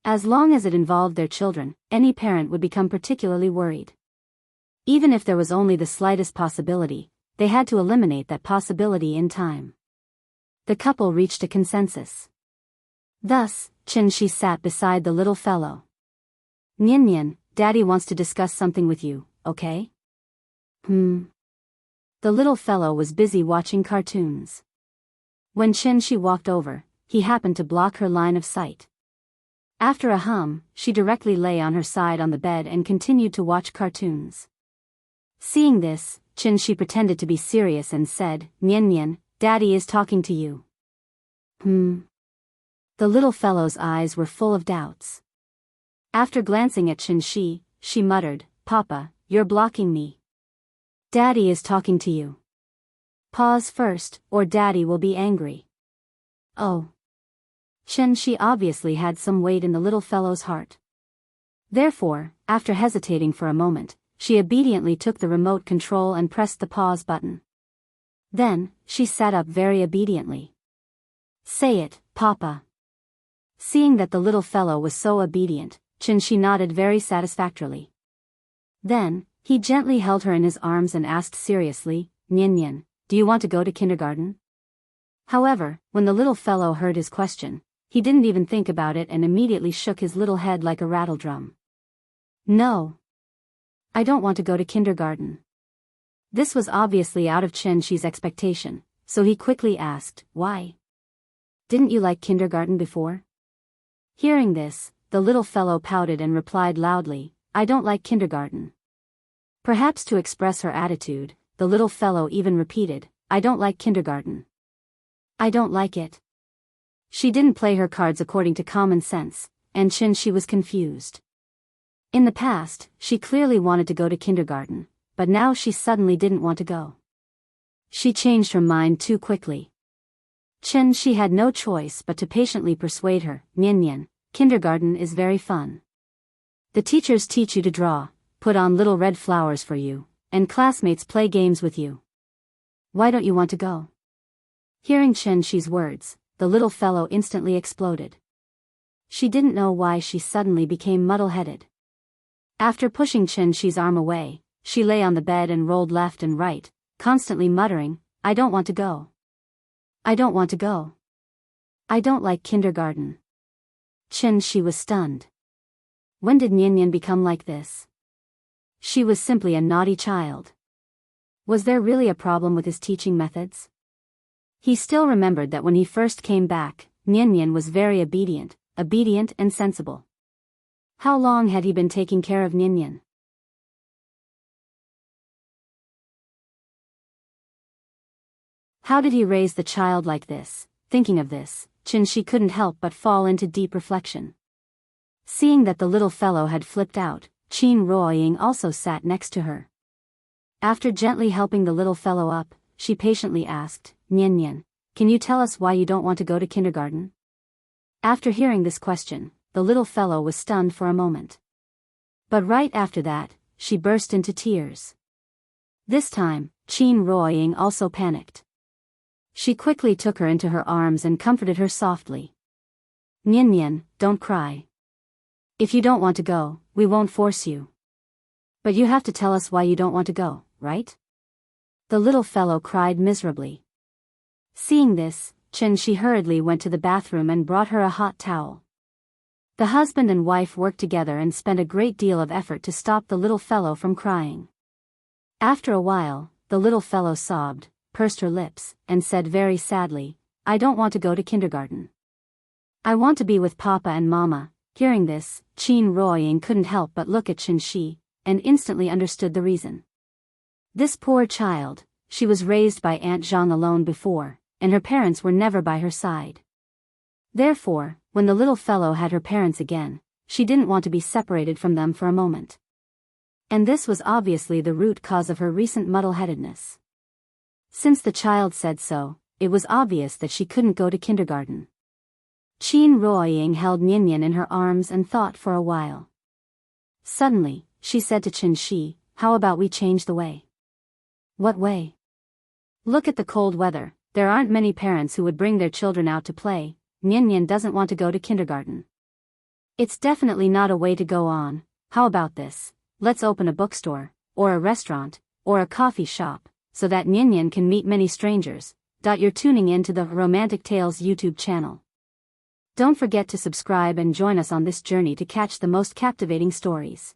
As long as it involved their children, any parent would become particularly worried. Even if there was only the slightest possibility, they had to eliminate that possibility in time. The couple reached a consensus. Thus, Qin Shi sat beside the little fellow. Nian, Daddy wants to discuss something with you, okay? The little fellow was busy watching cartoons. When Qin Shi walked over, he happened to block her line of sight. After a hum, she directly lay on her side on the bed and continued to watch cartoons. Seeing this, Qin Shi pretended to be serious and said, Nian, Daddy is talking to you. The little fellow's eyes were full of doubts. After glancing at Qin Shi, she muttered, Papa, you're blocking me. Daddy is talking to you. Pause first, or Daddy will be angry. Oh. Qin Shi obviously had some weight in the little fellow's heart. Therefore, after hesitating for a moment, she obediently took the remote control and pressed the pause button. Then, she sat up very obediently. Say it, Papa. Seeing that the little fellow was so obedient, Qin Shi nodded very satisfactorily. Then, he gently held her in his arms and asked seriously, Nian, do you want to go to kindergarten? However, when the little fellow heard his question, he didn't even think about it and immediately shook his little head like a rattledrum. No. I don't want to go to kindergarten. This was obviously out of Qin Shi's expectation, so he quickly asked, why? Didn't you like kindergarten before? Hearing this, the little fellow pouted and replied loudly, I don't like kindergarten. Perhaps to express her attitude, the little fellow even repeated, I don't like kindergarten. I don't like it. She didn't play her cards according to common sense, and Qin Shi was confused. In the past, she clearly wanted to go to kindergarten, but now she suddenly didn't want to go. She changed her mind too quickly. Qin Shi had no choice but to patiently persuade her, Nian, kindergarten is very fun. The teachers teach you to draw, put on little red flowers for you, and classmates play games with you. Why don't you want to go? Hearing Qin Shi's words, the little fellow instantly exploded. She didn't know why she suddenly became muddle-headed. After pushing Qin Shi's arm away, she lay on the bed and rolled left and right, constantly muttering, I don't want to go. I don't want to go. I don't like kindergarten. Qin Shi was stunned. When did Nian become like this? She was simply a naughty child. Was there really a problem with his teaching methods? He still remembered that when he first came back, Nian was very obedient and sensible. How long had he been taking care of Nian? How did he raise the child like this? Thinking of this, Qin Shi couldn't help but fall into deep reflection. Seeing that the little fellow had flipped out, Qin Ruoying also sat next to her. After gently helping the little fellow up, she patiently asked, Nian, can you tell us why you don't want to go to kindergarten? After hearing this question, the little fellow was stunned for a moment. But right after that, she burst into tears. This time, Qin Ruoying also panicked. She quickly took her into her arms and comforted her softly. Nian Nian, don't cry. If you don't want to go, we won't force you. But you have to tell us why you don't want to go, right? The little fellow cried miserably. Seeing this, Shi hurriedly went to the bathroom and brought her a hot towel. The husband and wife worked together and spent a great deal of effort to stop the little fellow from crying. After a while, the little fellow sobbed, pursed her lips, and said very sadly, I don't want to go to kindergarten. I want to be with Papa and Mama. Hearing this, Qin Ruoying couldn't help but look at Shi, and instantly understood the reason. This poor child, she was raised by Aunt Zhang alone before, and her parents were never by her side. Therefore, when the little fellow had her parents again, she didn't want to be separated from them for a moment. And this was obviously the root cause of her recent muddle-headedness. Since the child said so, it was obvious that she couldn't go to kindergarten. Qin Ruoying held Nian Nian in her arms and thought for a while. Suddenly, she said to Shi, how about we change the way? What way? Look at the cold weather, there aren't many parents who would bring their children out to play. Nian Nian doesn't want to go to kindergarten. It's definitely not a way to go on. How about this? Let's open a bookstore, or a restaurant, or a coffee shop, so that Nian Nian can meet many strangers. You're tuning in to the Romantic Tales YouTube channel. Don't forget to subscribe and join us on this journey to catch the most captivating stories.